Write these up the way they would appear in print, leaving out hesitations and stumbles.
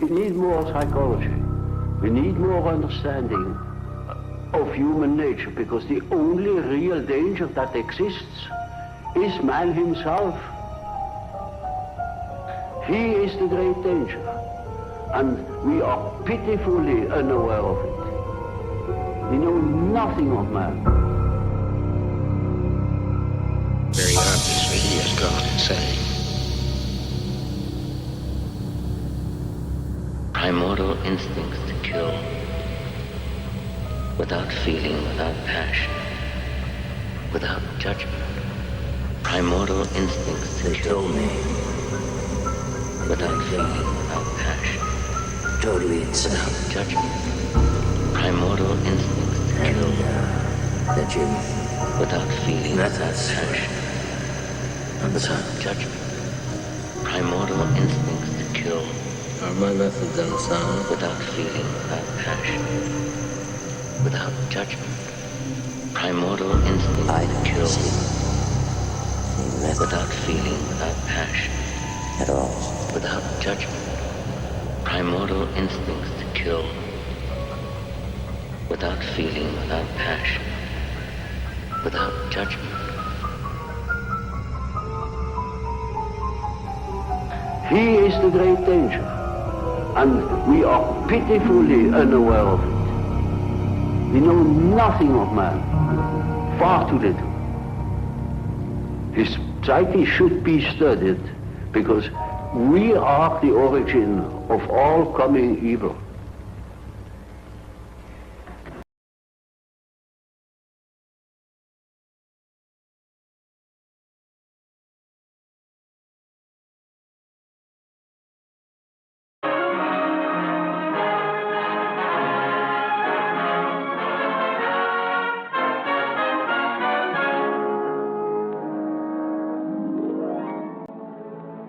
We need more psychology. We need more understanding of human nature, because the only real danger that exists is man himself. He is the great danger, and we are pitifully unaware of it. We know nothing of man. Very obviously, he has gone insane. Primordial instincts to kill, without feeling, without passion, without judgment. Primordial instincts to kill me, without feeling, without passion, totally insane. Without judgment. Primordial instincts to kill, that you, without feeling, without passion, without judgment. Primordial instincts to kill. Are my methods unsound? Without feeling, without passion, without judgment. Primordial instinct to kill. Without feeling, without passion, At all. without judgment. Primordial instincts to kill. Without feeling, without passion, without judgment. He is the great danger, and we are pitifully unaware of it. We know nothing of man, far too little. His psyche should be studied, because we are the origin of all coming evil.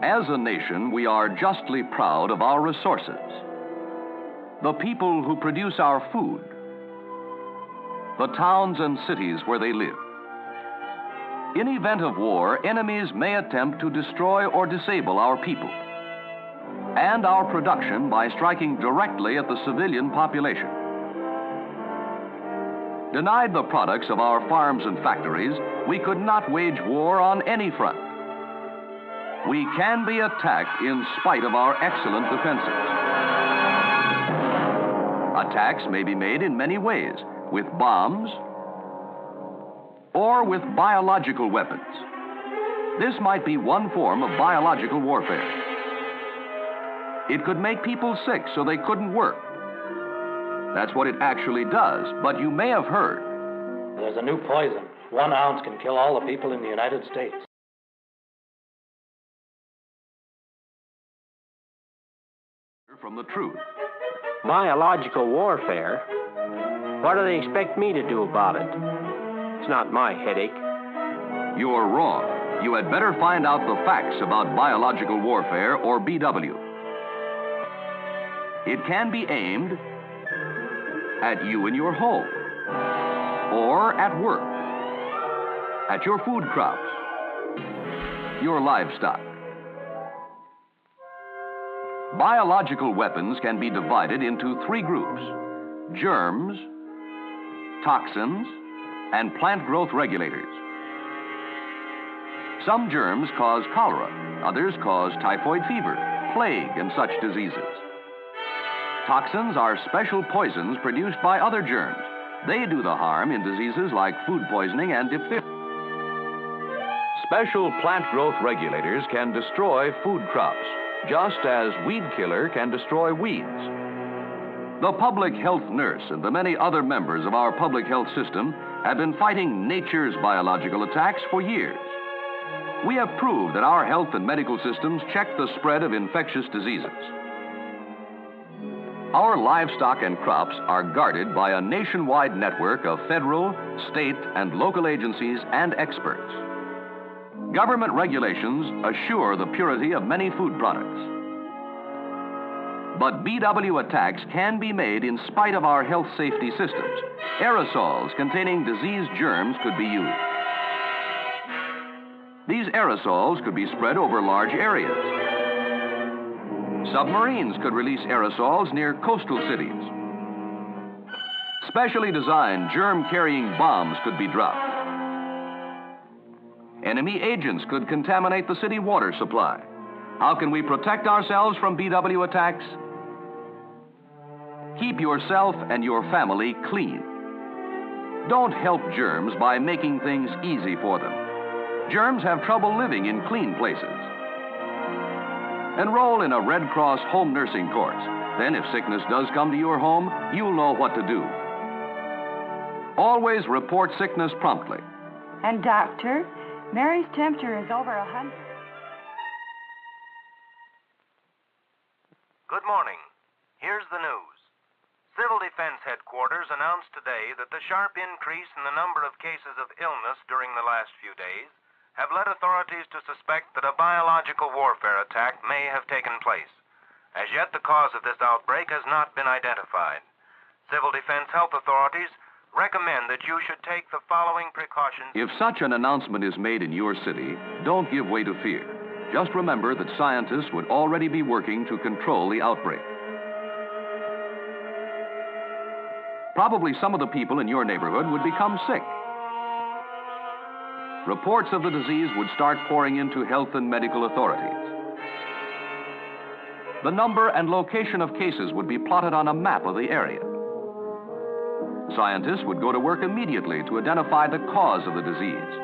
As a nation, we are justly proud of our resources. The people who produce our food, the towns and cities where they live. In event of war, enemies may attempt to destroy or disable our people and our production by striking directly at the civilian population. Denied the products of our farms and factories, we could not wage war on any front. We can be attacked in spite of our excellent defenses. Attacks may be made in many ways, with bombs or with biological weapons. This might be one form of biological warfare. It could make people sick so they couldn't work. That's what it actually does, but you may have heard. There's a new poison. 1 ounce can kill all the people in the United States. From the truth. Biological warfare? What do they expect me to do about it? It's not my headache. You're wrong. You had better find out the facts about biological warfare, or BW. It can be aimed at you in your home, or at work, at your food crops, your livestock. Biological weapons can be divided into 3 groups: germs, toxins, and plant growth regulators. Some germs cause cholera, others cause typhoid fever, plague, and such diseases. Toxins are special poisons produced by other germs. They do the harm in diseases like food poisoning and diphtheria. Special plant growth regulators can destroy food crops, just as weed killer can destroy weeds. The public health nurse and the many other members of our public health system have been fighting nature's biological attacks for years. We have proved that our health and medical systems check the spread of infectious diseases. Our livestock and crops are guarded by a nationwide network of federal, state, and local agencies and experts. Government regulations assure the purity of many food products. But BW attacks can be made in spite of our health safety systems. Aerosols containing disease germs could be used. These aerosols could be spread over large areas. Submarines could release aerosols near coastal cities. Specially designed germ-carrying bombs could be dropped. Enemy agents could contaminate the city water supply. How can we protect ourselves from BW attacks? Keep yourself and your family clean. Don't help germs by making things easy for them. Germs have trouble living in clean places. Enroll in a Red Cross home nursing course. Then if sickness does come to your home, you'll know what to do. Always report sickness promptly. And doctor, Mary's temperature is over 100. Good morning. Here's the news. Civil Defense Headquarters announced today that the sharp increase in the number of cases of illness during the last few days have led authorities to suspect that a biological warfare attack may have taken place. As yet, the cause of this outbreak has not been identified. Civil Defense Health Authorities recommend that you should take the following precautions. If such an announcement is made in your city, don't give way to fear. Just remember that scientists would already be working to control the outbreak. Probably some of the people in your neighborhood would become sick. Reports of the disease would start pouring into health and medical authorities. The number and location of cases would be plotted on a map of the area. Scientists would go to work immediately to identify the cause of the disease.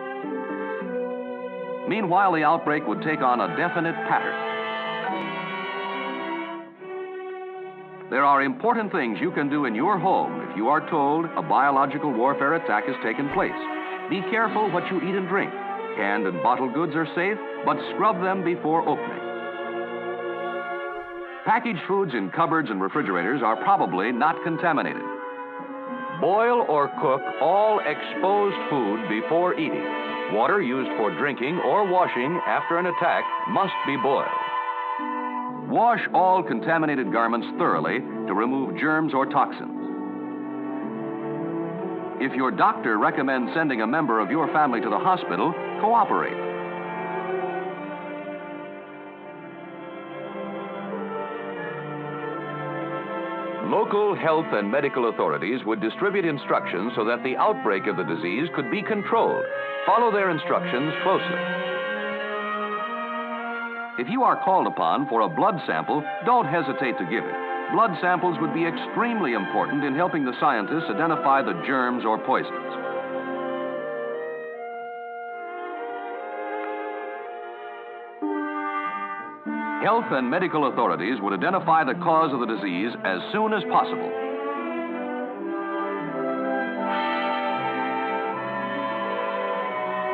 Meanwhile, the outbreak would take on a definite pattern. There are important things you can do in your home if you are told a biological warfare attack has taken place. Be careful what you eat and drink. Canned and bottled goods are safe, but scrub them before opening. Packaged foods in cupboards and refrigerators are probably not contaminated. Boil or cook all exposed food before eating. Water used for drinking or washing after an attack must be boiled. Wash all contaminated garments thoroughly to remove germs or toxins. If your doctor recommends sending a member of your family to the hospital, cooperate. Local health and medical authorities would distribute instructions so that the outbreak of the disease could be controlled. Follow their instructions closely. If you are called upon for a blood sample, don't hesitate to give it. Blood samples would be extremely important in helping the scientists identify the germs or poisons. Health and medical authorities would identify the cause of the disease as soon as possible.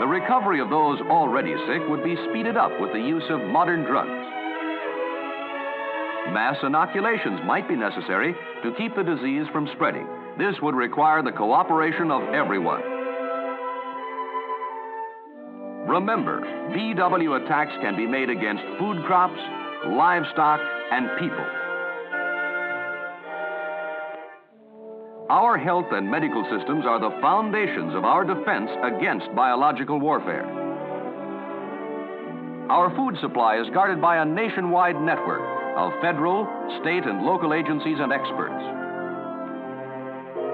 The recovery of those already sick would be speeded up with the use of modern drugs. Mass inoculations might be necessary to keep the disease from spreading. This would require the cooperation of everyone. Remember, BW attacks can be made against food crops, livestock, and people. Our health and medical systems are the foundations of our defense against biological warfare. Our food supply is guarded by a nationwide network of federal, state, and local agencies and experts.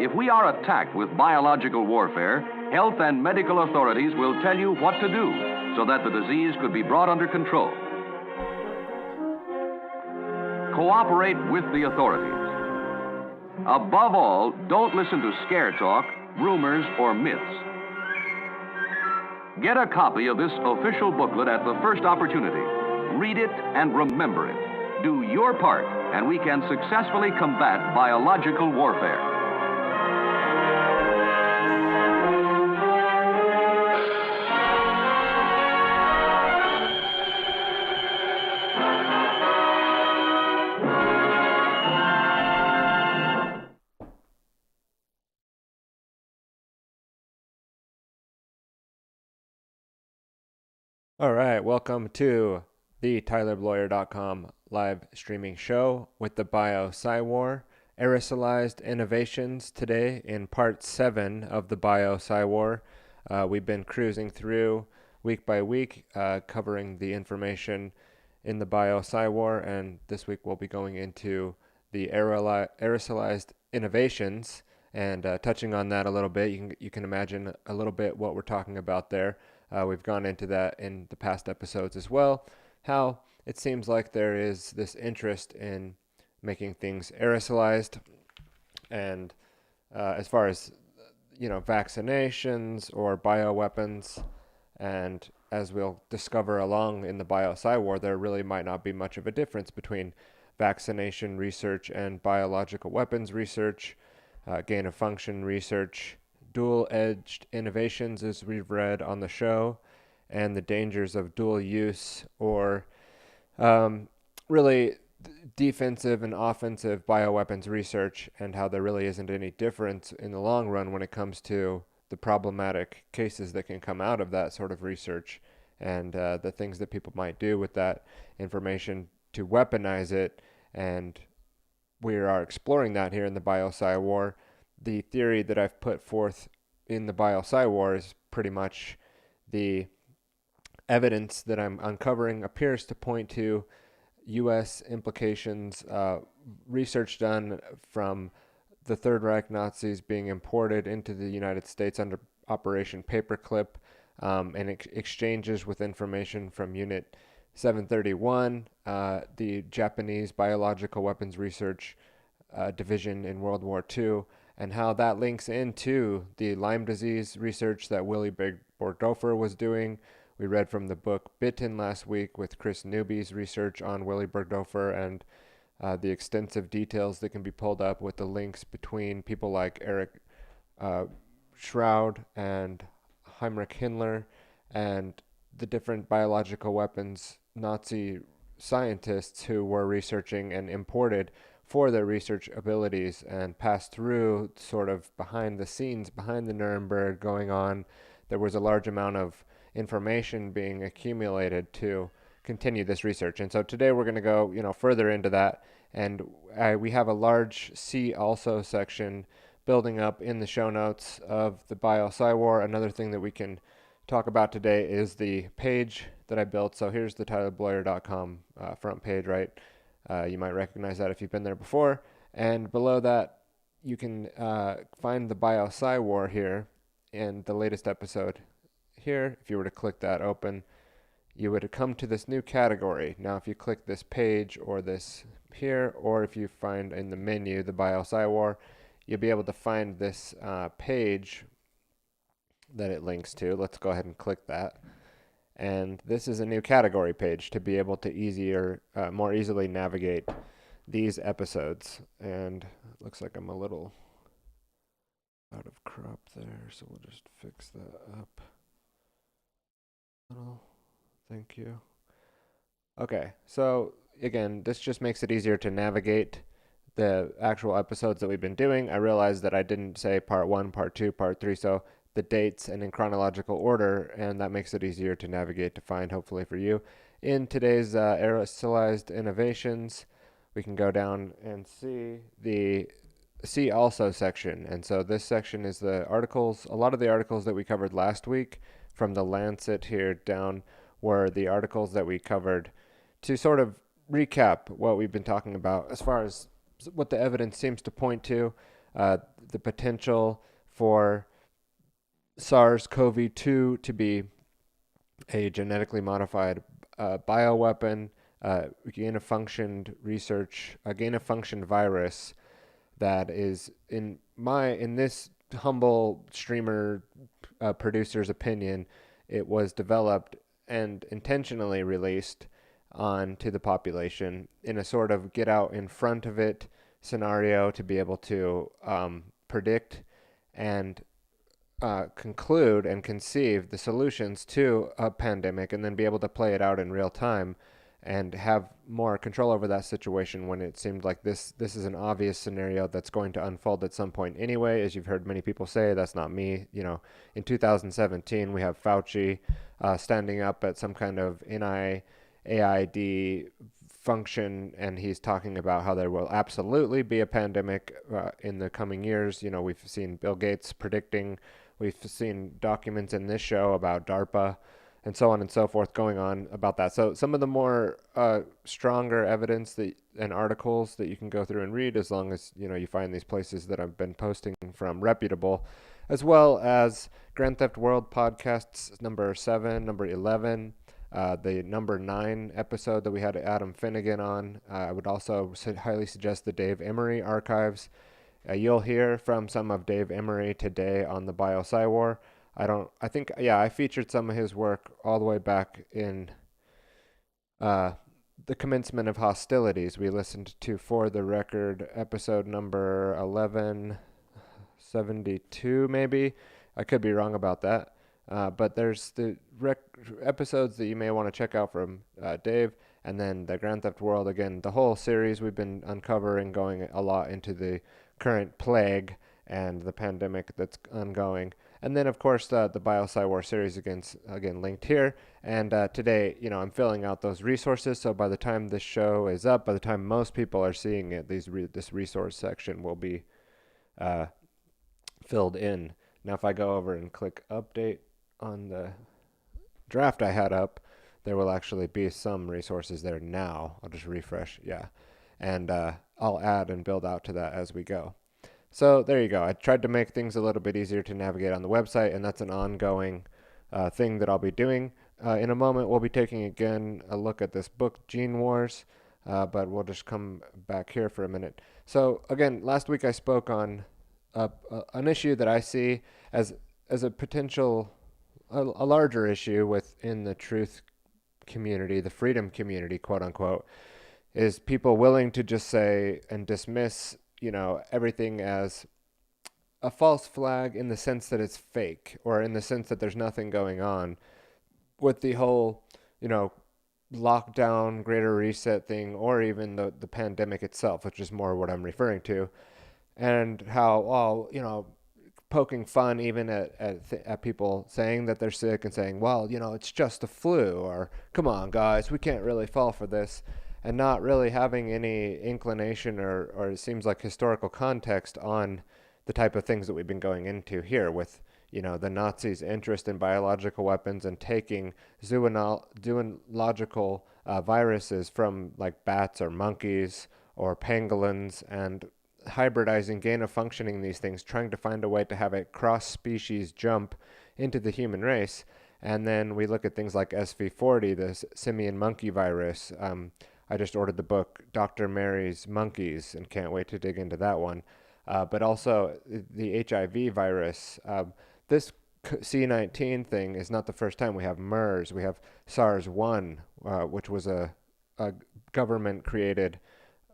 If we are attacked with biological warfare, health and medical authorities will tell you what to do so that the disease could be brought under control. Cooperate with the authorities. Above all, don't listen to scare talk, rumors, or myths. Get a copy of this official booklet at the first opportunity. Read it and remember it. Do your part, and we can successfully combat biological warfare. All right, welcome to the TylerLawyer.com live streaming show with the Bio-PsyWar Aerosolized Innovations today in part 7 of the Bio-PsyWar. We've been cruising through week by week, covering the information in the Bio-PsyWar, and this week we'll be going into the aerosolized innovations and touching on that a little bit. You can imagine a little bit what we're talking about there. We've gone into that in the past episodes as well, how it seems like there is this interest in making things aerosolized, and as far as vaccinations or bioweapons, and as we'll discover along in the Bio-PsyWar, there really might not be much of a difference between vaccination research and biological weapons research, gain-of-function research, dual-edged innovations, as we've read on the show, and the dangers of dual use, or really defensive and offensive bioweapons research, and how there really isn't any difference in the long run when it comes to the problematic cases that can come out of that sort of research, and the things that people might do with that information to weaponize it. And we are exploring that here in the Bio-PsyWar. The theory that I've put forth in the Bio-PsyWar is pretty much the evidence that I'm uncovering appears to point to U.S. implications, research done from the Third Reich Nazis being imported into the United States under Operation Paperclip, and exchanges with information from Unit 731, the Japanese Biological Weapons Research Division in World War II, and how that links into the Lyme disease research that Willy Burgdorfer was doing. We read from the book Bitten last week with Chris Newby's research on Willy Burgdorfer, and the extensive details that can be pulled up with the links between people like Eric Schroud and Heinrich Himmler, and the different biological weapons Nazi scientists who were researching and imported for their research abilities, and passed through sort of behind the scenes, behind the Nuremberg going on. There was a large amount of information being accumulated to continue this research. And so today we're going to go, further into that. And we have a large See Also section building up in the show notes of the Bio-PsyWar. Another thing that we can talk about today is the page that I built. So here's the tylerbloyer.com front page, right? You might recognize that if you've been there before. And below that, you can find the Bio-PsyWar here in the latest episode. Here, if you were to click that open, you would come to this new category. Now, if you click this page or this here, or if you find in the menu the Bio-PsyWar, you'll be able to find this page that it links to. Let's go ahead and click that. And this is a new category page to be able to more easily navigate these episodes. And it looks like I'm a little out of crop there, so we'll just fix that up. Thank you. Okay, so again, this just makes it easier to navigate the actual episodes that we've been doing. I realized that I didn't say part 1, part 2, part 3, so the dates and in chronological order, and that makes it easier to navigate, to find, hopefully for you. In today's aerosolized innovations, we can go down and see the See Also section. And so this section is the articles, a lot of the articles that we covered last week from the Lancet here down were the articles that we covered to sort of recap what we've been talking about as far as what the evidence seems to point to, the potential for SARS-CoV-2 to be a genetically modified bioweapon, gain-of-function virus that is, in this humble streamer producer's opinion, it was developed and intentionally released onto the population in a sort of get out in front of it scenario to be able to predict and conclude and conceive the solutions to a pandemic, and then be able to play it out in real time and have more control over that situation when it seemed like this is an obvious scenario that's going to unfold at some point anyway. As you've heard many people say, that's not me. In 2017, we have Fauci standing up at some kind of NIAID function, and he's talking about how there will absolutely be a pandemic in the coming years. We've seen Bill Gates predicting, we've seen documents in this show about DARPA and so on and so forth going on about that. So some of the more stronger evidence and articles that you can go through and read, as long as you find these places that I've been posting from reputable, as well as Grand Theft World podcasts number 7, number 11, the number 9 episode that we had Adam Finnegan on. I would also highly suggest the Dave Emery archives. You'll hear from some of Dave Emery today on the Bio-PsyWar. I featured some of his work all the way back in the commencement of hostilities. We listened to For the Record episode number 1172, maybe. I could be wrong about that. But there's the episodes that you may want to check out from Dave, and then the Grand Theft World, again, the whole series we've been uncovering, going a lot into the current plague and the pandemic that's ongoing. And then, of course, the Bio-PsyWar series, again linked here. And today, I'm filling out those resources, so by the time this show is up, by the time most people are seeing it, this resource section will be filled in. Now, if I go over and click update on the draft I had up, there will actually be some resources there now. I'll just refresh, yeah. And I'll add and build out to that as we go. So there you go. I tried to make things a little bit easier to navigate on the website, and that's an ongoing thing that I'll be doing. In a moment, we'll be taking again a look at this book, Gene Wars, but we'll just come back here for a minute. So again, last week I spoke on an issue that I see as a potential, a larger issue within the truth community, the freedom community, quote unquote, is people willing to just say and dismiss everything as a false flag in the sense that it's fake, or in the sense that there's nothing going on with the whole, lockdown, greater reset thing, or even the pandemic itself, which is more what I'm referring to, and how, poking fun even at people saying that they're sick and saying, well, it's just a flu, or come on, guys, we can't really fall for this. And not really having any inclination or it seems like historical context on the type of things that we've been going into here with, the Nazis' interest in biological weapons and taking zoological viruses from like bats or monkeys or pangolins and hybridizing, gain-of-functioning these things, trying to find a way to have a cross-species jump into the human race. And then we look at things like SV40, the simian monkey virus. I just ordered the book, Dr. Mary's Monkeys, and can't wait to dig into that one. But also the HIV virus. This C-19 thing is not the first time. We have MERS. We have SARS-1, which was a government-created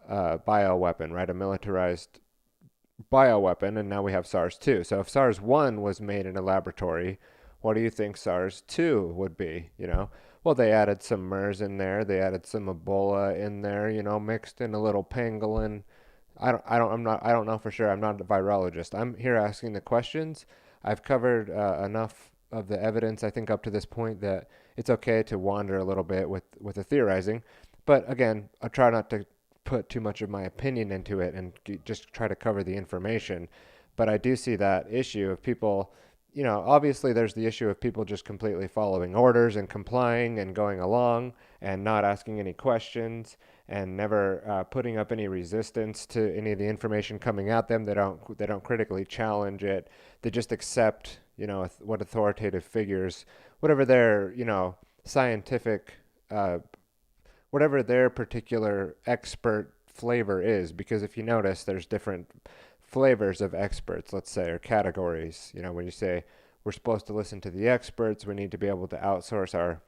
bioweapon, right? A militarized bioweapon, and now we have SARS-2. So if SARS-1 was made in a laboratory, what do you think SARS-2 would be, Well, they added some MERS in there. They added some Ebola in there, mixed in a little pangolin. I don't know for sure. I'm not a virologist. I'm here asking the questions. I've covered enough of the evidence, I think, up to this point that it's okay to wander a little bit with the theorizing. But again, I try not to put too much of my opinion into it and just try to cover the information. But I do see that issue of people. Obviously there's the issue of people just completely following orders and complying and going along and not asking any questions and never putting up any resistance to any of the information coming at them. They don't critically challenge it. They just accept, what authoritative figures, whatever their, scientific, whatever their particular expert flavor is. Because if you notice, there's different flavors of experts, let's say, or categories. When you say we're supposed to listen to the experts, we need to be able to outsource our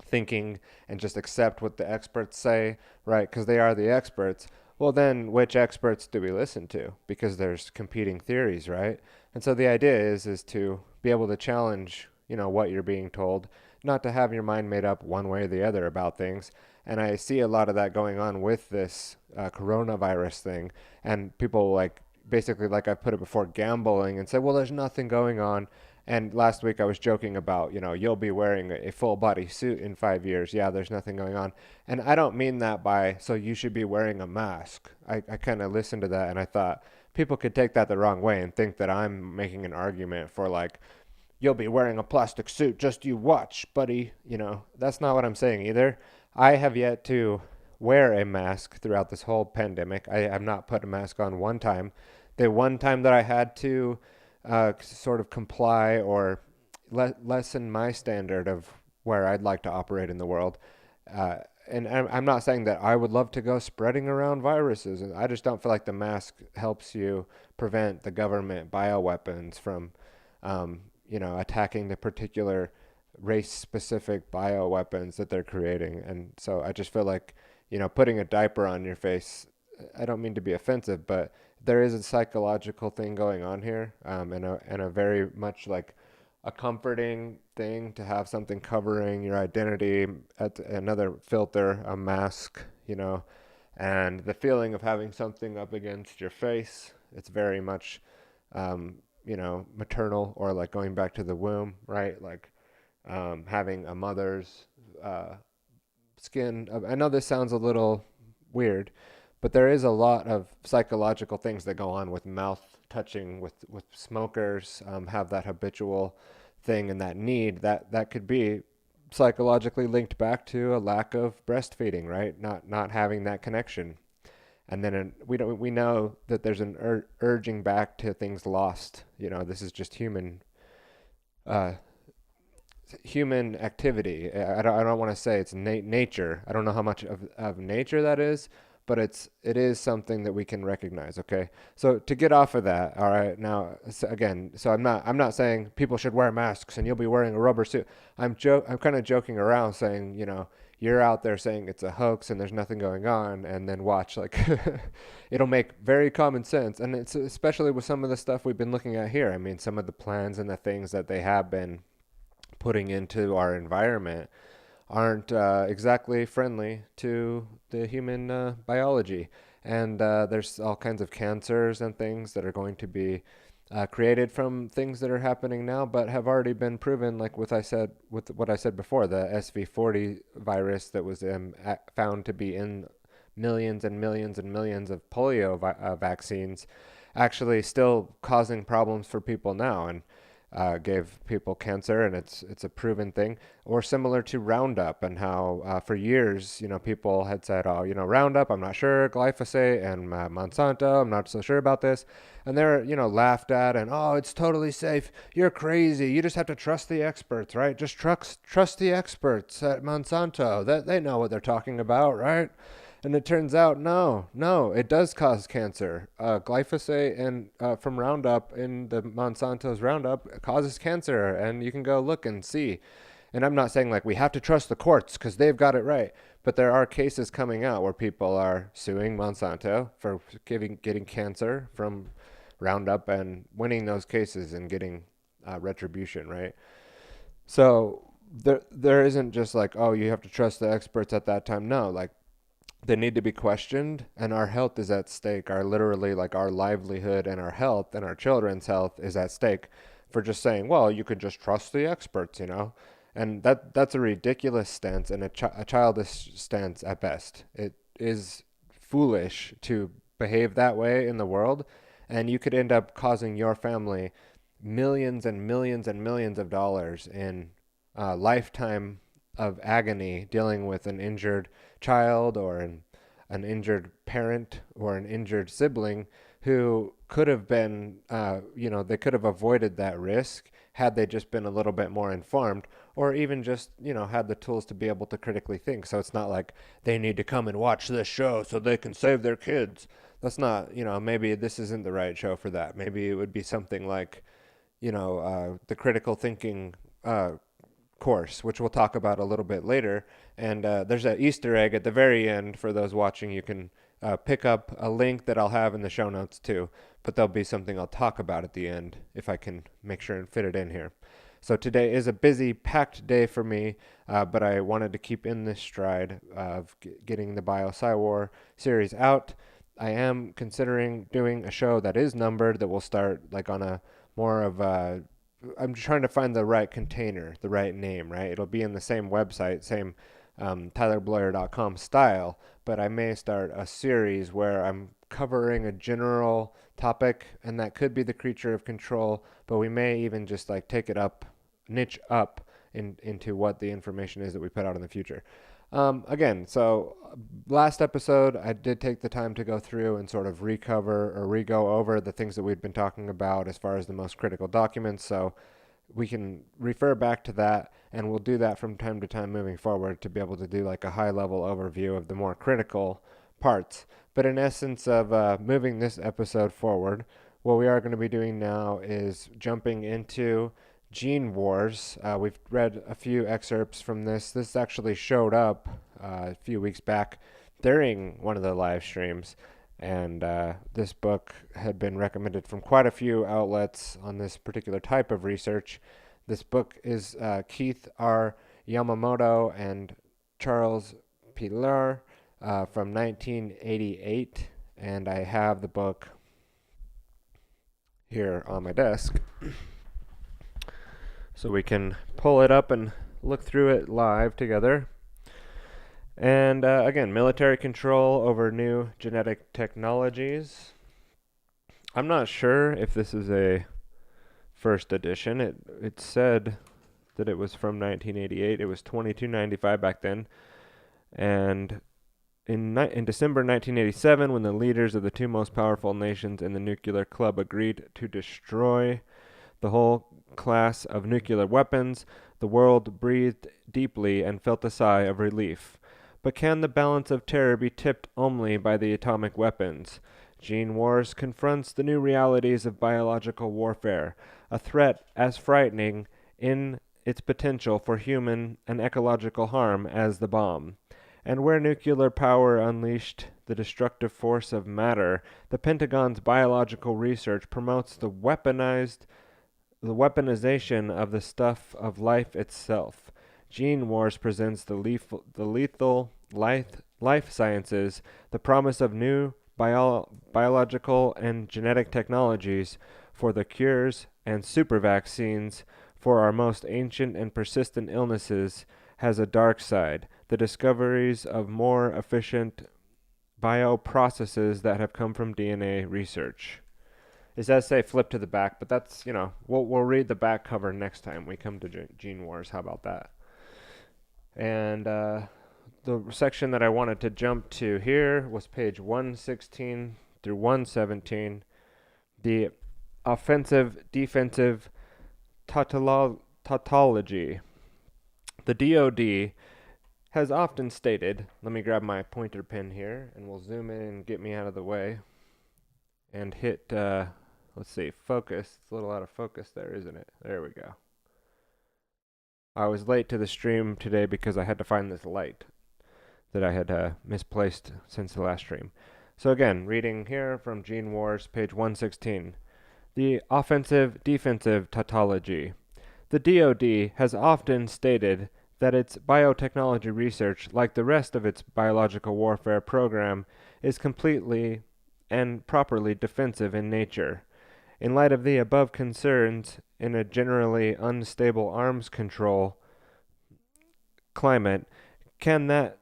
thinking and just accept what the experts say, right? Because they are the experts. Well, then which experts do we listen to? Because there's competing theories, right? And so the idea is to be able to challenge, what you're being told, not to have your mind made up one way or the other about things. And I see a lot of that going on with this coronavirus thing, and people basically, like I've put it before, gambling and say, well, there's nothing going on. And last week I was joking about, you'll be wearing a full body suit in 5 years. Yeah, there's nothing going on. And I don't mean that so you should be wearing a mask. I kind of listened to that and I thought people could take that the wrong way and think that I'm making an argument for you'll be wearing a plastic suit, just you watch, buddy. That's not what I'm saying either. I have yet to wear a mask throughout this whole pandemic. I have not put a mask on one time. The one time that I had to sort of comply or lessen my standard of where I'd like to operate in the world. And I'm not saying that I would love to go spreading around viruses. I just don't feel like the mask helps you prevent the government bioweapons from, attacking the particular race-specific bioweapons that they're creating. And so I just feel like, putting a diaper on your face, I don't mean to be offensive, but there is a psychological thing going on here, and a very much like a comforting thing to have something covering your identity, another filter, a mask, and the feeling of having something up against your face. It's very much, maternal, or like going back to the womb, right? Like having a mother's skin. I know this sounds a little weird, but there is a lot of psychological things that go on with mouth touching, with smokers, have that habitual thing and that need that could be psychologically linked back to a lack of breastfeeding, right? Not having that connection. And then we know that there's an urging back to things lost. This is just human activity. I don't want to say it's nature. I don't know how much of nature that is, but it is something that we can recognize. Okay, so to get off of that, all right. Now, so I'm not saying people should wear masks and you'll be wearing a rubber suit. I'm kind of joking around, saying you're out there saying it's a hoax and there's nothing going on, and then watch, like it'll make very common sense. And it's especially with some of the stuff we've been looking at here. I mean, some of the plans and the things that they have been putting into our environment aren't exactly friendly to the human biology. And there's all kinds of cancers and things that are going to be created from things that are happening now, but have already been proven, like with what I said before, the SV40 virus that was found to be in millions and millions and millions of polio vaccines, actually still causing problems for people now, and gave people cancer, and it's a proven thing. Or similar to Roundup, and how for years, people had said, oh, Roundup, I'm not sure, glyphosate, and Monsanto, I'm not so sure about this. And they're, laughed at, and, oh, it's totally safe. You're crazy. You just have to trust the experts, right? Just trust the experts at Monsanto. That they know what they're talking about, right? And it turns out, no, it does cause cancer. Glyphosate and from Roundup in the Monsanto's Roundup causes cancer, and you can go look and see. And I'm not saying like we have to trust the courts because they've got it right, but there are cases coming out where people are suing Monsanto for getting cancer from Roundup and winning those cases and getting retribution, right? So there isn't just like, oh, you have to trust the experts at that time. No, like, they need to be questioned, and our health is at stake. Our livelihood and our health and our children's health is at stake for just saying, well, you could just trust the experts, And that's a ridiculous stance, and a childish stance at best. It is foolish to behave that way in the world, and you could end up causing your family millions and millions and millions of dollars in lifetime of agony dealing with an injured child, or an injured parent, or an injured sibling who could have been, they could have avoided that risk had they just been a little bit more informed, or even just, had the tools to be able to critically think. So it's not like they need to come and watch this show so they can save their kids. That's not, maybe this isn't the right show for that. Maybe it would be something like, the critical thinking course, which we'll talk about a little bit later. And there's an Easter egg at the very end for those watching. You can pick up a link that I'll have in the show notes too, but there'll be something I'll talk about at the end if I can make sure and fit it in here. So today is a busy, packed day for me, but I wanted to keep in this stride of getting the Bio-PsyWar series out. I am considering doing a show that is numbered, that will start like on a more of a, I'm trying to find the right container, the right name, right? It'll be in the same website, same tylerbloyer.com style, but I may start a series where I'm covering a general topic, and that could be the creature of control, but we may even just like take it up, niche up into what the information is that we put out in the future. Again, so last episode, I did take the time to go through and sort of recover or re-go over the things that we'd been talking about as far as the most critical documents. So we can refer back to that, and we'll do that from time to time moving forward to be able to do like a high-level overview of the more critical parts. But in essence of moving this episode forward, what we are going to be doing now is jumping into Gene Wars. We've read a few excerpts from this. This actually showed up a few weeks back during one of the live streams, and this book had been recommended from quite a few outlets on this particular type of research. This book is Keith R. Yamamoto and Charles Pilar from 1988, and I have the book here on my desk. So we can pull it up and look through it live together. And again, military control over new genetic technologies. I'm not sure if this is a first edition. It said that it was from 1988. It was $22.95 back then. And in December 1987, when the leaders of the two most powerful nations in the nuclear club agreed to destroy the whole class of nuclear weapons, the world breathed deeply and felt a sigh of relief. But can the balance of terror be tipped only by the atomic weapons? Gene Wars confronts the new realities of biological warfare, a threat as frightening in its potential for human and ecological harm as the bomb. And where nuclear power unleashed the destructive force of matter, the Pentagon's biological research promotes the weaponization of the stuff of life itself. Gene Wars presents the lethal life sciences, the promise of new biological and genetic technologies for the cures and super vaccines for our most ancient and persistent illnesses has a dark side, the discoveries of more efficient bioprocesses that have come from DNA research. It does say flip to the back, but that's, we'll read the back cover next time we come to Gene Wars. How about that? And the section that I wanted to jump to here was page 116 through 117, the offensive-defensive tautology. The DoD has often stated, let me grab my pointer pen here, and we'll zoom in and get me out of the way, and hit, let's see, focus. It's a little out of focus there, isn't it? There we go. I was late to the stream today because I had to find this light that I had misplaced since the last stream. So again, reading here from Gene Wars, page 116. The offensive-defensive tautology. The DoD has often stated that its biotechnology research, like the rest of its biological warfare program, is completely and properly defensive in nature. In light of the above concerns in a generally unstable arms control climate, can that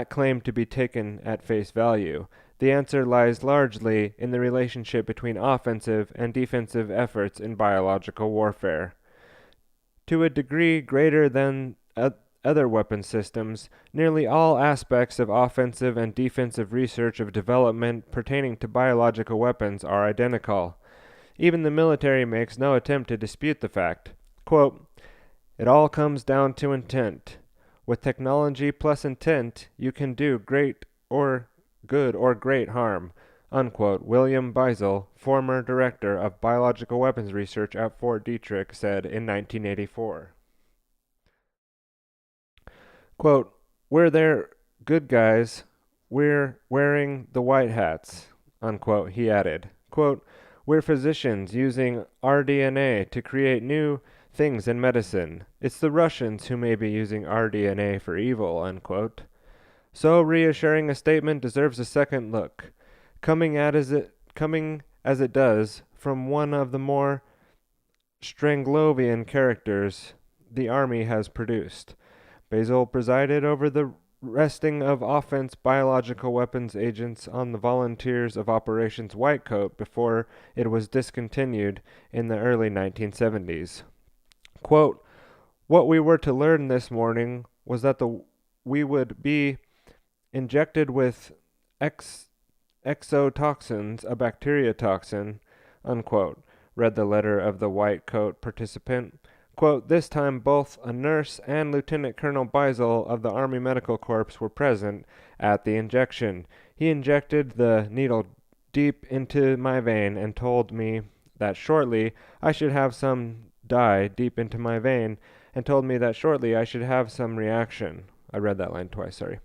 claim to be taken at face value? The answer lies largely in the relationship between offensive and defensive efforts in biological warfare. To a degree greater than other weapon systems, nearly all aspects of offensive and defensive research of development pertaining to biological weapons are identical. Even the military makes no attempt to dispute the fact. Quote, "It all comes down to intent. With technology plus intent, you can do great or good or great harm." Unquote. William Beisel, former director of biological weapons research at Fort Detrick, said in 1984. Quote, "We're their good guys. We're wearing the white hats." Unquote. He added, quote, "We're physicians using rDNA to create new things in medicine. It's the Russians who may be using rDNA for evil." Unquote. So reassuring a statement deserves a second look, coming as it does from one of the more Stranglovian characters the Army has produced. Basil presided over the resting of offense biological weapons agents on the volunteers of Operations Whitecoat before it was discontinued in the early 1970s. Quote, "What we were to learn this morning was that we would be injected with exotoxins, a bacteria toxin," unquote, read the letter of the Whitecoat participant. Quote, "This time both a nurse and Lieutenant Colonel Beisel of the Army Medical Corps were present at the injection. He injected the needle deep into my vein and told me that shortly I should have some dye deep into my vein and told me that shortly I should have some reaction." I read that line twice, sorry.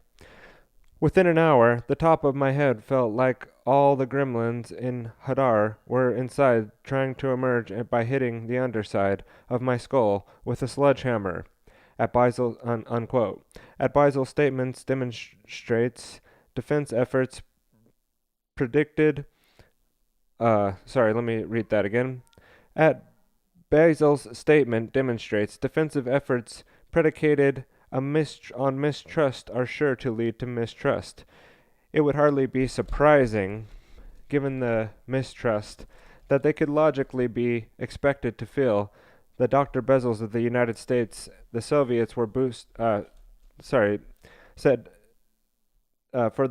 "Within an hour, the top of my head felt like all the gremlins in Hadar were inside trying to emerge by hitting the underside of my skull with a sledgehammer." At Beisel, unquote. At Beisel's statements demonstrates defense efforts predicted. Sorry, let me read that again. At Beisel's statement demonstrates defensive efforts predicated on mistrust are sure to lead to mistrust. It would hardly be surprising, given the mistrust, that they could logically be expected to feel the Dr. Bezels of the United States, the Soviets were for the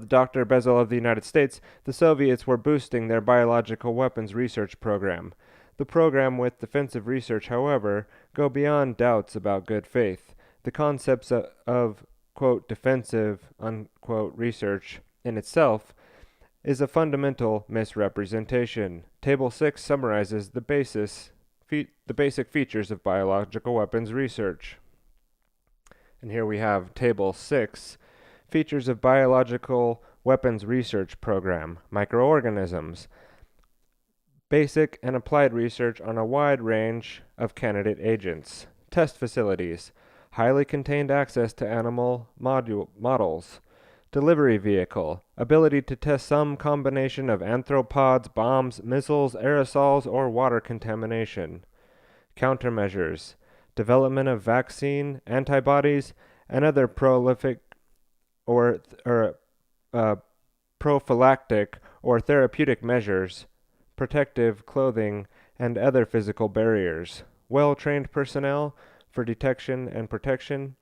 Dr. Bezel of the United States, the Soviets were boosting their biological weapons research program. The program with defensive research, however, go beyond doubts about good faith. The concepts of quote, defensive, unquote, research in itself is a fundamental misrepresentation. Table 6 summarizes the basic features of biological weapons research. And here we have Table 6, Features of Biological Weapons Research Program, Microorganisms. Basic and applied research on a wide range of candidate agents. Test facilities. Highly contained access to animal models. Delivery vehicle. Ability to test some combination of anthropods, bombs, missiles, aerosols, or water contamination. Countermeasures. Development of vaccine, antibodies, and other prophylactic or therapeutic measures, protective clothing, and other physical barriers. Well-trained personnel for detection and protection,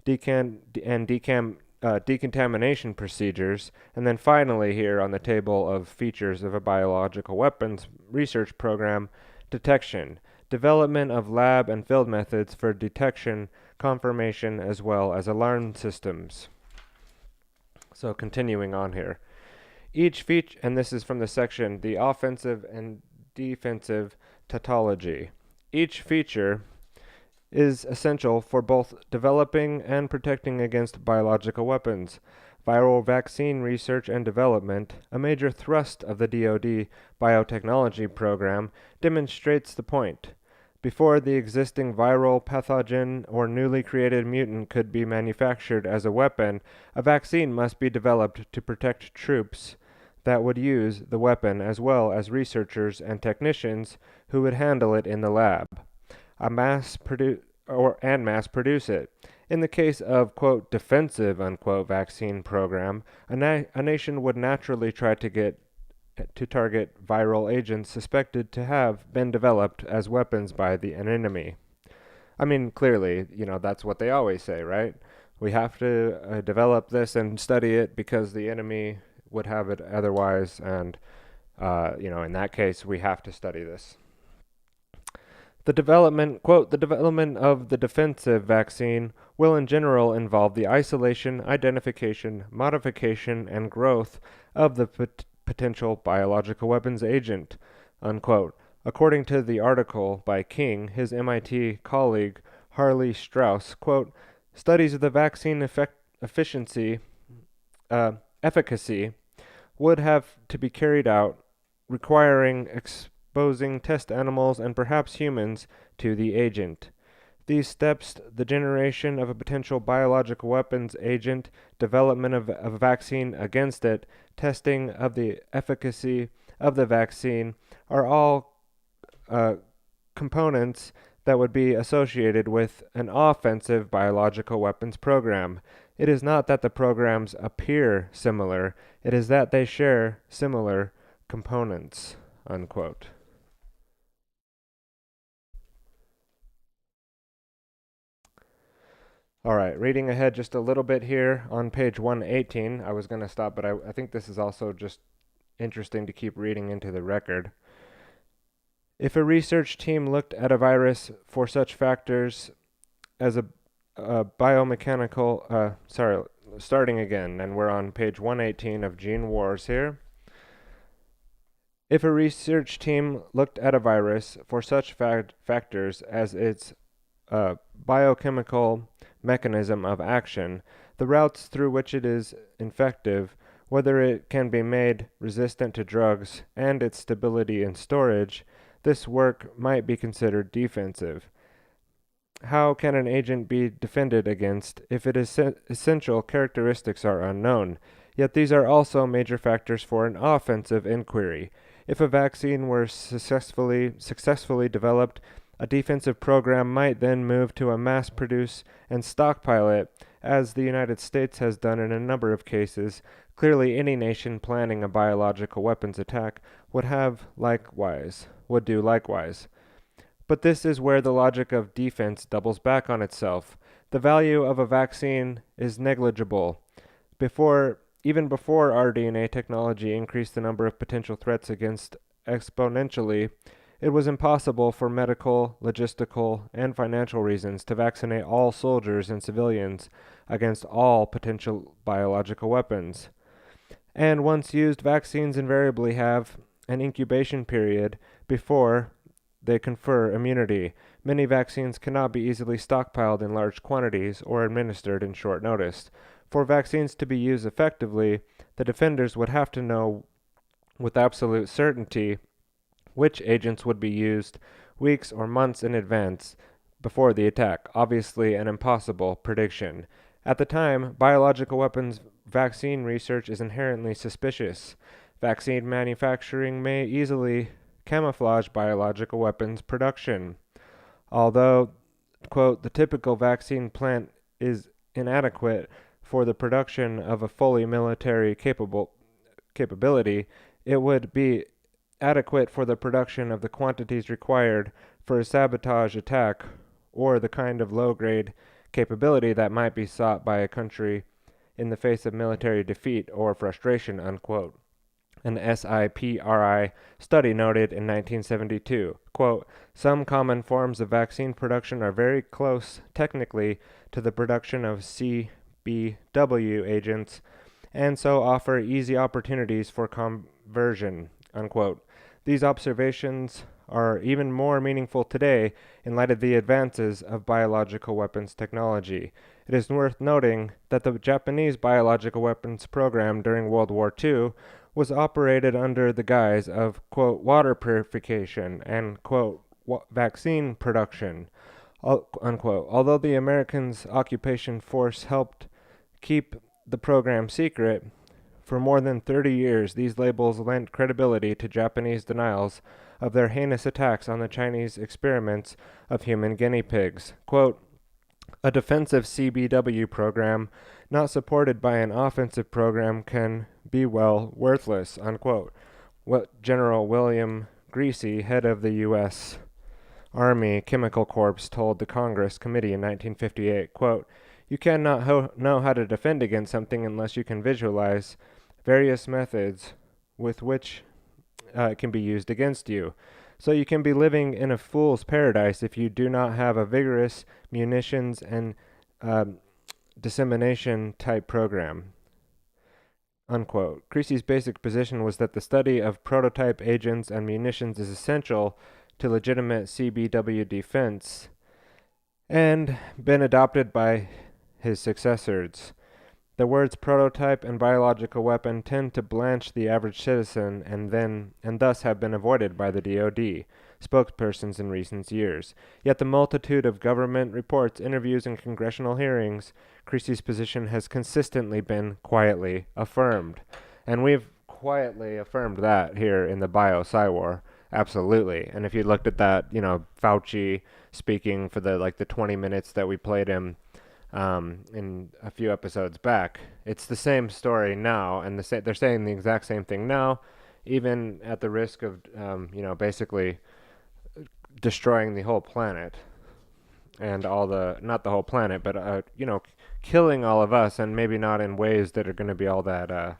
decontamination procedures, and then finally here on the table of features of a biological weapons research program, detection, development of lab and field methods for detection, confirmation, as well as alarm systems. So continuing on here. Each feature, and this is from the section, the offensive and defensive tautology. Each feature is essential for both developing and protecting against biological weapons. Viral vaccine research and development, a major thrust of the DoD biotechnology program, demonstrates the point. Before the existing viral pathogen or newly created mutant could be manufactured as a weapon, a vaccine must be developed to protect troops that would use the weapon as well as researchers and technicians who would handle it in the lab. Mass produce it. In the case of, quote, defensive, unquote, vaccine program, a nation would naturally try to target viral agents suspected to have been developed as weapons by an enemy. I mean, clearly, that's what they always say, right? We have to develop this and study it because the enemy would have it otherwise, and, in that case, we have to study this. The development of the defensive vaccine will in general involve the isolation, identification, modification, and growth of the potential biological weapons agent, unquote. According to the article by King, his MIT colleague Harley Strauss, quote, studies of the vaccine efficacy would have to be carried out, requiring exposing test animals and perhaps humans to the agent. These steps, the generation of a potential biological weapons agent, development of a vaccine against it, testing of the efficacy of the vaccine, are all components that would be associated with an offensive biological weapons program. It is not that the programs appear similar, it is that they share similar components, unquote. All right, reading ahead just a little bit here on page 118. I was going to stop, but I think this is also just interesting to keep reading into the record. If a research team looked at a virus for such factors as a biomechanical, starting again, and we're on page 118 of Gene Wars here. If a research team looked at a virus for such factors as its biochemical mechanism of action, the routes through which it is infective, whether it can be made resistant to drugs, and its stability in storage, this work might be considered defensive. How can an agent be defended against if its essential characteristics are unknown? Yet these are also major factors for an offensive inquiry. If a vaccine were successfully developed, a defensive program might then move to mass produce and stockpile it, as the United States has done in a number of cases. Clearly, any nation planning a biological weapons attack would do likewise. But this is where the logic of defense doubles back on itself. The value of a vaccine is negligible. Even before our DNA technology increased the number of potential threats against exponentially, it was impossible for medical, logistical, and financial reasons to vaccinate all soldiers and civilians against all potential biological weapons. And once used, vaccines invariably have an incubation period before they confer immunity. Many vaccines cannot be easily stockpiled in large quantities or administered in short notice. For vaccines to be used effectively, the defenders would have to know with absolute certainty which agents would be used weeks or months in advance before the attack, obviously an impossible prediction. At the time, biological weapons vaccine research is inherently suspicious. Vaccine manufacturing may easily camouflage biological weapons production. Although, quote, the typical vaccine plant is inadequate for the production of a fully military capability, it would be adequate for the production of the quantities required for a sabotage attack or the kind of low-grade capability that might be sought by a country in the face of military defeat or frustration, unquote. An SIPRI study noted in 1972, quote, some common forms of vaccine production are very close technically to the production of CBW agents and so offer easy opportunities for conversion, unquote. These observations are even more meaningful today in light of the advances of biological weapons technology. It is worth noting that the Japanese biological weapons program during World War II was operated under the guise of, quote, water purification and, quote, vaccine production, unquote. Although the Americans' occupation force helped keep the program secret, for more than 30 years, these labels lent credibility to Japanese denials of their heinous attacks on the Chinese experiments of human guinea pigs. Quote, a defensive CBW program not supported by an offensive program can be worthless, unquote. What General William Greasy, head of the U.S. Army Chemical Corps, told the Congress Committee in 1958, quote, you cannot know how to defend against something unless you can visualize various methods with which it can be used against you. So you can be living in a fool's paradise if you do not have a vigorous munitions and dissemination type program, unquote. Creasy's basic position was that the study of prototype agents and munitions is essential to legitimate CBW defense and been adopted by his successors. The words prototype and biological weapon tend to blanch the average citizen and thus have been avoided by the DoD spokespersons in recent years. Yet the multitude of government reports, interviews, and congressional hearings, Creasy's position has consistently been quietly affirmed. And we've quietly affirmed that here in the Bio-PsyWar. Absolutely. And if you looked at that, Fauci speaking for the 20 minutes that we played him in a few episodes back. It's the same story now, and they're saying the exact same thing now, even at the risk of, basically destroying the whole planet and not the whole planet, but, killing all of us, and maybe not in ways that are going to be all that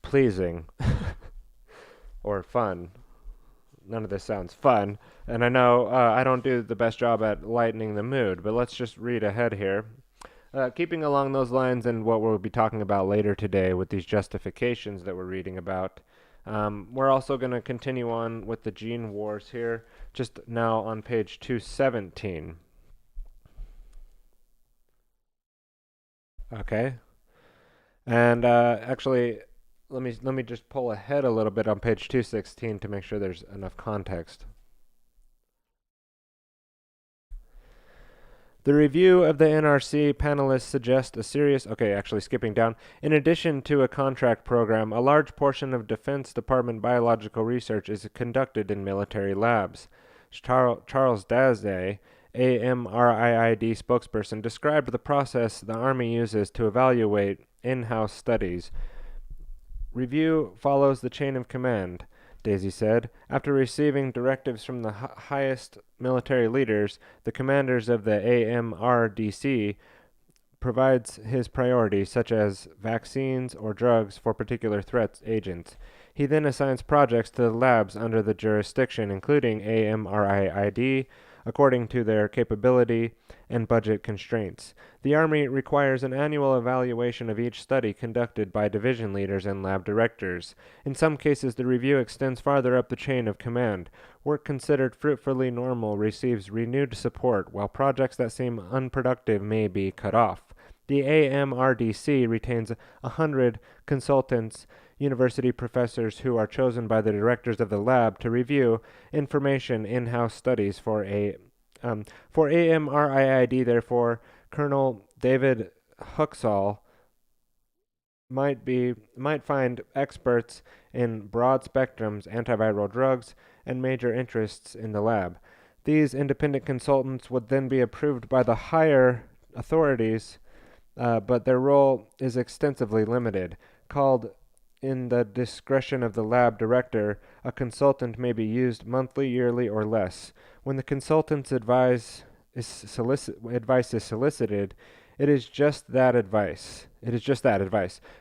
pleasing or fun. None of this sounds fun, and I know I don't do the best job at lightening the mood, but let's just read ahead here. Keeping along those lines and what we'll be talking about later today with these justifications that we're reading about, we're also going to continue on with the gene wars here, just now on page 217. Okay. And actually, let me just pull ahead a little bit on page 216 to make sure there's enough context. The review of the NRC panelists suggests a serious... Okay, actually skipping down. In addition to a contract program, a large portion of Defense Department biological research is conducted in military labs. Charles Daze, AMRIID spokesperson, described the process the Army uses to evaluate in-house studies. Review follows the chain of command, Daisy said. After receiving directives from the highest military leaders, the commanders of the AMRDC provides his priorities, such as vaccines or drugs for particular threat agents. He then assigns projects to the labs under the jurisdiction, including AMRIID, according to their capability and budget constraints. The Army requires an annual evaluation of each study conducted by division leaders and lab directors. In some cases, the review extends farther up the chain of command. Work considered fruitfully normal receives renewed support, while projects that seem unproductive may be cut off. The AMRDC retains 100 consultants, university professors who are chosen by the directors of the lab to review information in-house studies for AMRIID. Therefore, Colonel David Huxall might find experts in broad spectrums, antiviral drugs, and major interests in the lab. These independent consultants would then be approved by the higher authorities, but their role is extensively limited. Called in the discretion of the lab director, a consultant may be used monthly, yearly, or less. When the consultant's advice is solicited, it is just that advice.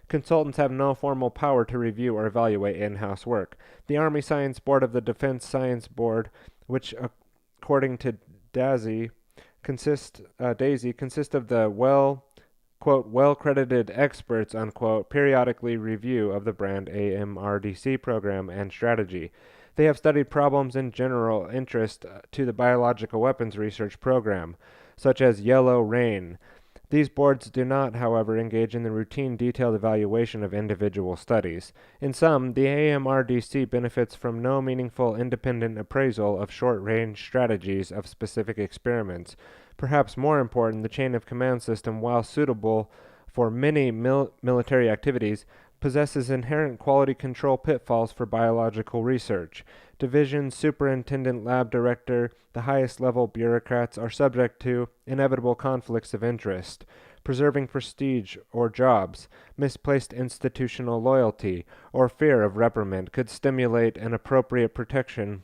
Consultants have no formal power to review or evaluate in-house work. The Army Science Board of the Defense Science Board, which, according to Daisy, consists of the well-credited experts, unquote, periodically review of the brand AMRDC program and strategy. They have studied problems in general interest to the biological weapons research program, such as yellow rain. These boards do not, however, engage in the routine detailed evaluation of individual studies. In sum, the AMRDC benefits from no meaningful independent appraisal of short-range strategies of specific experiments. Perhaps more important, the chain of command system, while suitable for many military activities, possesses inherent quality control pitfalls for biological research. Division, superintendent, lab director, the highest level bureaucrats are subject to inevitable conflicts of interest. Preserving prestige or jobs, misplaced institutional loyalty, or fear of reprimand could stimulate an appropriate protection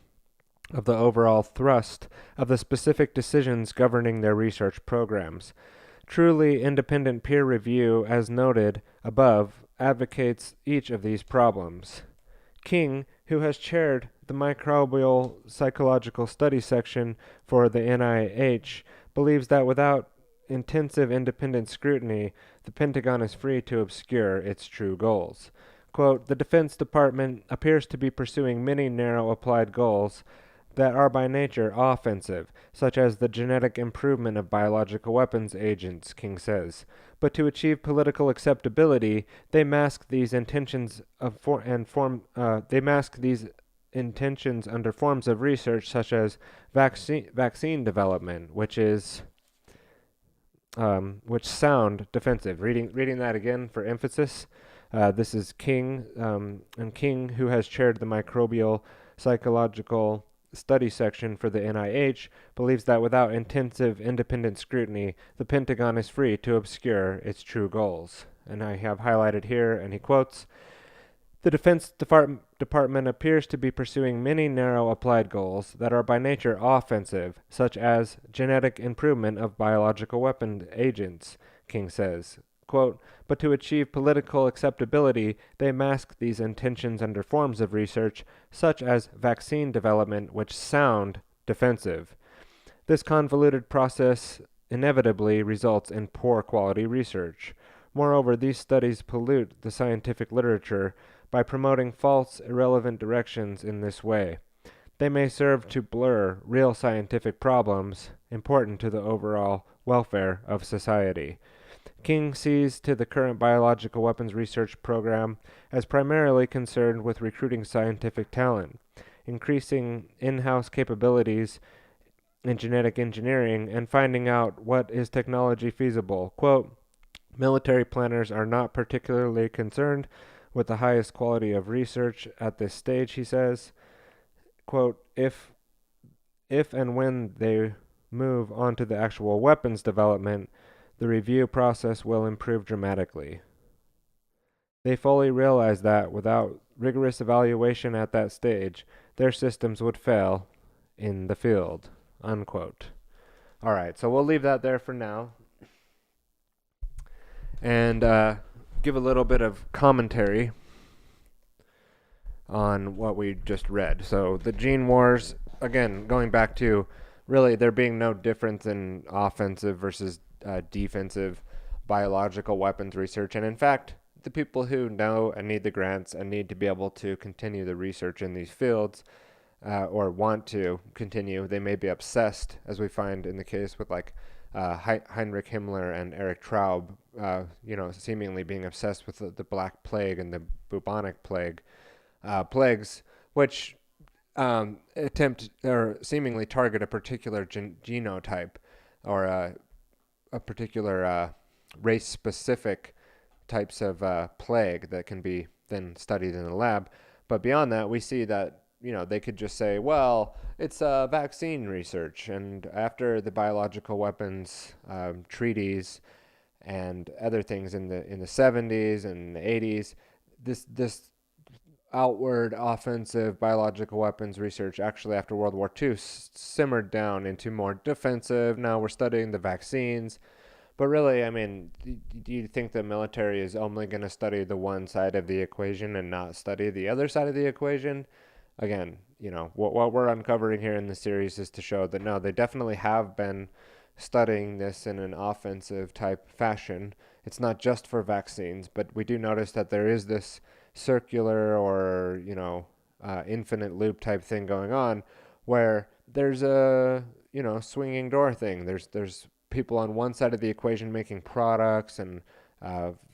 of the overall thrust of the specific decisions governing their research programs. Truly independent peer review, as noted above, advocates each of these problems. King, who has chaired the Microbial Psychological Studies section for the NIH, believes that without intensive independent scrutiny, the Pentagon is free to obscure its true goals. Quote, the Defense Department appears to be pursuing many narrow applied goals that are by nature offensive, such as the genetic improvement of biological weapons agents, King says. But to achieve political acceptability, they mask these intentions under forms of research such as vaccine development, which sound defensive. Reading that again for emphasis. This is King, and King, who has chaired the Microbial Psychological study section for the NIH believes that without intensive independent scrutiny, the Pentagon is free to obscure its true goals. And I have highlighted here, and he quotes, "The Defense Department appears to be pursuing many narrow applied goals that are by nature offensive, such as genetic improvement of biological weapon agents," King says. Quote, "But to achieve political acceptability, they mask these intentions under forms of research, such as vaccine development, which sound defensive. This convoluted process inevitably results in poor quality research. Moreover, these studies pollute the scientific literature by promoting false, irrelevant directions in this way. They may serve to blur real scientific problems important to the overall welfare of society." King sees to the current biological weapons research program as primarily concerned with recruiting scientific talent, increasing in-house capabilities in genetic engineering, and finding out what is technology feasible. Quote, "Military planners are not particularly concerned with the highest quality of research at this stage," he says. Quote, if and when they move on to the actual weapons development, the review process will improve dramatically. They fully realize that without rigorous evaluation at that stage, their systems would fail in the field." Unquote. All right, so we'll leave that there for now and give a little bit of commentary on what we just read. So the gene wars, again, going back to really there being no difference in offensive versus defensive biological weapons research. And in fact, the people who know and need the grants and need to be able to continue the research in these fields or want to continue, they may be obsessed, as we find in the case with like Heinrich Himmler and Erich Traub, seemingly being obsessed with the Black Plague and the bubonic plague, plagues, which attempt or seemingly target a particular genotype or a particular race-specific types of plague that can be then studied in the lab. But beyond that, we see that they could just say, well, it's vaccine research, and after the biological weapons treaties and other things in the 70s and the 80s, this outward offensive biological weapons research actually after World War II simmered down into more defensive. Now we're studying the vaccines. But really, I mean, do you think the military is only going to study the one side of the equation and not study the other side of the equation? Again, what we're uncovering here in the series is to show that no, they definitely have been studying this in an offensive type fashion. It's not just for vaccines, but we do notice that there is this circular or infinite loop type thing going on where there's a swinging door thing. There's people on one side of the equation making products and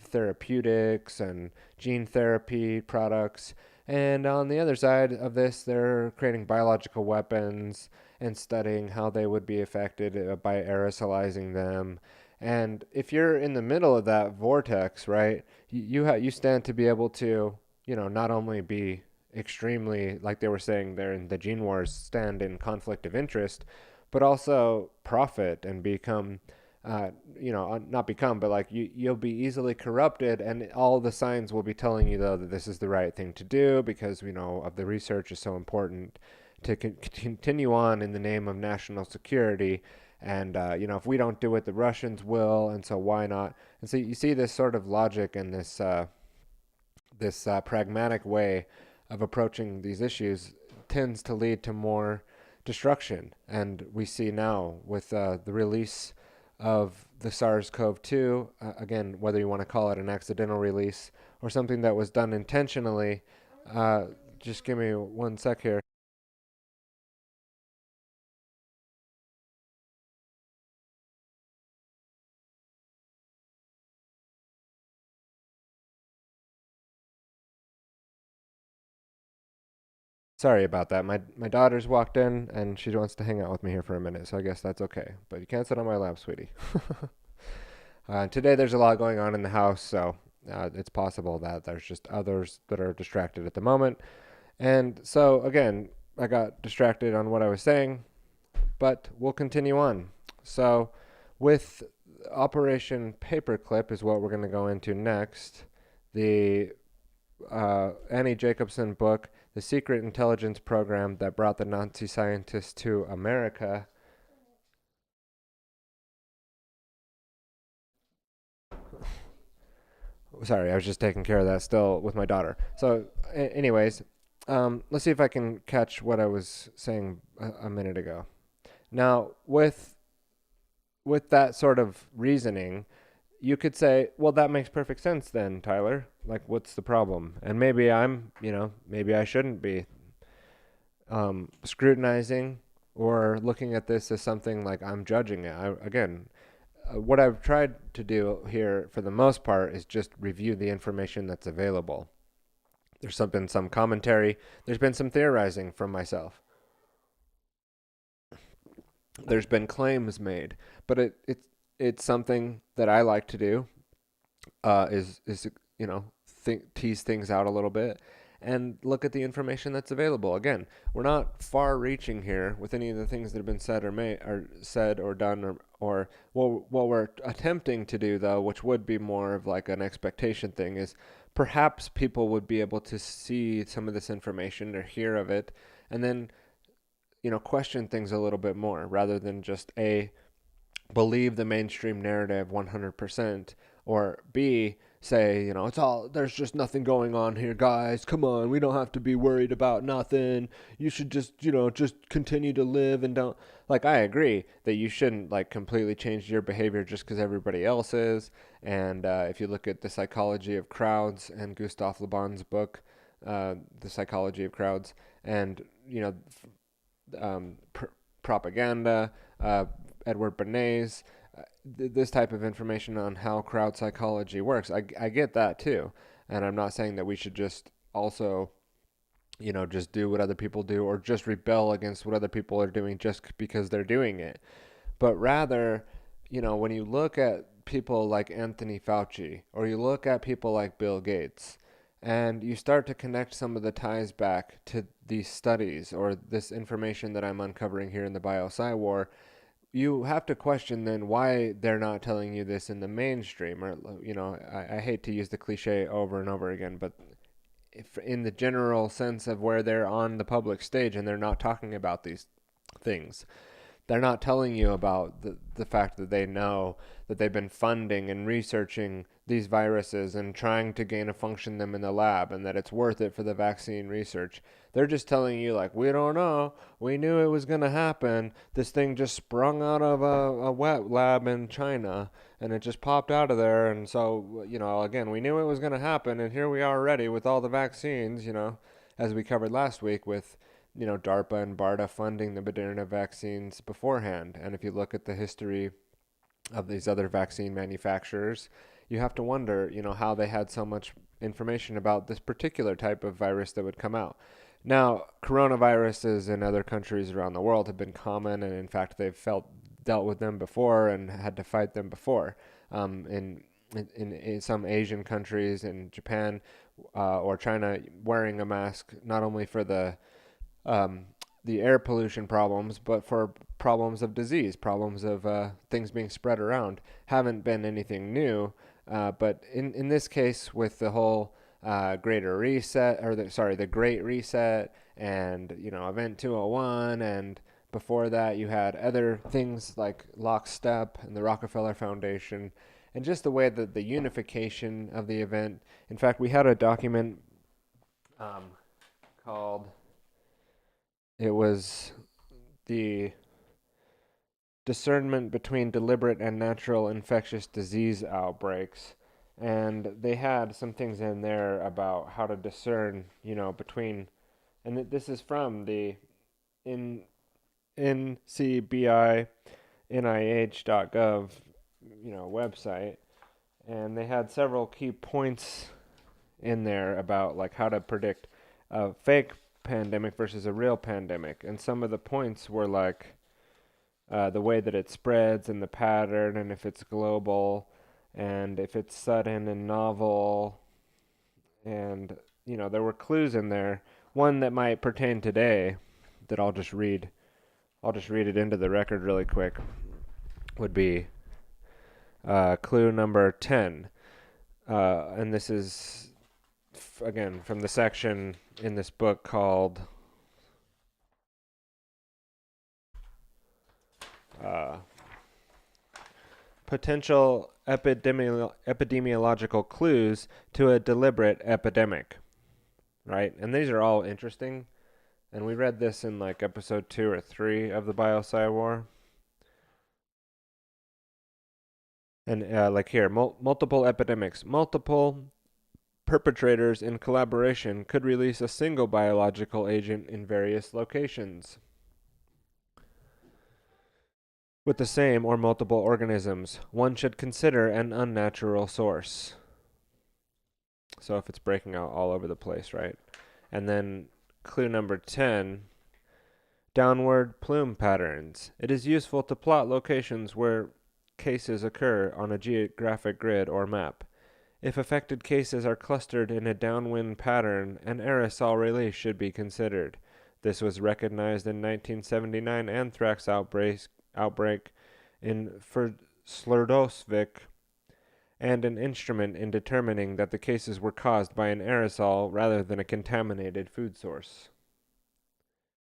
therapeutics and gene therapy products, and on the other side of this they're creating biological weapons and studying how they would be affected by aerosolizing them. And if you're in the middle of that vortex, right, you stand to be able to, not only be extremely, like they were saying there in the gene wars, stand in conflict of interest, but also profit and become, not become, but like you'll be easily corrupted, and all the signs will be telling you though that this is the right thing to do because of the research is so important to continue on in the name of national security. And, if we don't do it, the Russians will, and so why not? And so you see this sort of logic and this pragmatic way of approaching these issues tends to lead to more destruction. And we see now with the release of the SARS-CoV-2, again, whether you want to call it an accidental release or something that was done intentionally, just give me one sec here. Sorry about that. My daughter's walked in, and she wants to hang out with me here for a minute, so I guess that's okay. But you can't sit on my lap, sweetie. Today there's a lot going on in the house, so it's possible that there's just others that are distracted at the moment. And so, again, I got distracted on what I was saying, but we'll continue on. So with Operation Paperclip is what we're going to go into next. The Annie Jacobsen book, The Secret Intelligence Program That Brought the Nazi Scientists to America. Sorry, I was just taking care of that still with my daughter. So, anyways, let's see if I can catch what I was saying a minute ago. Now, with that sort of reasoning, you could say, well, that makes perfect sense then, Tyler. Like, what's the problem? And maybe maybe I shouldn't be scrutinizing or looking at this as something like I'm judging it. What I've tried to do here for the most part is just review the information that's available. There's been some commentary. There's been some theorizing from myself. There's been claims made, but it's something that I like to do. Tease things out a little bit and look at the information that's available. Again, we're not far-reaching here with any of the things that have been said or done, or what we're attempting to do, though, which would be more of like an expectation thing, is perhaps people would be able to see some of this information or hear of it, and then question things a little bit more rather than just believe the mainstream narrative 100%, or B, say, there's just nothing going on here, guys. Come on, we don't have to be worried about nothing. You should just continue to live and don't. Like, I agree that you shouldn't, completely change your behavior just because everybody else is. And if you look at The Psychology of Crowds and Gustave Le Bon's book, The Psychology of Crowds, and, propaganda, Edward Bernays, this type of information on how crowd psychology works. I get that too. And I'm not saying that we should just also, just do what other people do or just rebel against what other people are doing just because they're doing it. But rather, when you look at people like Anthony Fauci, or you look at people like Bill Gates, and you start to connect some of the ties back to these studies or this information that I'm uncovering here in the Bio-PsyWar, you have to question then why they're not telling you this in the mainstream. Or, I hate to use the cliche over and over again, but if in the general sense of where they're on the public stage and they're not talking about these things. They're not telling you about the fact that they know that they've been funding and researching these viruses and trying to gain a function them in the lab, and that it's worth it for the vaccine research. They're just telling you, we don't know. We knew it was going to happen. This thing just sprung out of a wet lab in China, and it just popped out of there. And so, again, we knew it was going to happen, and here we are already with all the vaccines, as we covered last week with DARPA and BARDA funding the Moderna vaccines beforehand. And if you look at the history of these other vaccine manufacturers, you have to wonder, how they had so much information about this particular type of virus that would come out. Now, coronaviruses in other countries around the world have been common, and in fact, they've dealt with them before and had to fight them before. In some Asian countries, in Japan or China, wearing a mask not only for the air pollution problems, but for problems of disease, problems of things being spread around, haven't been anything new. But in this case, with the whole Greater Reset, or the Great Reset, and Event 201, and before that you had other things like Lockstep and the Rockefeller Foundation, and just the way that the unification of the event. In fact, we had a document called. It was the discernment between deliberate and natural infectious disease outbreaks. And they had some things in there about how to discern, between, and this is from the ncbi.nih.gov, website. And they had several key points in there about how to predict a fake pandemic versus a real pandemic, and some of the points were the way that it spreads and the pattern, and if it's global, and if it's sudden and novel, and there were clues in there. One that might pertain today that I'll just read it into the record really quick would be clue number 10. And this is, again, from the section in this book called Potential Epidemiological Clues to a Deliberate Epidemic. Right? And these are all interesting. And we read this in like episode 2 or 3 of the Bio-PsyWar. And like here, multiple epidemics. Multiple perpetrators in collaboration could release a single biological agent in various locations with the same or multiple organisms. One should consider an unnatural source. So if it's breaking out all over the place, right? And then clue number 10, downward plume patterns. It is useful to plot locations where cases occur on a geographic grid or map. If affected cases are clustered in a downwind pattern, an aerosol release should be considered. This was recognized in 1979 anthrax outbreak in Slurdosvik, and an instrument in determining that the cases were caused by an aerosol rather than a contaminated food source.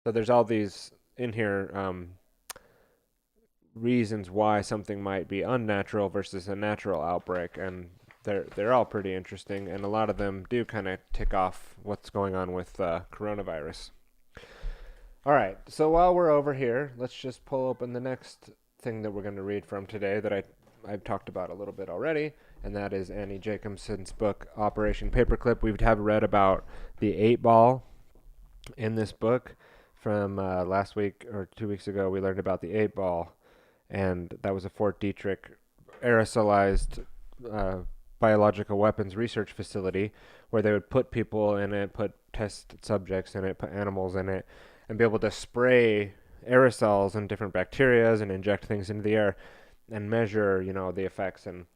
So there's all these in here reasons why something might be unnatural versus a natural outbreak, and they're all pretty interesting, and a lot of them do kind of tick off what's going on with coronavirus. All right, so while we're over here, let's just pull open the next thing that we're going to read from today that I've talked about a little bit already, and that is Annie Jacobson's book, Operation Paperclip. We have read about the 8-ball in this book. From last week or 2 weeks ago, we learned about the 8-ball, and that was a Fort Detrick aerosolized biological weapons research facility where they would put people in it, put test subjects in it, put animals in it, and be able to spray aerosols and different bacterias and inject things into the air and measure, the effects. And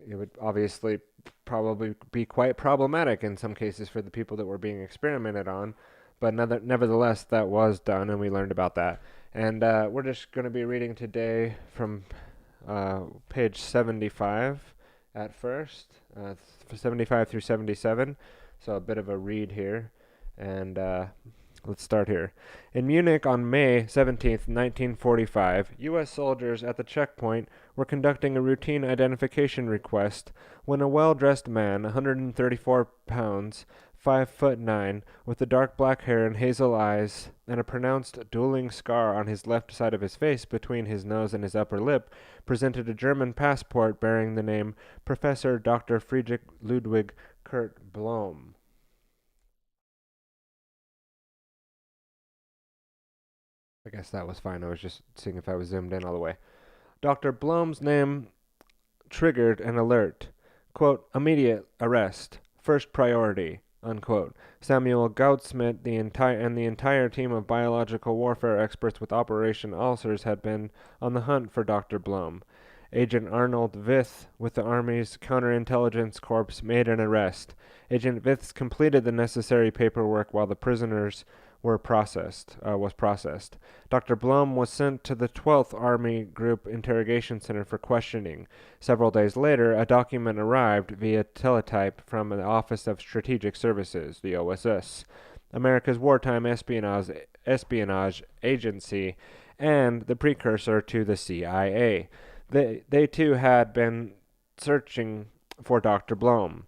it would obviously probably be quite problematic in some cases for the people that were being experimented on. But nevertheless, that was done, and we learned about that. And we're just going to be reading today from page 75 at first, 75 through 77. So a bit of a read here. And let's start here. In Munich on May 17th, 1945, U.S. soldiers at the checkpoint were conducting a routine identification request when a well-dressed man, 134 pounds, 5'9", with the dark black hair and hazel eyes, and a pronounced dueling scar on his left side of his face between his nose and his upper lip, presented a German passport bearing the name Professor Dr. Friedrich Ludwig Kurt Blom. I guess that was fine. I was just seeing if I was zoomed in all the way. Dr. Blom's name triggered an alert. Quote, immediate arrest. First priority. Unquote. Samuel Goudsmit the entire team of biological warfare experts with Operation Ulcers had been on the hunt for Dr. Blom. Agent Arnold Vith with the Army's Counterintelligence Corps made an arrest. Agent Vith completed the necessary paperwork while the prisoners was processed. Dr. Blom was sent to the 12th Army Group Interrogation Center for questioning. Several days later, a document arrived via teletype from the Office of Strategic Services, the OSS, America's wartime espionage agency, and the precursor to the CIA. They too had been searching for Dr. Blom.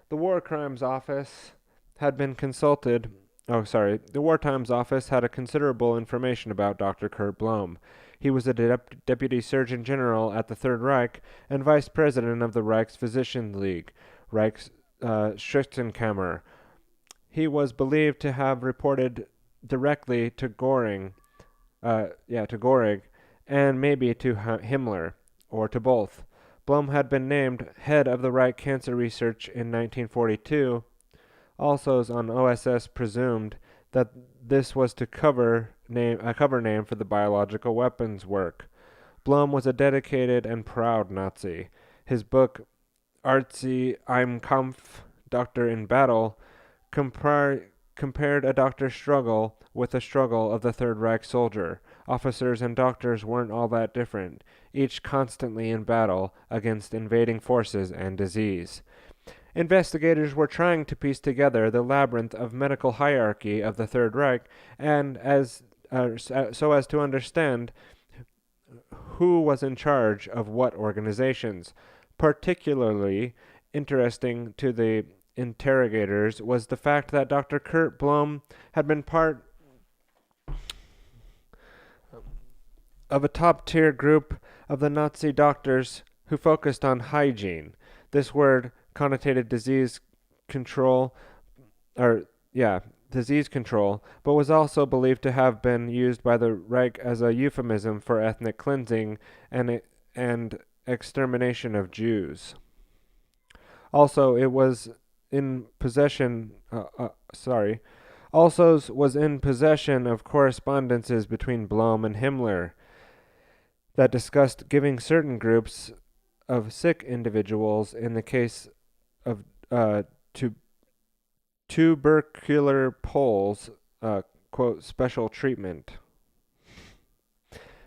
The War Crimes Office had been consulted. The War Crimes Office had a considerable information about Dr. Kurt Blom. He was a deputy surgeon general at the Third Reich and vice president of the Reich's Physician League, Reich's Schützenkammer. He was believed to have reported directly to Göring, and maybe to Himmler, or to both. Blom had been named head of the Reich Cancer Research in 1942. Also, on OSS presumed that this was a cover name for the biological weapons work. Blom was a dedicated and proud Nazi. His book, Arzt im Kampf, Doctor in Battle, compared a doctor's struggle with the struggle of the Third Reich soldier. Officers and doctors weren't all that different, each constantly in battle against invading forces and disease. Investigators were trying to piece together the labyrinth of medical hierarchy of the Third Reich, and so as to understand who was in charge of what organizations. Particularly interesting to the interrogators was the fact that Dr. Kurt Blom had been part of a top-tier group of the Nazi doctors who focused on hygiene. This word connotated disease control, but was also believed to have been used by the Reich as a euphemism for ethnic cleansing and extermination of Jews. Also, it was in possession. Was in possession of correspondences between Blom and Himmler that discussed giving certain groups of sick individuals, in the case of tubercular Poles, quote, special treatment.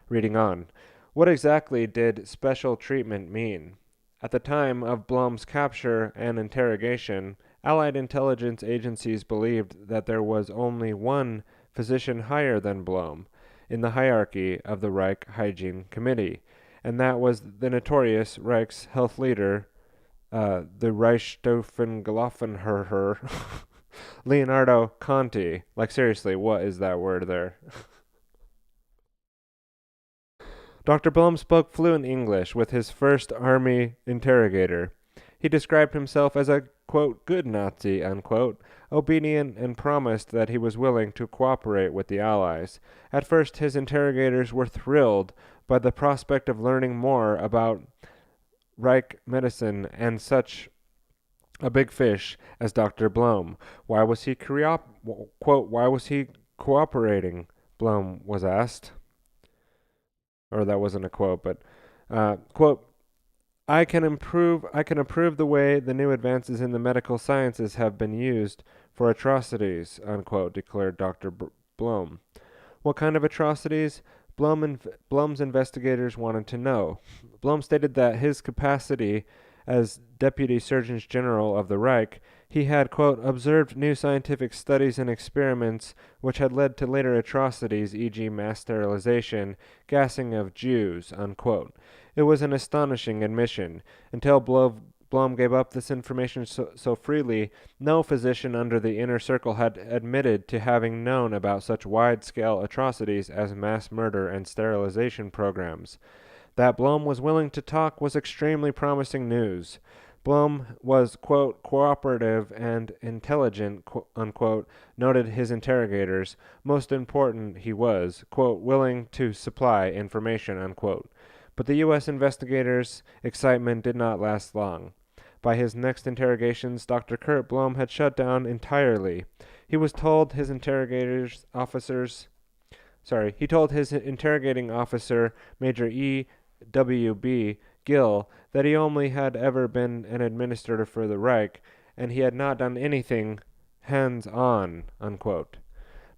Reading on. What exactly did special treatment mean? At the time of Blom's capture and interrogation, Allied intelligence agencies believed that there was only one physician higher than Blom in the hierarchy of the Reich Hygiene Committee, and that was the notorious Reich's health leader, the Reichsstoffengelaufenherr, Leonardo Conti. Like, seriously, what is that word there? Dr. Blom spoke fluent English with his first army interrogator. He described himself as a, quote, good Nazi, unquote, obedient, and promised that he was willing to cooperate with the Allies. At first, his interrogators were thrilled by the prospect of learning more about Reich medicine and such a big fish as Dr. Blom. Why was he cooperating? Blom was asked. Or that wasn't a quote, but quote, I can approve the way the new advances in the medical sciences have been used for atrocities, unquote, declared Dr. Blom. What kind of atrocities? Blom's investigators wanted to know. Blom stated that his capacity as Deputy Surgeon General of the Reich, he had, quote, observed new scientific studies and experiments which had led to later atrocities, e.g. mass sterilization, gassing of Jews, unquote. It was an astonishing admission. Until Blom gave up this information so freely, no physician under the inner circle had admitted to having known about such wide-scale atrocities as mass murder and sterilization programs. That Blom was willing to talk was extremely promising news. Blom was, quote, cooperative and intelligent, unquote, noted his interrogators. Most important, he was, quote, willing to supply information, unquote. But the U.S. investigators' excitement did not last long. By his next interrogations, Dr. Kurt Blom had shut down entirely. He told his interrogating officer, Major E.W.B. Gill, that he only had ever been an administrator for the Reich, and he had not done anything hands-on, unquote.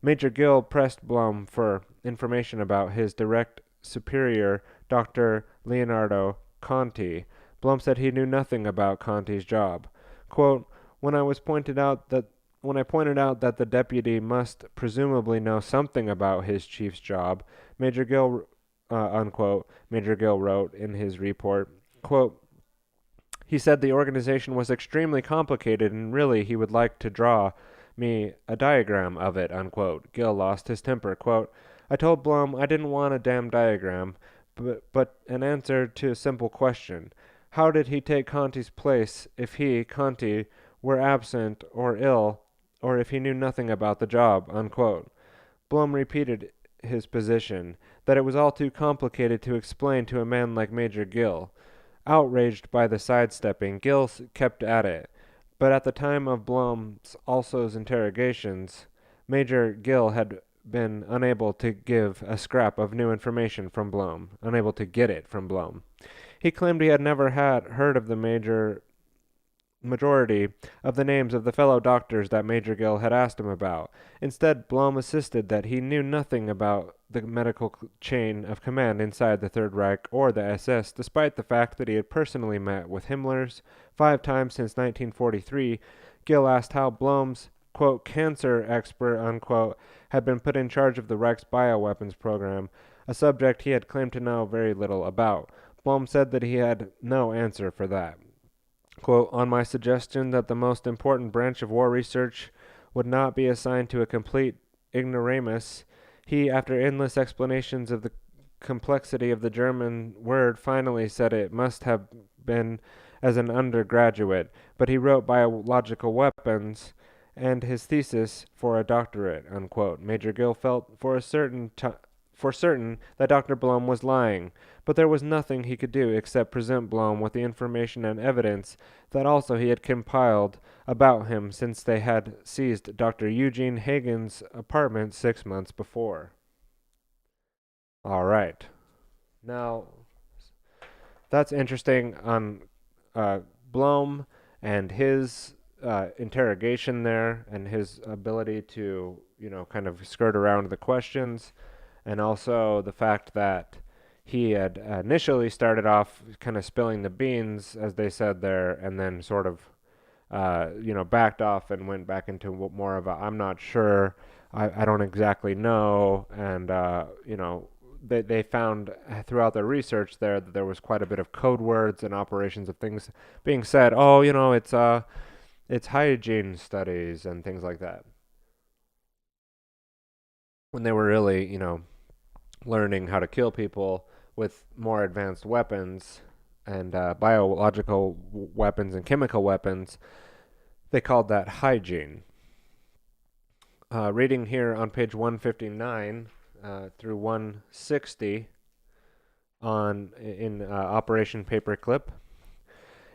Major Gill pressed Blom for information about his direct superior, Dr. Leonardo Conti. Blom said he knew nothing about Conti's job. Quote, when I pointed out that the deputy must presumably know something about his chief's job, Major Gill wrote in his report, quote, he said the organization was extremely complicated and really he would like to draw me a diagram of it, unquote. Gill lost his temper, quote, I told Blom I didn't want a damn diagram, but an answer to a simple question. How did he take Conti's place if he, Conti, were absent or ill, or if he knew nothing about the job, unquote. Blom repeated his position, that it was all too complicated to explain to a man like Major Gill. Outraged by the sidestepping, Gill kept at it, but at the time of Blom's also's interrogations, Major Gill had been unable to give a scrap of new information from Blom, unable to get it from Blom. He claimed he had never heard of the Major majority of the names of the fellow doctors that Major Gill had asked him about. Instead, Blom insisted that he knew nothing about the medical chain of command inside the Third Reich or the SS, despite the fact that he had personally met with Himmler's 5 times since 1943. Gill asked how Blom's, quote, cancer expert, unquote, had been put in charge of the Reich's bioweapons program, a subject he had claimed to know very little about. Blom said that he had no answer for that. Quote, on my suggestion that the most important branch of war research would not be assigned to a complete ignoramus, he, after endless explanations of the complexity of the German word, finally said it must have been as an undergraduate, but he wrote biological weapons and his thesis for a doctorate, unquote. Major Gill felt for certain that Dr. Blom was lying, but there was nothing he could do except present Blom with the information and evidence that also he had compiled about him since they had seized Dr. Eugene Hagen's apartment 6 months before. All right. Now, that's interesting on Blom and his interrogation there and his ability to, kind of skirt around the questions, and also the fact that he had initially started off kind of spilling the beans, as they said there, and then sort of, backed off and went back into more of a, I'm not sure, I don't exactly know, and, they found throughout their research there that there was quite a bit of code words and operations of things being said. Oh, it's hygiene studies and things like that. When they were really, learning how to kill people with more advanced weapons and biological weapons and chemical weapons, they called that hygiene. Reading here on page 159 through 160 in Operation Paperclip.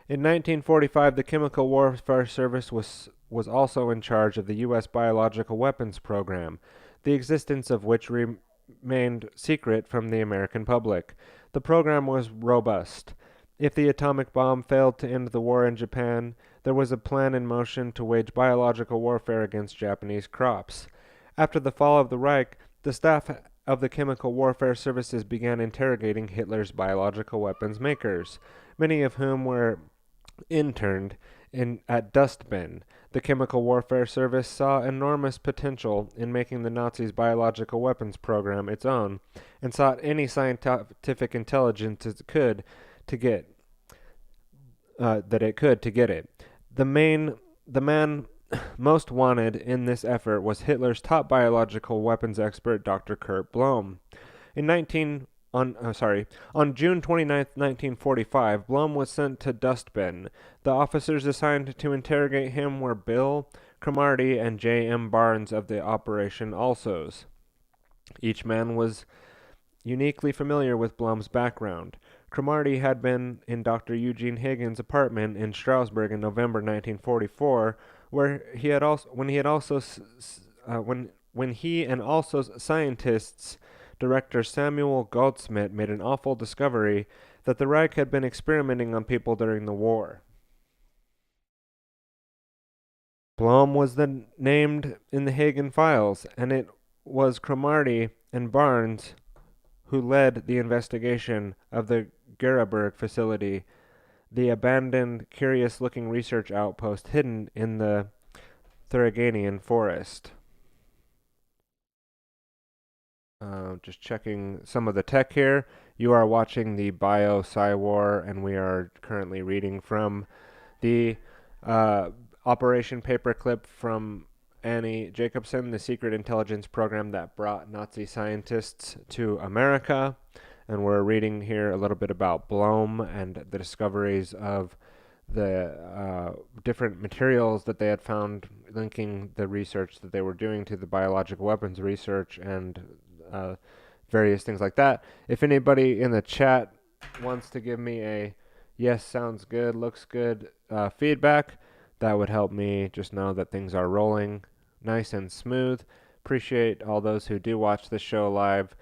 In 1945, the Chemical Warfare Service was also in charge of the U.S. biological weapons program, the existence of which remained secret from the American public. The program was robust. If the atomic bomb failed to end the war in Japan, there was a plan in motion to wage biological warfare against Japanese crops. After the fall of the Reich, the staff of the Chemical Warfare Services began interrogating Hitler's biological weapons makers, many of whom were interned at Dustbin. The Chemical Warfare Service saw enormous potential in making the Nazis' biological weapons program its own, and sought any scientific intelligence it could to get it. The man most wanted in this effort was Hitler's top biological weapons expert, Dr. Kurt Blom. On June 29, 1945, Blom was sent to Dustbin. The officers assigned to interrogate him were Bill Cromartie and J.M. Barnes of the Operation Alsos. Each man was uniquely familiar with Blom's background. Cromartie had been in Dr. Eugene Hagen's apartment in Strasbourg in November 1944, where he and also scientists Director Samuel Goldsmith made an awful discovery that the Reich had been experimenting on people during the war. Blom was then named in the Hagen files, and it was Cromartie and Barnes who led the investigation of the Geraburg facility, the abandoned, curious-looking research outpost hidden in the Thuringian forest. Just checking some of the tech here. You are watching the Bio-PsyWar, and we are currently reading from the Operation Paperclip from Annie Jacobsen, the secret intelligence program that brought Nazi scientists to America. And we're reading here a little bit about Blom and the discoveries of the different materials that they had found linking the research that they were doing to the biological weapons research and various things like that. If anybody in the chat wants to give me a yes, sounds good, looks good feedback, that would help me just know that things are rolling nice and smooth. Appreciate all those who do watch the show live.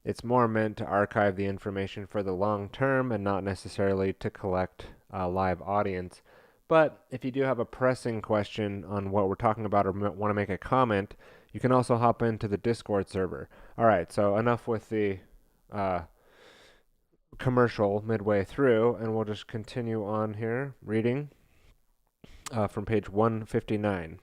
It's more meant to archive the information for the long term and not necessarily to collect a live audience. But if you do have a pressing question on what we're talking about or want to make a comment, you can also hop into the Discord server. All right, so enough with the commercial midway through, and we'll just continue on here reading from page 159.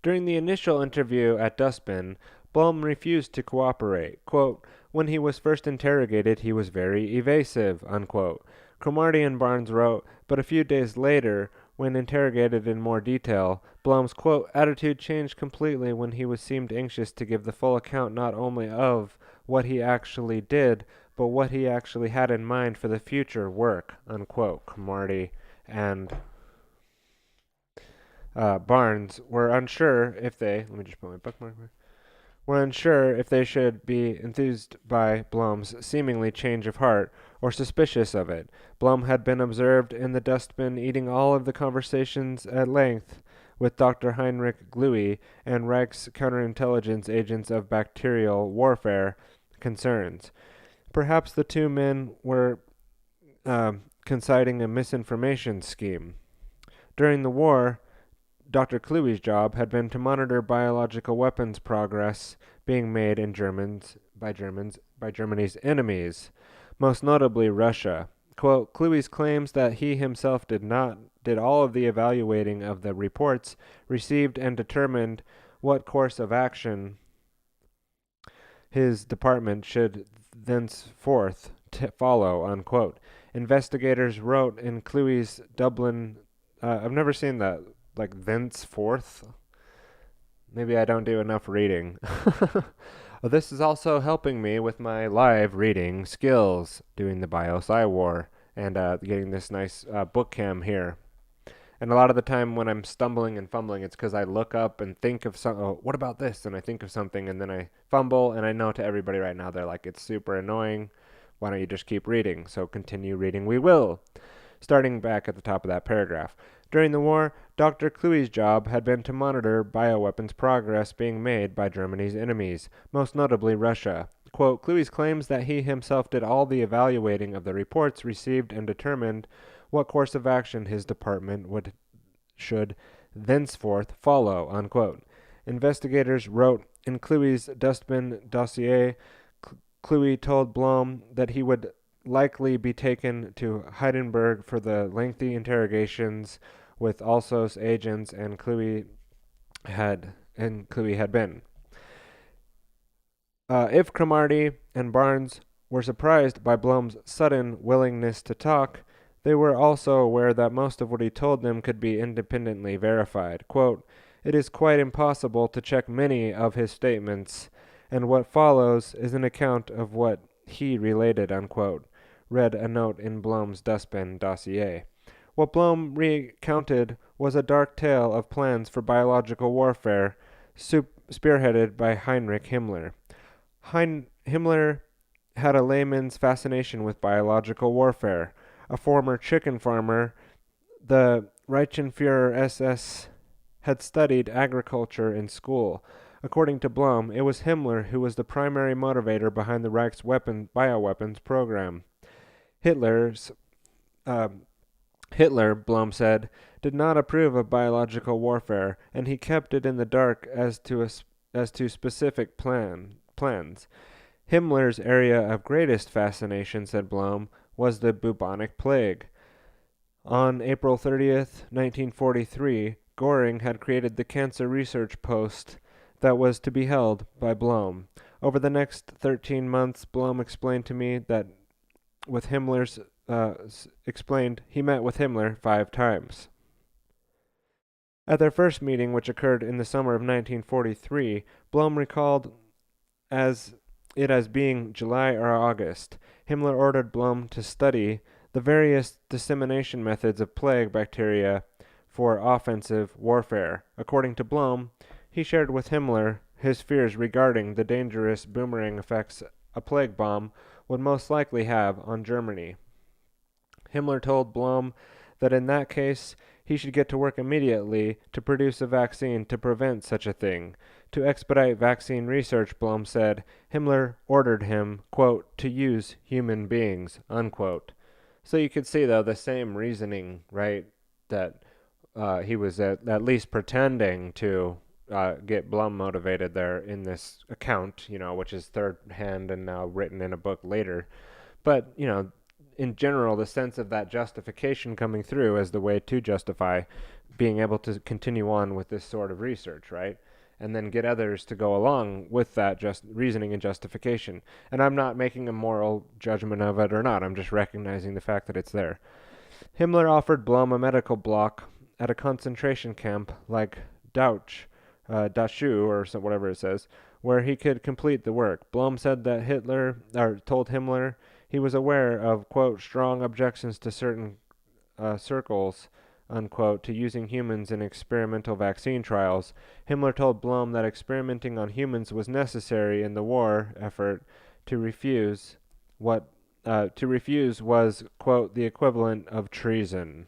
During the initial interview at Dustbin, Blum refused to cooperate. Quote, when he was first interrogated, he was very evasive, unquote. Cromartie and Barnes wrote, but a few days later, when interrogated in more detail, Blum's, quote, attitude changed completely when he seemed anxious to give the full account not only of what he actually did, but what he actually had in mind for the future work, unquote. Cromartie and Barnes were unsure if they, let me just put my bookmark here, were unsure if they should be enthused by Blum's seemingly change of heart or suspicious of it. Blum had been observed in the dustbin eating all of the conversations at length with Dr. Heinrich Gluey and Reich's counterintelligence agents of bacterial warfare concerns. Perhaps the two men were conciting a misinformation scheme. During the war, Dr. Cluey's job had been to monitor biological weapons progress being made in by Germany's enemies, most notably Russia. Quote, Cluey's claims that he himself did all of the evaluating of the reports received and determined what course of action his department should thenceforth follow, unquote. Investigators wrote in Cluey's Dublin, I've never seen that, like thenceforth. Maybe I don't do enough reading. Well, this is also helping me with my live reading skills, doing the Bio-PsyWar, and getting this nice book cam here. And a lot of the time when I'm stumbling and fumbling, it's because I look up and think of something, oh, what about this? And I think of something, and then I fumble, and I know to everybody right now, they're like, it's super annoying. Why don't you just keep reading? So continue reading, we will. Starting back at the top of that paragraph. During the war, Dr. Cluey's job had been to monitor bioweapons progress being made by Germany's enemies, most notably Russia. Quote, Cluey's claims that he himself did all the evaluating of the reports received and determined what course of action his department should thenceforth follow, unquote. Investigators wrote in Cluey's dustbin dossier, Cluey told Blum that he would likely be taken to Heidelberg for the lengthy interrogations with Alsos agents, and Cluey had been. If Cromartie and Barnes were surprised by Blum's sudden willingness to talk, they were also aware that most of what he told them could be independently verified. Quote, it is quite impossible to check many of his statements, and what follows is an account of what he related, unquote, read a note in Blum's dustbin dossier. What Blum recounted was a dark tale of plans for biological warfare, spearheaded by Heinrich Himmler. Himmler had a layman's fascination with biological warfare. A former chicken farmer, the Reichenführer SS had studied agriculture in school. According to Blum, it was Himmler who was the primary motivator behind the Reich's bioweapons program. Hitler, Blum said, did not approve of biological warfare, and he kept it in the dark as to specific plans. Himmler's area of greatest fascination, said Blum, was the bubonic plague. On April 30th, 1943, Göring had created the cancer research post that was to be held by Blum. Over the next 13 months, Blum explained to me that with Himmler's he met with Himmler 5 times. At their first meeting, which occurred in the summer of 1943, Blum recalled it as being July or August. Himmler ordered Blum to study the various dissemination methods of plague bacteria for offensive warfare. According to Blum, he shared with Himmler his fears regarding the dangerous boomerang effects a plague bomb would most likely have on Germany. Himmler told Blum that in that case he should get to work immediately to produce a vaccine to prevent such a thing. To expedite vaccine research, Blum said, Himmler ordered him, quote, to use human beings, unquote. So you could see, though, the same reasoning, right, that he was at least pretending to get Blum motivated there in this account, which is third hand and now written in a book later. But, in general, the sense of that justification coming through as the way to justify being able to continue on with this sort of research, right? And then get others to go along with that just reasoning and justification. And I'm not making a moral judgment of it or not. I'm just recognizing the fact that it's there. Himmler offered Blum a medical block at a concentration camp like Dachau, or whatever it says, where he could complete the work. Blum said that told Himmler he was aware of, quote, strong objections to certain circles, unquote, to using humans in experimental vaccine trials. Himmler told Blum that experimenting on humans was necessary in the war effort. To refuse was, quote, the equivalent of treason.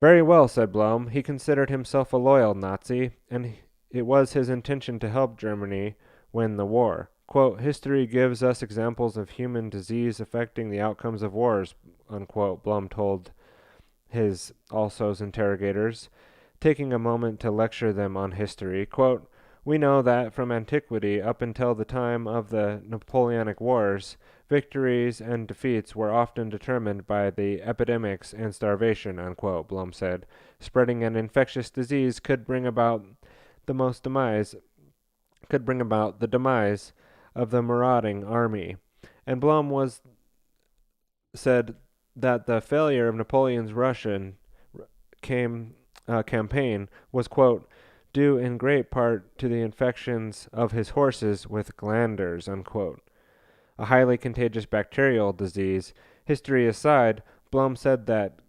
Very well, said Blum. He considered himself a loyal Nazi, and it was his intention to help Germany win the war. Quote, history gives us examples of human disease affecting the outcomes of wars, unquote, Blum told his interrogators, taking a moment to lecture them on history. Quote, we know that from antiquity up until the time of the Napoleonic Wars, victories and defeats were often determined by the epidemics and starvation, unquote, Blum said. Spreading an infectious disease could bring about the demise of the marauding army. And Blum said that the failure of Napoleon's Russian campaign was, quote, due in great part to the infections of his horses with glanders, unquote, a highly contagious bacterial disease. History aside, Blum said that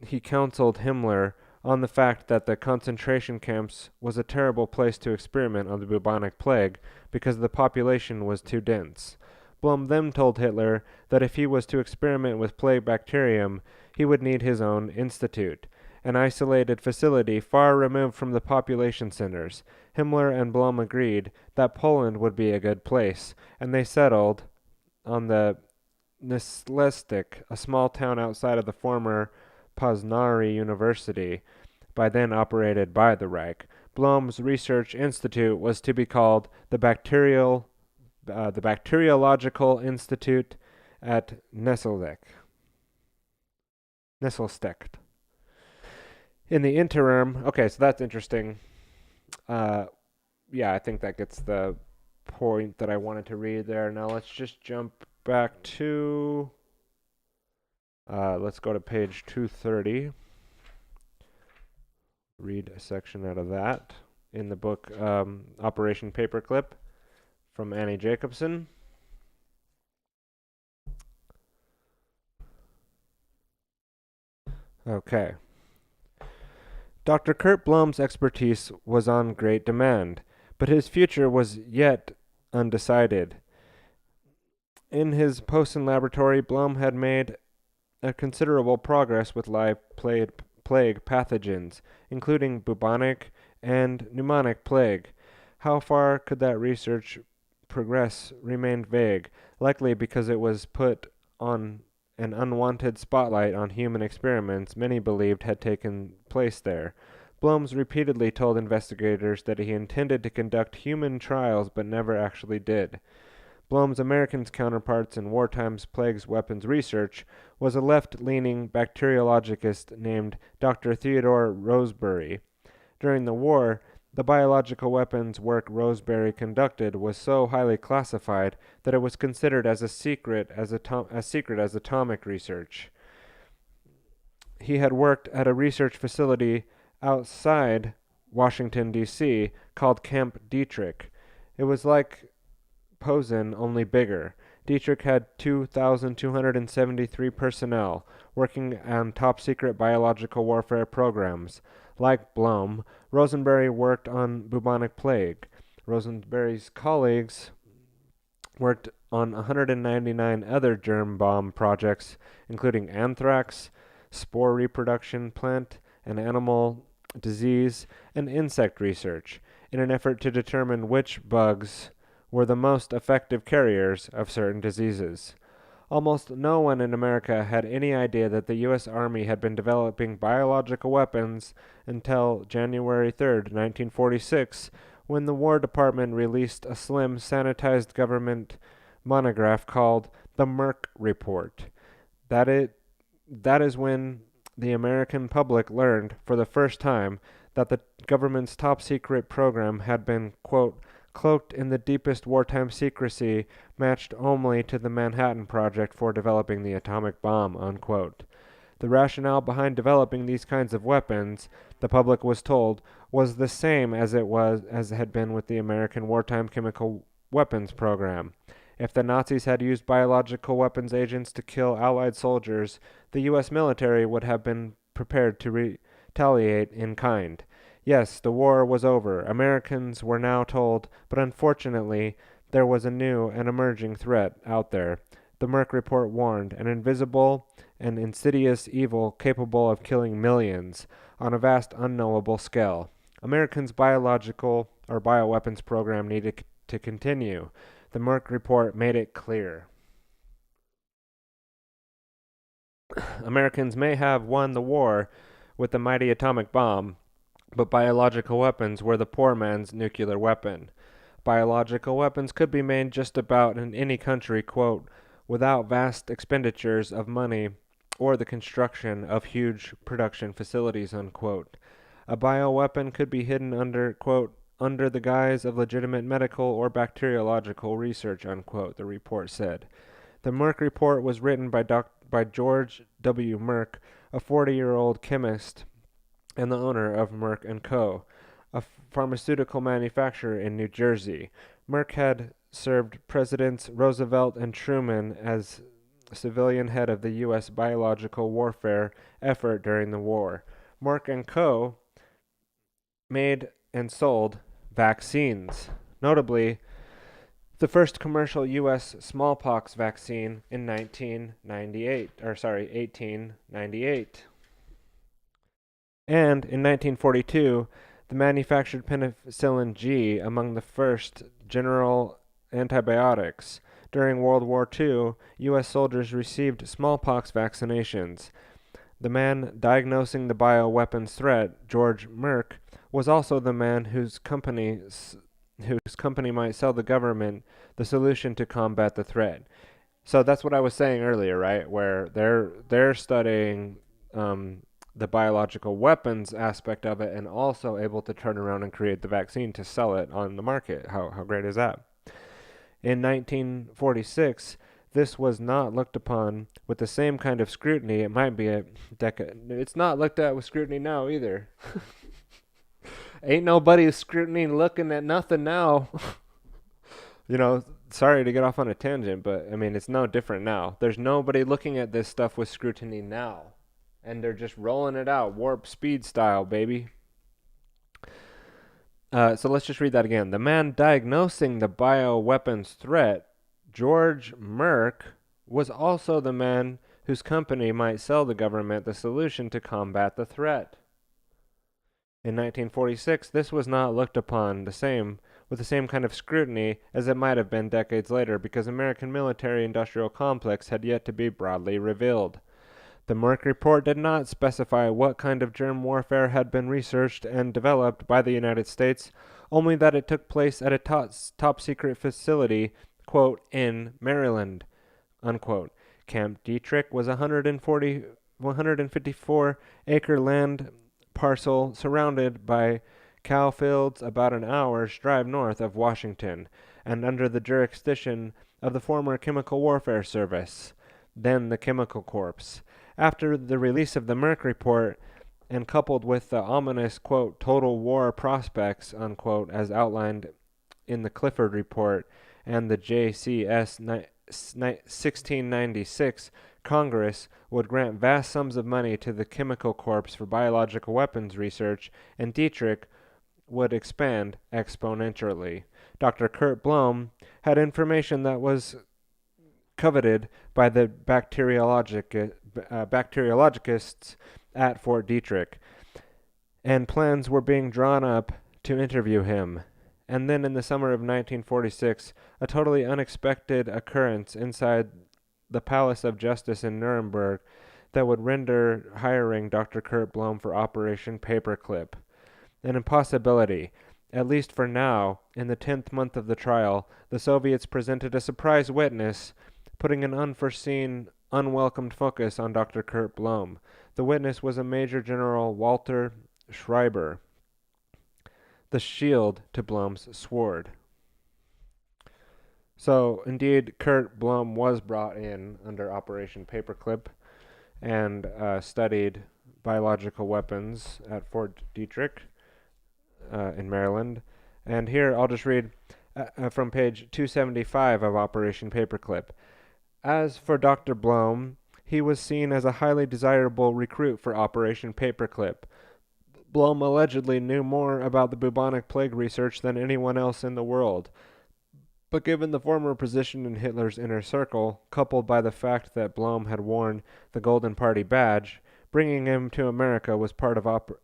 he counseled Himmler on the fact that the concentration camps was a terrible place to experiment on the bubonic plague because the population was too dense. Blum then told Hitler that if he was to experiment with plague bacterium, he would need his own institute, an isolated facility far removed from the population centers. Himmler and Blum agreed that Poland would be a good place, and they settled on the Neslestik, a small town outside of the former Poznari University, by then operated by the Reich. Blum's research institute was to be called the Bacteriological Institute at Neslestek. In the interim, okay, so that's interesting. I think that gets the point that I wanted to read there. Now let's just jump back to, let's go to page 230. Read a section out of that in the book Operation Paperclip from Annie Jacobson. Okay. Dr. Kurt Blum's expertise was on great demand, but his future was yet undecided. In his Posen laboratory, Blum had made a considerable progress with live plague pathogens, including bubonic and pneumonic plague. How far could that research progress remained vague, likely because it was put on an unwanted spotlight on human experiments many believed had taken place there. Blums repeatedly told investigators that he intended to conduct human trials but never actually did. Blum's American counterparts in wartime plagues weapons research was a left-leaning bacteriologist named Dr. Theodore Rosebery. During the war, the biological weapons work Rosebery conducted was so highly classified that it was considered as secret as atomic research. He had worked at a research facility outside Washington, D.C., called Camp Dietrich. It was like Posen, only bigger. Dietrich had 2,273 personnel working on top-secret biological warfare programs. Like Blum, Rosenberry worked on bubonic plague. Rosenberry's colleagues worked on 199 other germ bomb projects, including anthrax, spore reproduction, plant and animal disease, and insect research, in an effort to determine which bugs were the most effective carriers of certain diseases. Almost no one in America had any idea that the U.S. Army had been developing biological weapons until January 3rd, 1946, when the War Department released a slim, sanitized government monograph called the Merck Report. That is when the American public learned for the first time that the government's top-secret program had been, quote, cloaked in the deepest wartime secrecy matched only to the Manhattan Project for developing the atomic bomb, unquote. The rationale behind developing these kinds of weapons, the public was told, was the same as it had been with the American wartime chemical weapons program. If the Nazis had used biological weapons agents to kill Allied soldiers, the U.S. military would have been prepared to retaliate in kind. Yes, the war was over, Americans were now told, but unfortunately, there was a new and emerging threat out there. The Merck Report warned, an invisible and insidious evil capable of killing millions on a vast unknowable scale. Americans' biological or bioweapons program needed to continue. The Merck Report made it clear. Americans may have won the war with the mighty atomic bomb, but biological weapons were the poor man's nuclear weapon. Biological weapons could be made just about in any country, quote, without vast expenditures of money or the construction of huge production facilities, unquote. A bioweapon could be hidden under, quote, under the guise of legitimate medical or bacteriological research, unquote, the report said. The Merck Report was written by George W. Merck, a 40-year-old chemist and the owner of Merck & Co., a pharmaceutical manufacturer in New Jersey. Merck had served Presidents Roosevelt and Truman as civilian head of the U.S. biological warfare effort during the war. Merck & Co. made and sold vaccines, notably the first commercial U.S. smallpox vaccine in 1898. And in 1942, the manufactured penicillin G among the first general antibiotics. During World War II, U.S. soldiers received smallpox vaccinations. The man diagnosing the bioweapons threat, George Merck, was also the man whose company might sell the government the solution to combat the threat. So that's what I was saying earlier, right? Where they're studying the biological weapons aspect of it and also able to turn around and create the vaccine to sell it on the market. How great is that? In 1946, this was not looked upon with the same kind of scrutiny. It might be a decade. It's not looked at with scrutiny now either. Ain't nobody scrutiny looking at nothing now. Sorry to get off on a tangent, but I mean, it's no different now. There's nobody looking at this stuff with scrutiny now. And they're just rolling it out, warp speed style, baby. So let's just read that again. The man diagnosing the bioweapons threat, George Merck, was also the man whose company might sell the government the solution to combat the threat. In 1946, this was not looked upon with the same kind of scrutiny as it might have been decades later, because American military-industrial complex had yet to be broadly revealed. The Merck Report did not specify what kind of germ warfare had been researched and developed by the United States, only that it took place at a top-secret facility, quote, in Maryland, unquote. Camp Detrick was a 154-acre land parcel surrounded by cow fields about an hour's drive north of Washington, and under the jurisdiction of the former Chemical Warfare Service, then the Chemical Corps. After the release of the Merck Report, and coupled with the ominous, quote, total war prospects, unquote, as outlined in the Clifford Report and the JCS 1696, Congress would grant vast sums of money to the Chemical Corps for biological weapons research, and Detrick would expand exponentially. Dr. Kurt Blome had information that was coveted by the bacteriologists at Fort Detrick, and plans were being drawn up to interview him. And then in the summer of 1946, a totally unexpected occurrence inside the Palace of Justice in Nuremberg that would render hiring Dr. Kurt Blome for Operation Paperclip an impossibility. At least for now, in the 10th month of the trial, the Soviets presented a surprise witness, putting an unforeseen, unwelcomed focus on Dr. Kurt Blome. The witness was a Major General Walter Schreiber, the shield to Blome's sword. So, indeed, Kurt Blome was brought in under Operation Paperclip and studied biological weapons at Fort Detrick in Maryland. And here I'll just read from page 275 of Operation Paperclip. As for Dr. Blome, he was seen as a highly desirable recruit for Operation Paperclip. Blome allegedly knew more about the bubonic plague research than anyone else in the world. But given the former position in Hitler's inner circle, coupled by the fact that Blome had worn the Golden Party badge, bringing him to America was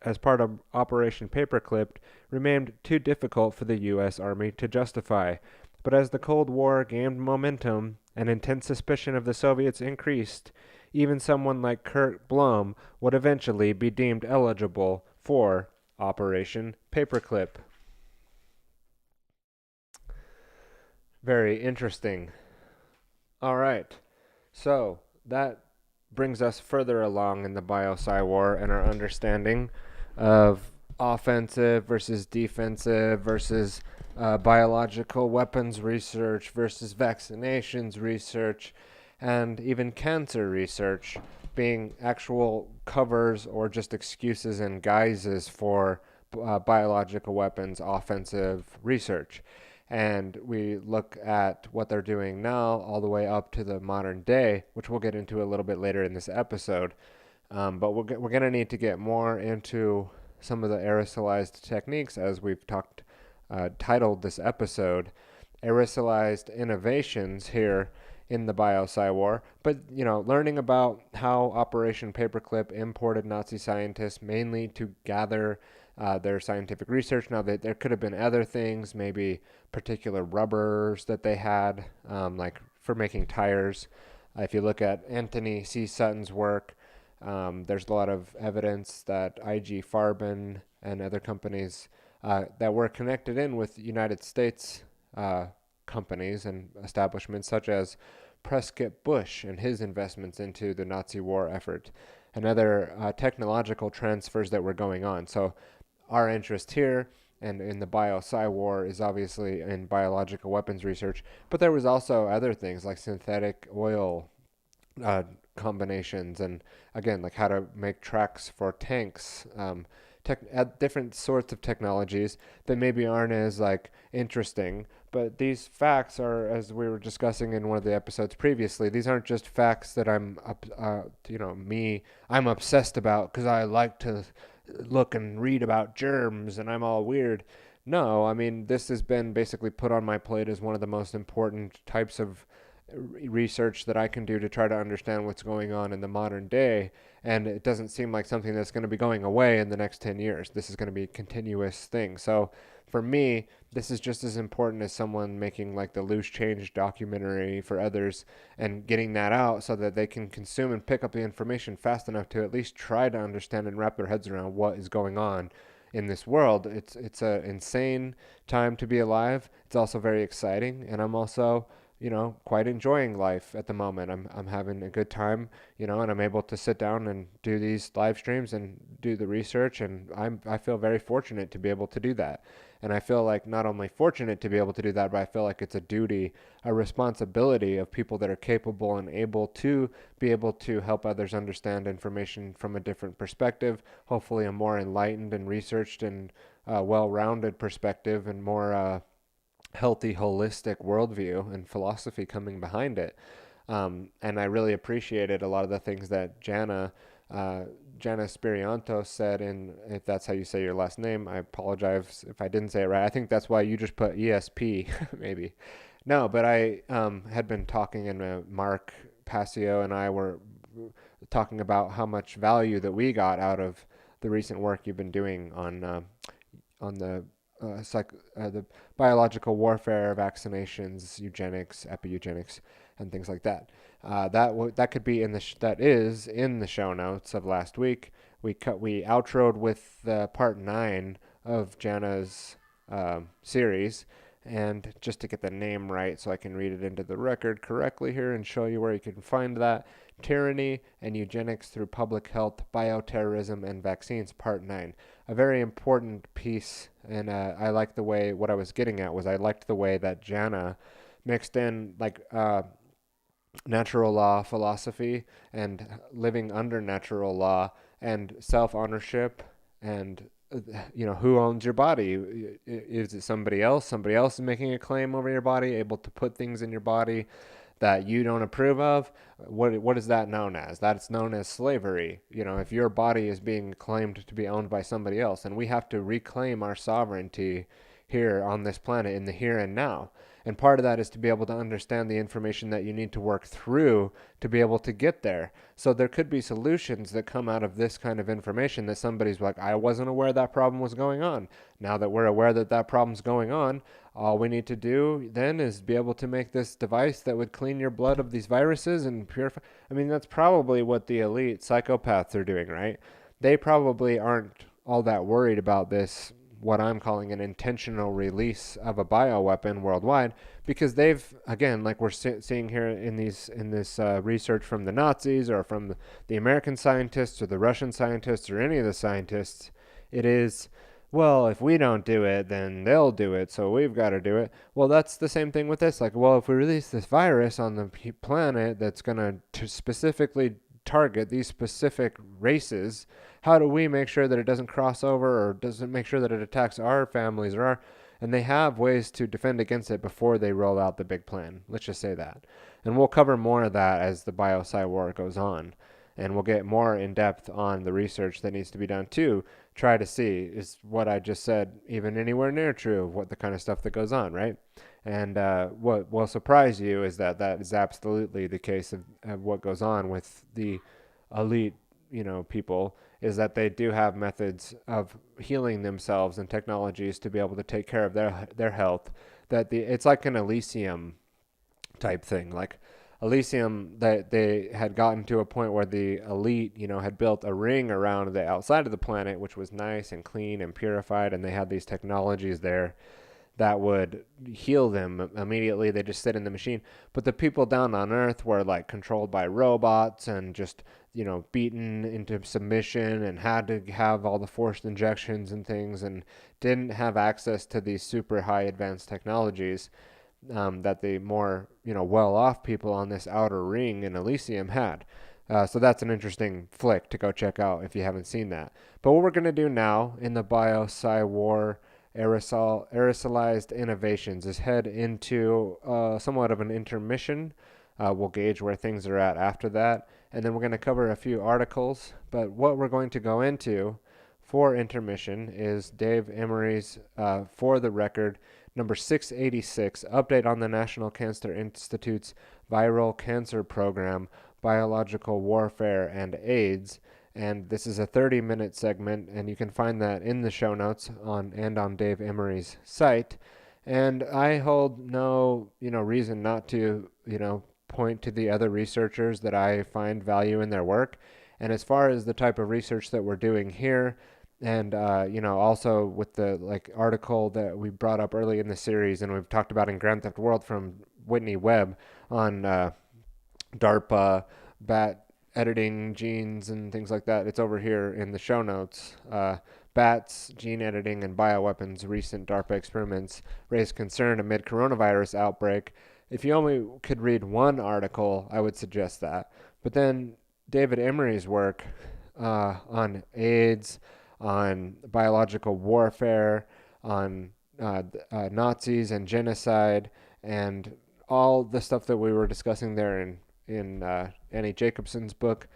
as part of Operation Paperclip remained too difficult for the U.S. Army to justify. But as the Cold War gained momentum and intense suspicion of the Soviets increased, even someone like Kurt Blome would eventually be deemed eligible for Operation Paperclip. Very interesting. All right, so that brings us further along in the Bio-PsyWar and our understanding of offensive versus defensive versus biological weapons research versus vaccinations research and even cancer research being actual covers or just excuses and guises for biological weapons offensive research. And we look at what they're doing now all the way up to the modern day, which we'll get into a little bit later in this episode. But we're going to need to get more into some of the aerosolized techniques, as we've titled this episode, Aerosolized Innovations here in the Bio-PsyWar. But, learning about how Operation Paperclip imported Nazi scientists mainly to gather their scientific research. Now, there could have been other things, maybe particular rubbers that they had, like for making tires. If you look at Anthony C. Sutton's work, there's a lot of evidence that IG Farben and other companies that were connected in with United States companies and establishments such as Prescott Bush and his investments into the Nazi war effort and other technological transfers that were going on. So our interest here and in the Bio-PsyWar is obviously in biological weapons research, but there was also other things like synthetic oil combinations and, again, like how to make tracks for tanks, different sorts of technologies that maybe aren't as interesting. But these facts are, as we were discussing in one of the episodes previously, these aren't just facts that I'm obsessed about because I like to look and read about germs and I'm all weird. No, I mean, this has been basically put on my plate as one of the most important types of research that I can do to try to understand what's going on in the modern day, and it doesn't seem like something that's going to be going away in the next 10 years. This is going to be a continuous thing. So for me, this is just as important as someone making the Loose Change documentary for others and getting that out so that they can consume and pick up the information fast enough to at least try to understand and wrap their heads around what is going on in this world. It's an insane time to be alive. It's also very exciting, and I'm also quite enjoying life at the moment. I'm having a good time, and I'm able to sit down and do these live streams and do the research, and I feel very fortunate to be able to do that. And I feel like not only fortunate to be able to do that, but I feel like it's a duty, a responsibility of people that are capable and able to be able to help others understand information from a different perspective, hopefully a more enlightened and researched and well-rounded perspective and more healthy, holistic worldview and philosophy coming behind it. And I really appreciated a lot of the things that Jana Spirianto said, if that's how you say your last name, I apologize if I didn't say it right. I think that's why you just put ESP, maybe. No, but I had been talking, and Mark Passio and I were talking about how much value that we got out of the recent work you've been doing on the biological warfare, vaccinations, eugenics, epi-eugenics, and things like that. That could be that is in the show notes of last week. We outroed with part 9 of Jana's series, and just to get the name right so I can read it into the record correctly here and show you where you can find that: Tyranny and Eugenics Through Public Health, Bioterrorism, and Vaccines, Part 9. A very important piece, and I like the way, what I was getting at was I liked the way that Jana mixed in natural law philosophy and living under natural law and self-ownership and who owns your body. Is it somebody else is making a claim over your body, able to put things in your body that you don't approve of? What is that known as? That's known as slavery. If your body is being claimed to be owned by somebody else, and we have to reclaim our sovereignty here on this planet in the here and now. And part of that is to be able to understand the information that you need to work through to be able to get there. So there could be solutions that come out of this kind of information that somebody's like, I wasn't aware that problem was going on. Now that we're aware that that problem's going on, all we need to do then is be able to make this device that would clean your blood of these viruses and purify. I mean, that's probably what the elite psychopaths are doing, right? They probably aren't all that worried about this, what I'm calling an intentional release of a bioweapon worldwide, because they've, again, like we're seeing here in this research from the Nazis or from the American scientists or the Russian scientists or any of the scientists, it is, well, if we don't do it, then they'll do it, so we've got to do it. Well, that's the same thing with this. Like, well, if we release this virus on the planet that's going to specifically target these specific races, how do we make sure that it doesn't cross over or doesn't make sure that it attacks our families and they have ways to defend against it before they roll out the big plan. Let's just say that. And we'll cover more of that as the Bio-PsyWar goes on. And we'll get more in depth on the research that needs to be done to try to see, is what I just said even anywhere near true of what the kind of stuff that goes on, right? And what will surprise you is that is absolutely the case of what goes on with the elite, people, is that they do have methods of healing themselves and technologies to be able to take care of their health. It's like an Elysium type thing. Like Elysium, that they had gotten to a point where the elite, had built a ring around the outside of the planet, which was nice and clean and purified, and they had these technologies there that would heal them immediately. They just sit in the machine. But the people down on Earth were like controlled by robots and just, beaten into submission and had to have all the forced injections and things and didn't have access to these super high advanced technologies that the more, well-off people on this outer ring in Elysium had. So that's an interesting flick to go check out if you haven't seen that. But what we're going to do now in the Bio-PsyWar Aerosolized Innovations is head into somewhat of an intermission. We'll gauge where things are at after that, and then we're going to cover a few articles. But what we're going to go into for intermission is Dave Emery's, For the Record, number 686, update on the National Cancer Institute's viral cancer program, biological warfare, and AIDS. And this is a 30-minute segment, and you can find that in the show notes on Dave Emery's site. And I hold no, reason not to, point to the other researchers that I find value in their work. And as far as the type of research that we're doing here, and also with the article that we brought up early in the series, and we've talked about in Grand Theft World from Whitney Webb on DARPA, bat editing genes and things like that. It's over here in the show notes. Bats, gene editing, and bioweapons. Recent DARPA experiments raise concern amid coronavirus outbreak. If you only could read one article, I would suggest that. But then David Emery's work on AIDS, on biological warfare, on Nazis and genocide, and all the stuff that we were discussing there in Annie Jacobson's book.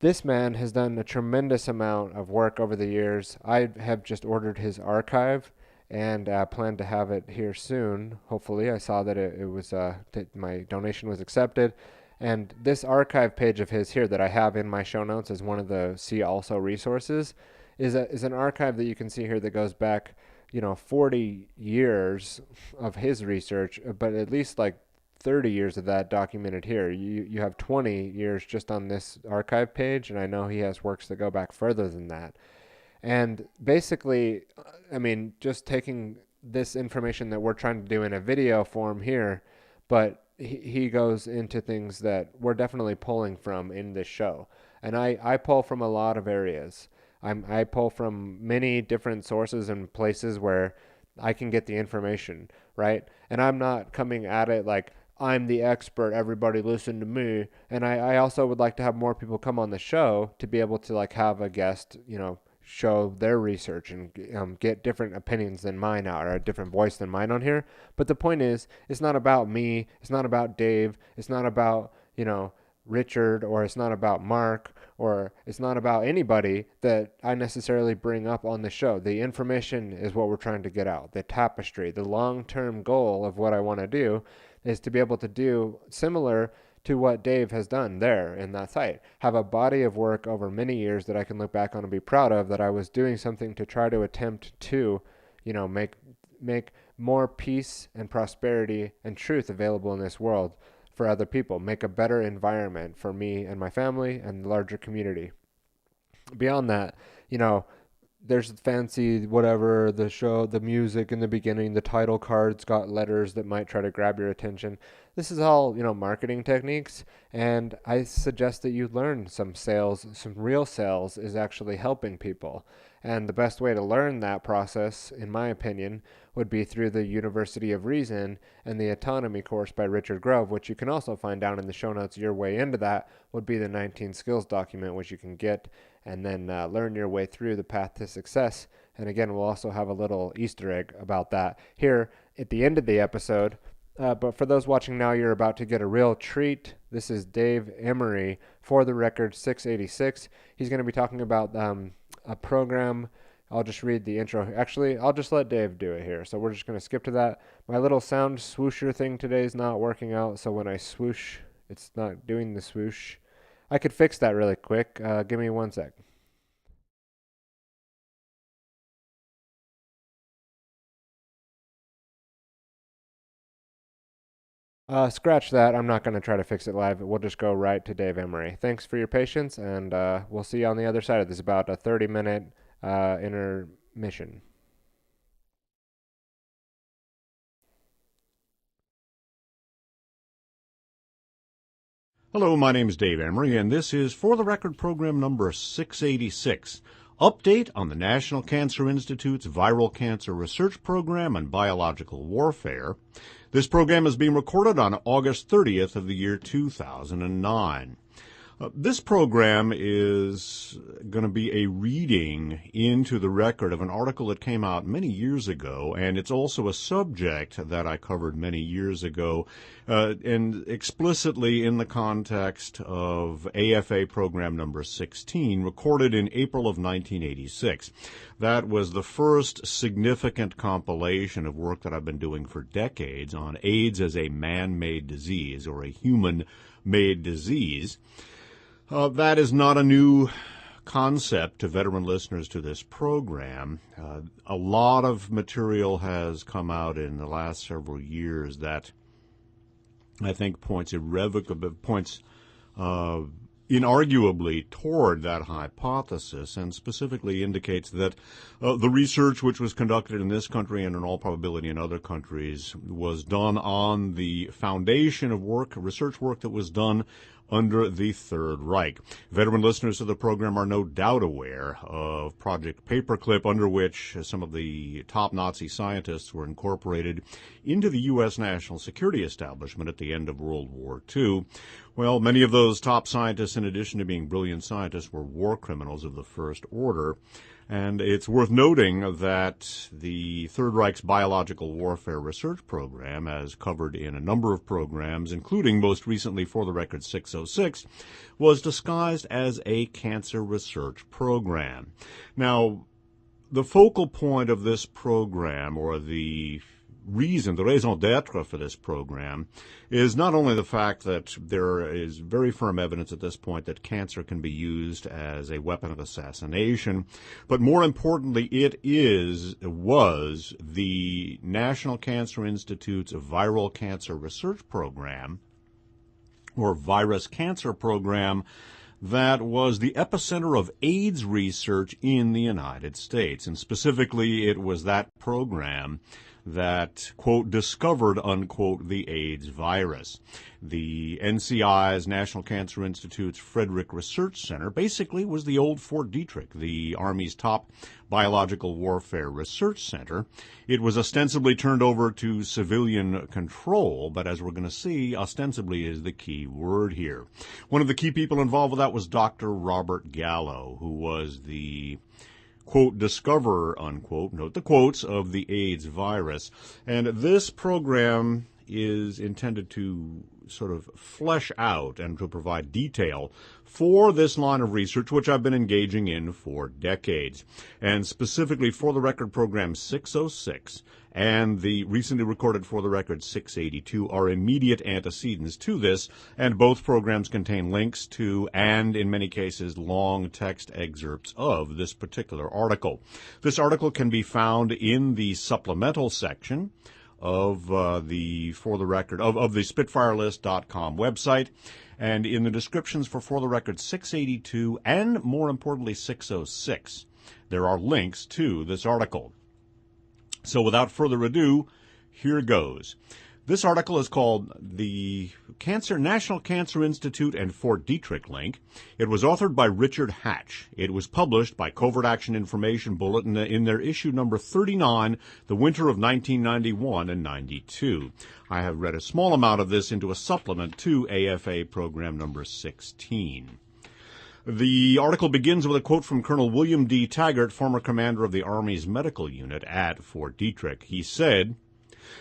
This man has done a tremendous amount of work over the years. I have just ordered his archive and plan to have it here soon. Hopefully, I saw that it was that my donation was accepted. And this archive page of his here that I have in my show notes as one of the See Also resources is an archive that you can see here that goes back, 40 years of his research, but at least 30 years of that documented here. You have 20 years just on this archive page, and I know he has works that go back further than that. And basically, I mean, just taking this information that we're trying to do in a video form here, but he goes into things that we're definitely pulling from in this show. And I pull from a lot of areas. I pull from many different sources and places where I can get the information, right? And I'm not coming at it like, I'm the expert, everybody listen to me. And I also would like to have more people come on the show to be able to like have a guest, you know, show their research and get different opinions than mine out, or a different voice than mine on here. But the point is, it's not about me, it's not about Dave, it's not about, you know, Richard, or it's not about Mark, or it's not about anybody that I necessarily bring up on the show. The information is what we're trying to get out. The tapestry, the long-term goal of what I want to do is to be able to do similar to what Dave has done there in that site. Have a body of work over many years that I can look back on and be proud of, that I was doing something to try to attempt to, you know, make more peace and prosperity and truth available in this world for other people, make a better environment for me and my family and the larger community. Beyond that, you know, there's fancy whatever, the show, the music in the beginning, the title cards got letters that might try to grab your attention. This is all, you know, marketing techniques, and I suggest that you learn some sales. Some real sales is actually helping people. And the best way to learn that process, in my opinion, would be through the University of Reason and the Autonomy course by Richard Grove, which you can also find down in the show notes. Your way into that would be the 19 skills document, which you can get and then learn your way through the path to success. And again, we'll also have a little Easter egg about that here at the end of the episode. But for those watching now, you're about to get a real treat. This is Dave Emery, For the Record 686. He's going to be talking about a program. I'll just read the intro. Actually, I'll just let Dave do it here. So we're just going to skip to that. My little sound swoosher thing today is not working out. So when I swoosh, it's not doing the swoosh. I could fix that really quick. Give me 1 sec. Scratch that. I'm not going to try to fix it live. We'll just go right to Dave Emery. Thanks for your patience, and we'll see you on the other side of this. About a 30-minute intermission. Hello, my name is Dave Emery, and this is For the Record program number 686. Update on the National Cancer Institute's Viral Cancer Research Program on Biological Warfare. This program is being recorded on August 30th of the year 2009. This program is going to be a reading into the record of an article that came out many years ago, and it's also a subject that I covered many years ago, and explicitly in the context of AFA program number 16, recorded in April of 1986. That was the first significant compilation of work that I've been doing for decades on AIDS as a man-made disease, or a human-made disease. That is not a new concept to veteran listeners to this program. A lot of material has come out in the last several years that I think points inarguably toward that hypothesis, and specifically indicates that the research which was conducted in this country and in all probability in other countries was done on the foundation of research work that was done under the Third Reich. Veteran listeners of the program are no doubt aware of Project Paperclip, under which some of the top Nazi scientists were incorporated into the U.S. national security establishment at the end of World War II. Well, many of those top scientists, in addition to being brilliant scientists, were war criminals of the first order. And it's worth noting that the Third Reich's biological warfare research program, as covered in a number of programs, including most recently For the Record 606, was disguised as a cancer research program. Now, the focal point of this program, or the reason, the raison d'etre for this program, is not only the fact that there is very firm evidence at this point that cancer can be used as a weapon of assassination, but more importantly, was the National Cancer Institute's Viral Cancer Research Program, or Virus Cancer Program, that was the epicenter of AIDS research in the United States. And specifically, it was that program that, quote, discovered, unquote, the AIDS virus. The NCI's, National Cancer Institute's Frederick Research Center, basically was the old Fort Detrick, the Army's top biological warfare research center. It was ostensibly turned over to civilian control, but as we're going to see, ostensibly is the key word here. One of the key people involved with that was Dr. Robert Gallo, who was the, quote, discoverer, unquote, note the quotes, of the AIDS virus. And this program is intended to sort of flesh out and to provide detail for this line of research, which I've been engaging in for decades. And specifically for the record program 606 and the recently recorded For the Record 682 are immediate antecedents to this, and both programs contain links to, and in many cases, long text excerpts of this particular article. This article can be found in the supplemental section of the Spitfirelist.com website, and in the descriptions for the Record 682 and, more importantly, 606. There are links to this article. So without further ado, here goes. This article is called The National Cancer Institute and Fort Detrick Link. It was authored by Richard Hatch. It was published by Covert Action Information Bulletin in their issue number 39, the winter of 1991 and 92. I have read a small amount of this into a supplement to AFA program number 16. The article begins with a quote from Colonel William D. Taggart, former commander of the Army's medical unit at Fort Detrick. He said,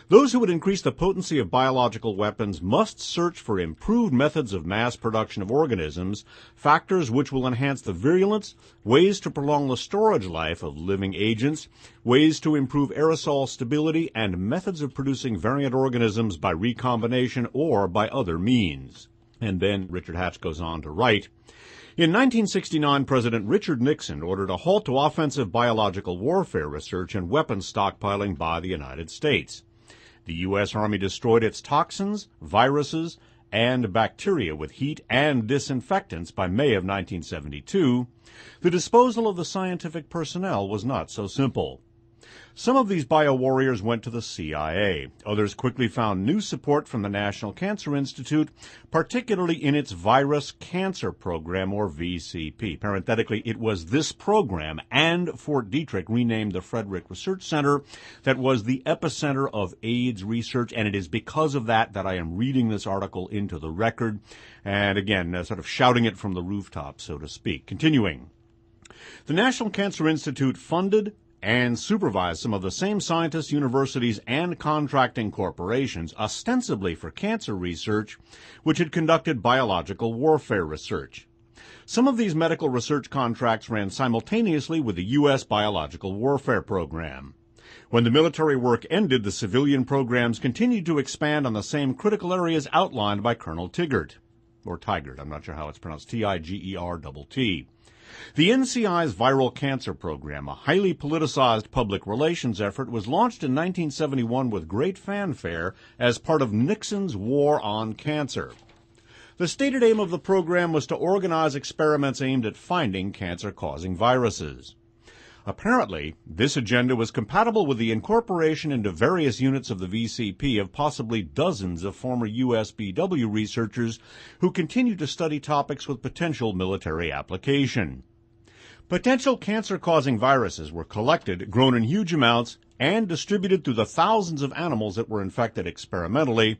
"Those who would increase the potency of biological weapons must search for improved methods of mass production of organisms, factors which will enhance the virulence, ways to prolong the storage life of living agents, ways to improve aerosol stability, and methods of producing variant organisms by recombination or by other means." And then Richard Hatch goes on to write, "In 1969, President Richard Nixon ordered a halt to offensive biological warfare research and weapons stockpiling by the United States. The U.S. Army destroyed its toxins, viruses, and bacteria with heat and disinfectants by May of 1972. The disposal of the scientific personnel was not so simple. Some of these bio-warriors went to the CIA. Others quickly found new support from the National Cancer Institute, particularly in its Virus Cancer Program, or VCP. Parenthetically, it was this program and Fort Detrick, renamed the Frederick Research Center, that was the epicenter of AIDS research, and it is because of that that I am reading this article into the record, and again, sort of shouting it from the rooftop, so to speak. Continuing. The National Cancer Institute funded and supervised some of the same scientists, universities, and contracting corporations, ostensibly for cancer research, which had conducted biological warfare research. Some of these medical research contracts ran simultaneously with the U.S. Biological Warfare Program. When the military work ended, the civilian programs continued to expand on the same critical areas outlined by Colonel Tigert, or Tigert, I'm not sure how it's pronounced, T-I-G-E-R-T-T. The NCI's Viral Cancer Program, a highly politicized public relations effort, was launched in 1971 with great fanfare as part of Nixon's war on cancer. The stated aim of the program was to organize experiments aimed at finding cancer-causing viruses. Apparently, this agenda was compatible with the incorporation into various units of the VCP of possibly dozens of former USBW researchers who continued to study topics with potential military application. Potential cancer-causing viruses were collected, grown in huge amounts, and distributed through the thousands of animals that were infected experimentally,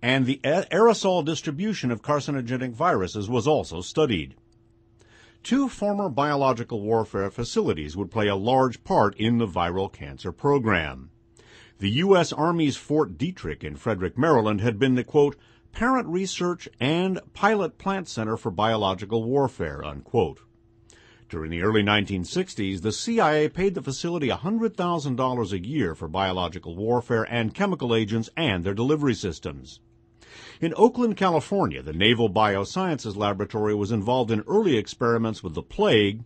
and the aerosol distribution of carcinogenic viruses was also studied. Two former biological warfare facilities would play a large part in the viral cancer program. The U.S. Army's Fort Detrick in Frederick, Maryland had been the, quote, parent research and pilot plant center for biological warfare, unquote. During the early 1960s, the CIA paid the facility $100,000 a year for biological warfare and chemical agents and their delivery systems. In Oakland, California, the Naval Biosciences Laboratory was involved in early experiments with the plague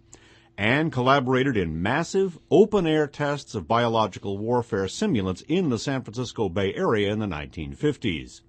and collaborated in massive, open-air tests of biological warfare simulants in the San Francisco Bay Area in the 1950s.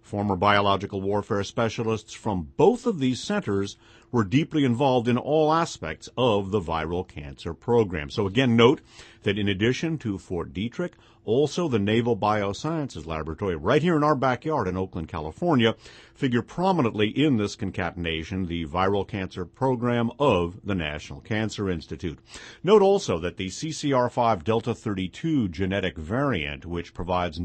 Former biological warfare specialists from both of these centers were deeply involved in all aspects of the viral cancer program. So again, note that in addition to Fort Detrick, also the Naval Biosciences Laboratory right here in our backyard in Oakland, California, figure prominently in this concatenation, the viral cancer program of the National Cancer Institute. Note also that the CCR5 Delta 32 genetic variant, which provides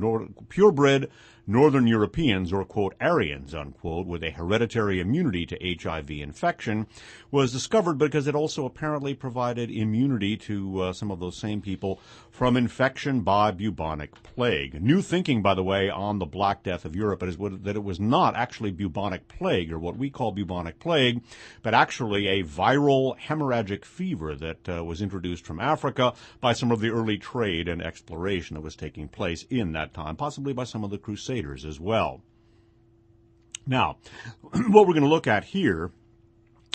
purebred Northern Europeans, or, quote, Aryans, unquote, with a hereditary immunity to HIV infection, was discovered because it also apparently provided immunity to some of those same people from infection by bubonic plague. New thinking, by the way, on the Black Death of Europe is that it was not actually bubonic plague, or what we call bubonic plague, but actually a viral hemorrhagic fever that was introduced from Africa by some of the early trade and exploration that was taking place in that time, possibly by some of the Crusaders as well. Now, what we're going to look at here,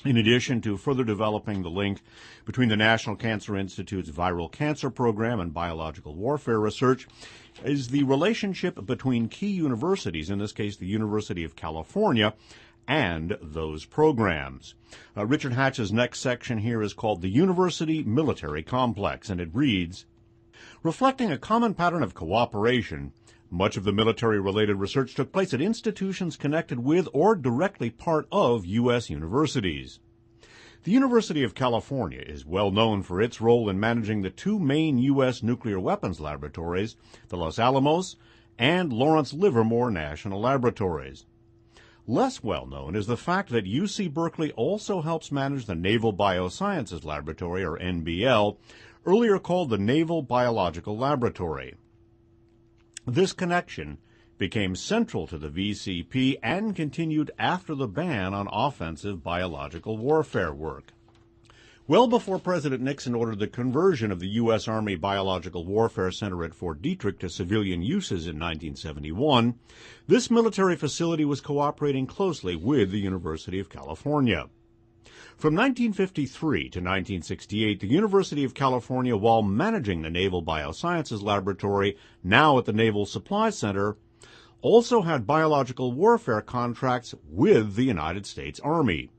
in addition to further developing the link between the National Cancer Institute's viral cancer program and biological warfare research, is the relationship between key universities, in this case the University of California, and those programs. Richard Hatch's next section here is called the University Military Complex, and it reads, reflecting a common pattern of cooperation, much of the military-related research took place at institutions connected with or directly part of U.S. universities. The University of California is well known for its role in managing the two main U.S. nuclear weapons laboratories, the Los Alamos and Lawrence Livermore National Laboratories. Less well known is the fact that UC Berkeley also helps manage the Naval Biosciences Laboratory, or NBL, earlier called the Naval Biological Laboratory. This connection became central to the VCP and continued after the ban on offensive biological warfare work. Well before President Nixon ordered the conversion of the U.S. Army Biological Warfare Center at Fort Detrick to civilian uses in 1971, this military facility was cooperating closely with the University of California. From 1953 to 1968, the University of California, while managing the Naval Biosciences Laboratory, now at the Naval Supply Center, also had biological warfare contracts with the United States Army.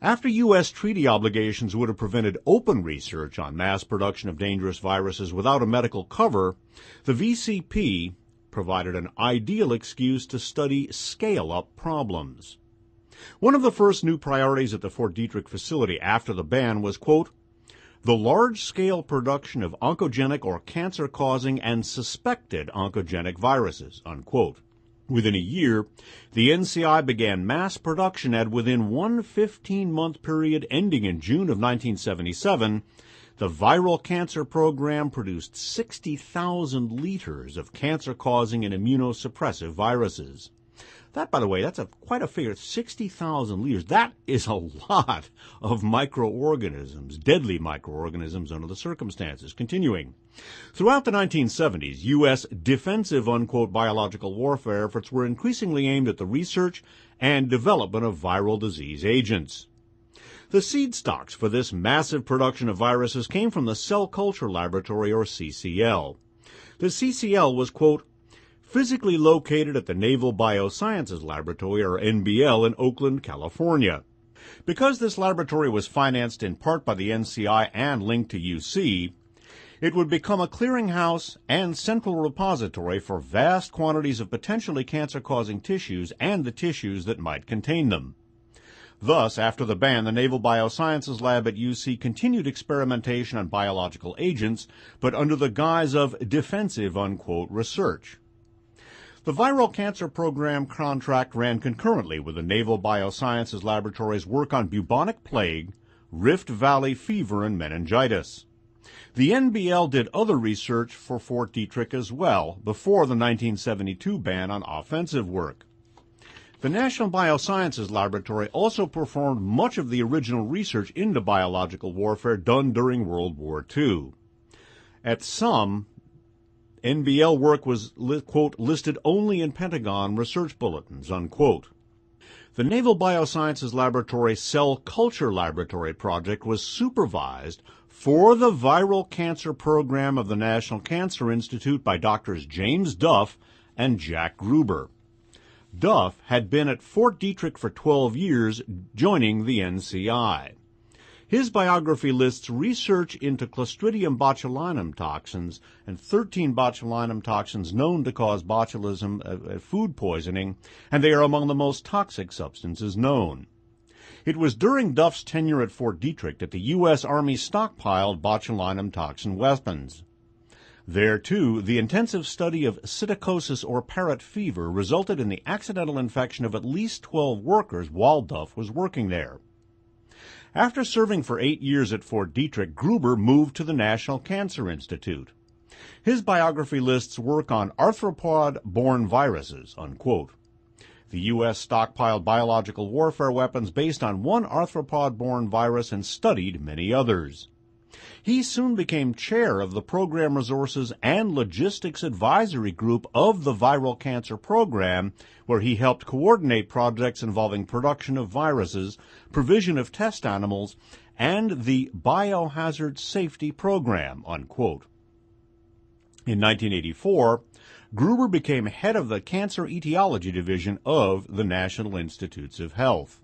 After U.S. treaty obligations would have prevented open research on mass production of dangerous viruses without a medical cover, the VCP provided an ideal excuse to study scale-up problems. One of the first new priorities at the Fort Detrick facility after the ban was, quote, the large-scale production of oncogenic or cancer-causing and suspected oncogenic viruses, unquote. Within a year, the NCI began mass production, and within one 15-month period ending in June of 1977, the viral cancer program produced 60,000 liters of cancer-causing and immunosuppressive viruses. That, by the way, that's quite a figure, 60,000 liters. That is a lot of microorganisms, deadly microorganisms under the circumstances. Continuing. Throughout the 1970s, U.S. defensive, unquote, biological warfare efforts were increasingly aimed at the research and development of viral disease agents. The seed stocks for this massive production of viruses came from the Cell Culture Laboratory, or CCL. The CCL was, quote, physically located at the Naval Biosciences Laboratory, or NBL, in Oakland, California. Because this laboratory was financed in part by the NCI and linked to UC, it would become a clearinghouse and central repository for vast quantities of potentially cancer-causing tissues and the tissues that might contain them. Thus, after the ban, the Naval Biosciences Lab at UC continued experimentation on biological agents, but under the guise of defensive, unquote, research. The viral cancer program contract ran concurrently with the Naval Biosciences Laboratory's work on bubonic plague, Rift Valley fever, and meningitis. The NBL did other research for Fort Detrick as well, before the 1972 ban on offensive work. The National Biosciences Laboratory also performed much of the original research into biological warfare done during World War II. At some, NBL work was, quote, listed only in Pentagon research bulletins, unquote. The Naval Biosciences Laboratory Cell Culture Laboratory project was supervised for the viral cancer program of the National Cancer Institute by Drs. James Duff and Jack Gruber. Duff had been at Fort Detrick for 12 years, joining the NCI. His biography lists research into Clostridium botulinum toxins and 13 botulinum toxins known to cause botulism, food poisoning, and they are among the most toxic substances known. It was during Duff's tenure at Fort Detrick that the U.S. Army stockpiled botulinum toxin weapons. There, too, the intensive study of psittacosis or parrot fever resulted in the accidental infection of at least 12 workers while Duff was working there. After serving for 8 years at Fort Detrick, Gruber moved to the National Cancer Institute. His biography lists work on arthropod-borne viruses, unquote. The U.S. stockpiled biological warfare weapons based on one arthropod-borne virus and studied many others. He soon became chair of the Program Resources and Logistics Advisory Group of the Viral Cancer Program, where he helped coordinate projects involving production of viruses, provision of test animals, and the Biohazard Safety Program, unquote. In 1984, Gruber became head of the Cancer Etiology Division of the National Institutes of Health.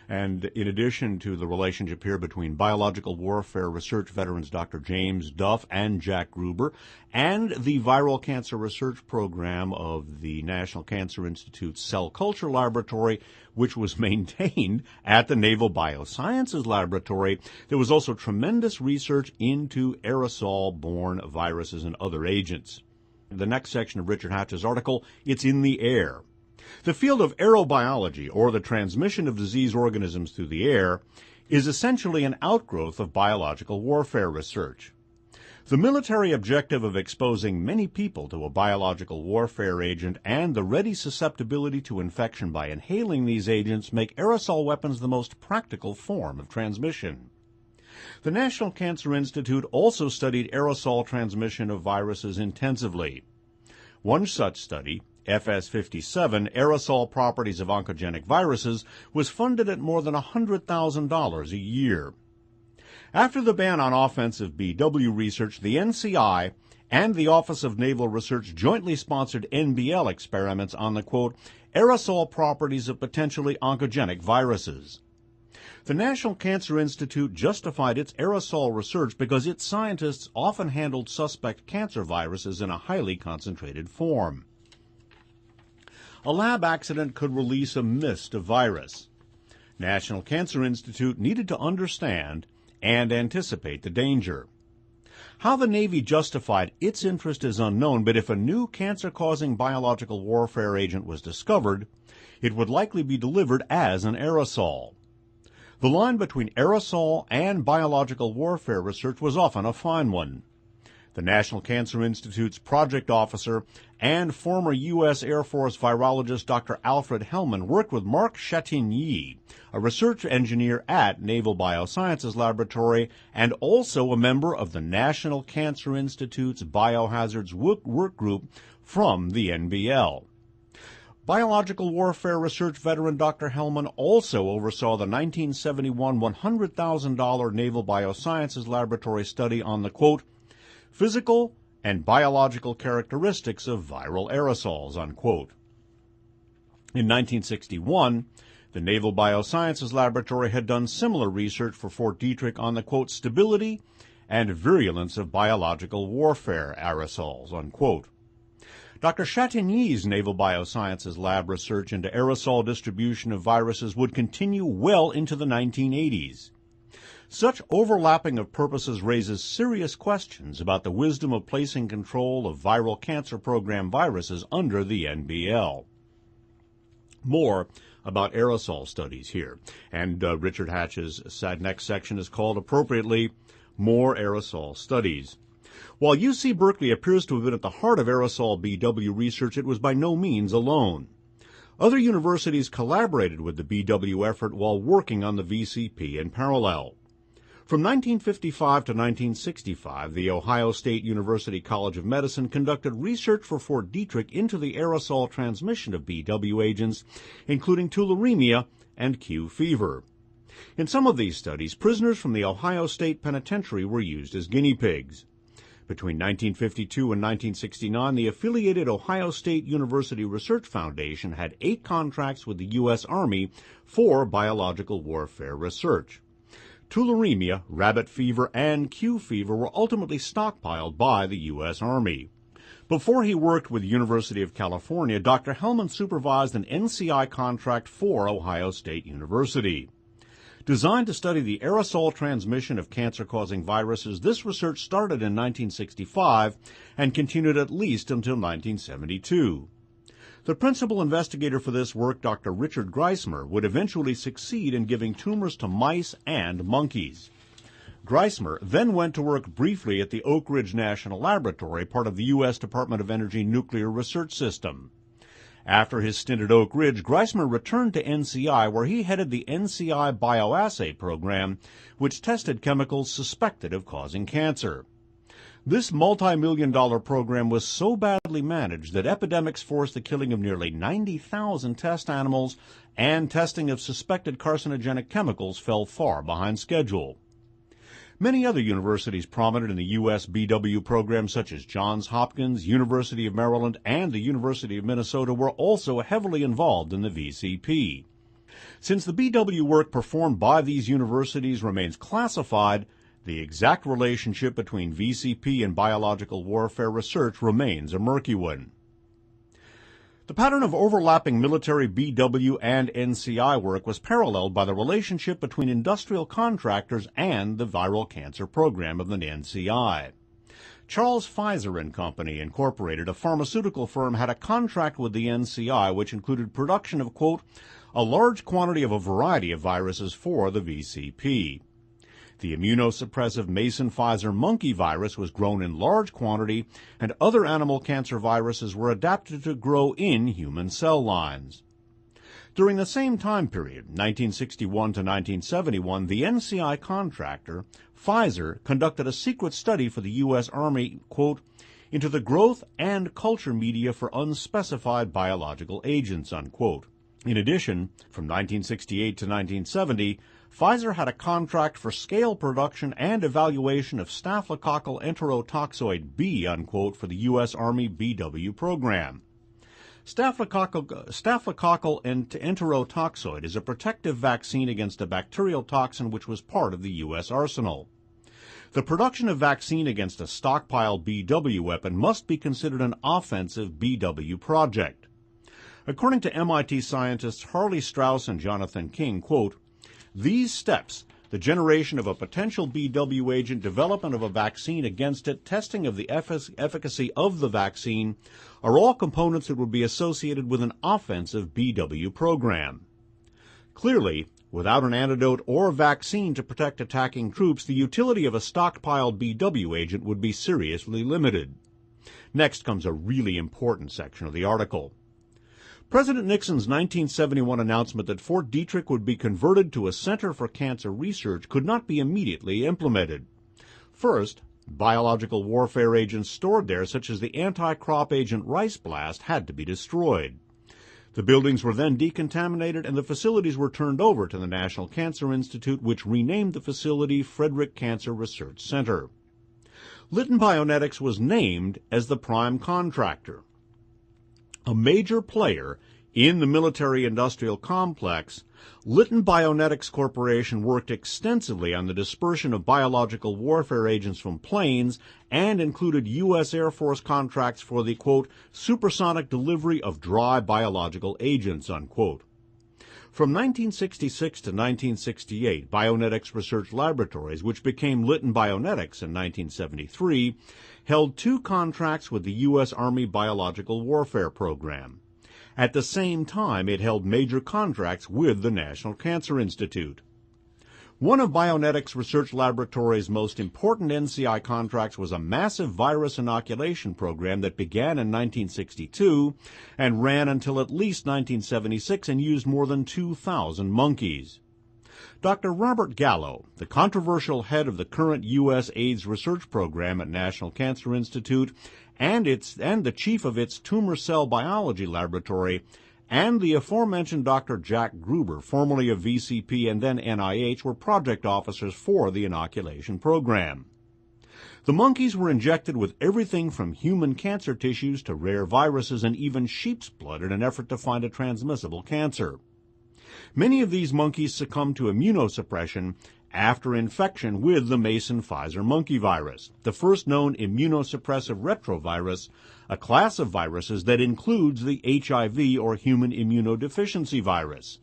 And in addition to the relationship here between biological warfare research veterans Dr. James Duff and Jack Gruber and the viral cancer research program of the National Cancer Institute's Cell Culture Laboratory, which was maintained at the Naval Biosciences Laboratory, there was also tremendous research into aerosol-borne viruses and other agents. In the next section of Richard Hatch's article, it's in the air. The field of aerobiology, or the transmission of disease organisms through the air, is essentially an outgrowth of biological warfare research. The military objective of exposing many people to a biological warfare agent and the ready susceptibility to infection by inhaling these agents make aerosol weapons the most practical form of transmission. The National Cancer Institute also studied aerosol transmission of viruses intensively. One such study, FS57, Aerosol Properties of Oncogenic Viruses, was funded at more than $100,000 a year. After the ban on offensive BW research, the NCI and the Office of Naval Research jointly sponsored NBL experiments on the, quote, aerosol properties of potentially oncogenic viruses. The National Cancer Institute justified its aerosol research because its scientists often handled suspect cancer viruses in a highly concentrated form. A lab accident could release a mist of virus. National Cancer Institute needed to understand and anticipate the danger. How the Navy justified its interest is unknown, but if a new cancer-causing biological warfare agent was discovered, it would likely be delivered as an aerosol. The line between aerosol and biological warfare research was often a fine one. The National Cancer Institute's project officer and former U.S. Air Force virologist Dr. Alfred Hellman worked with Marc Chatigny, a research engineer at Naval Biosciences Laboratory and also a member of the National Cancer Institute's Biohazards Work Group from the NBL. Biological warfare research veteran Dr. Hellman also oversaw the 1971 $100,000 Naval Biosciences Laboratory study on the, quote, physical and biological characteristics of viral aerosols, unquote. In 1961, the Naval Biosciences Laboratory had done similar research for Fort Detrick on the, quote, stability and virulence of biological warfare aerosols, unquote. Dr. Chatigny's Naval Biosciences Lab research into aerosol distribution of viruses would continue well into the 1980s. Such overlapping of purposes raises serious questions about the wisdom of placing control of viral cancer program viruses under the NBL. More about aerosol studies here, and Richard Hatch's next section is called appropriately, More Aerosol Studies. While UC Berkeley appears to have been at the heart of aerosol BW research, it was by no means alone. Other universities collaborated with the BW effort while working on the VCP in parallel. From 1955 to 1965, the Ohio State University College of Medicine conducted research for Fort Detrick into the aerosol transmission of BW agents, including tularemia and Q fever. In some of these studies, prisoners from the Ohio State Penitentiary were used as guinea pigs. Between 1952 and 1969, the affiliated Ohio State University Research Foundation had 8 contracts with the U.S. Army for biological warfare research. Tularemia, rabbit fever, and Q fever were ultimately stockpiled by the U.S. Army. Before he worked with the University of California, Dr. Hellman supervised an NCI contract for Ohio State University. Designed to study the aerosol transmission of cancer-causing viruses, this research started in 1965 and continued at least until 1972. The principal investigator for this work, Dr. Richard Geismer, would eventually succeed in giving tumors to mice and monkeys. Geismer then went to work briefly at the Oak Ridge National Laboratory, part of the U.S. Department of Energy Nuclear Research System. After his stint at Oak Ridge, Geismer returned to NCI, where he headed the NCI bioassay program, which tested chemicals suspected of causing cancer. This multi-million-dollar program was so badly managed that epidemics forced the killing of nearly 90,000 test animals, and testing of suspected carcinogenic chemicals fell far behind schedule. Many other universities prominent in the U.S. BW program, such as Johns Hopkins, University of Maryland, and the University of Minnesota, were also heavily involved in the VCP. Since the BW work performed by these universities remains classified, the exact relationship between VCP and biological warfare research remains a murky one. The pattern of overlapping military BW and NCI work was paralleled by the relationship between industrial contractors and the viral cancer program of the NCI. Charles Pfizer and Company, Incorporated, a pharmaceutical firm, had a contract with the NCI which included production of, quote, a large quantity of a variety of viruses for the VCP. The immunosuppressive Mason-Pfizer monkey virus was grown in large quantity, and other animal cancer viruses were adapted to grow in human cell lines. During the same time period, 1961 to 1971, the NCI contractor, Pfizer, conducted a secret study for the U.S. Army, quote, into the growth and culture media for unspecified biological agents, unquote. In addition, from 1968 to 1970, Pfizer had a contract for scale production and evaluation of staphylococcal enterotoxoid B, unquote, for the U.S. Army BW program. Staphylococcal enterotoxoid is a protective vaccine against a bacterial toxin which was part of the U.S. arsenal. The production of vaccine against a stockpiled BW weapon must be considered an offensive BW project. According to MIT scientists Harley Strauss and Jonathan King, quote, these steps, the generation of a potential BW agent, development of a vaccine against it, testing of the efficacy of the vaccine, are all components that would be associated with an offensive BW program. Clearly, without an antidote or vaccine to protect attacking troops, the utility of a stockpiled BW agent would be seriously limited. Next comes a really important section of the article. President Nixon's 1971 announcement that Fort Detrick would be converted to a center for cancer research could not be immediately implemented. First, biological warfare agents stored there, such as the anti-crop agent rice blast, had to be destroyed. The buildings were then decontaminated and the facilities were turned over to the National Cancer Institute, which renamed the facility Frederick Cancer Research Center. Litton Bionetics was named as the prime contractor. A major player in the military-industrial complex, Litton Bionetics Corporation worked extensively on the dispersion of biological warfare agents from planes and included U.S. Air Force contracts for the, quote, supersonic delivery of dry biological agents, unquote. From 1966 to 1968, Bionetics Research Laboratories, which became Litton Bionetics in 1973, held 2 contracts with the U.S. Army Biological Warfare Program. At the same time, it held major contracts with the National Cancer Institute. One of Bionetics Research Laboratory's most important NCI contracts was a massive virus inoculation program that began in 1962 and ran until at least 1976 and used more than 2,000 monkeys. Dr. Robert Gallo, the controversial head of the current U.S. AIDS research program at National Cancer Institute and the chief of its tumor cell biology laboratory, and the aforementioned Dr. Jack Gruber, formerly of VCP and then NIH, were project officers for the inoculation program. The monkeys were injected with everything from human cancer tissues to rare viruses and even sheep's blood in an effort to find a transmissible cancer. Many of these monkeys succumbed to immunosuppression after infection with the Mason-Pfizer monkey virus, the first known immunosuppressive retrovirus, a class of viruses that includes the HIV or human immunodeficiency virus.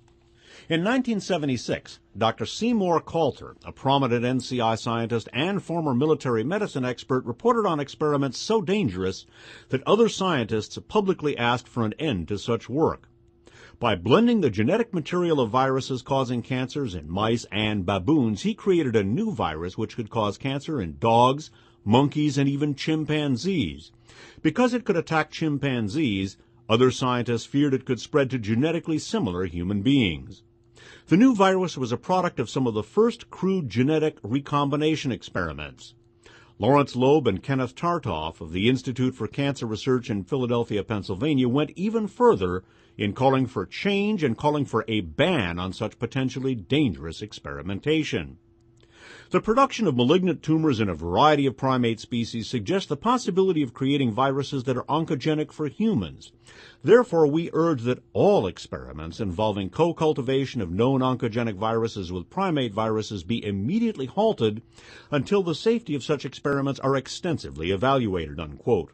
In 1976, Dr. Seymour Coulter, a prominent NCI scientist and former military medicine expert, reported on experiments so dangerous that other scientists publicly asked for an end to such work. By blending the genetic material of viruses causing cancers in mice and baboons, he created a new virus which could cause cancer in dogs, monkeys, and even chimpanzees. Because it could attack chimpanzees, other scientists feared it could spread to genetically similar human beings. The new virus was a product of some of the first crude genetic recombination experiments. Lawrence Loeb and Kenneth Tartoff of the Institute for Cancer Research in Philadelphia, Pennsylvania, went even further in calling for change and calling for a ban on such potentially dangerous experimentation. The production of malignant tumors in a variety of primate species suggests the possibility of creating viruses that are oncogenic for humans. Therefore, we urge that all experiments involving co-cultivation of known oncogenic viruses with primate viruses be immediately halted until the safety of such experiments are extensively evaluated, unquote.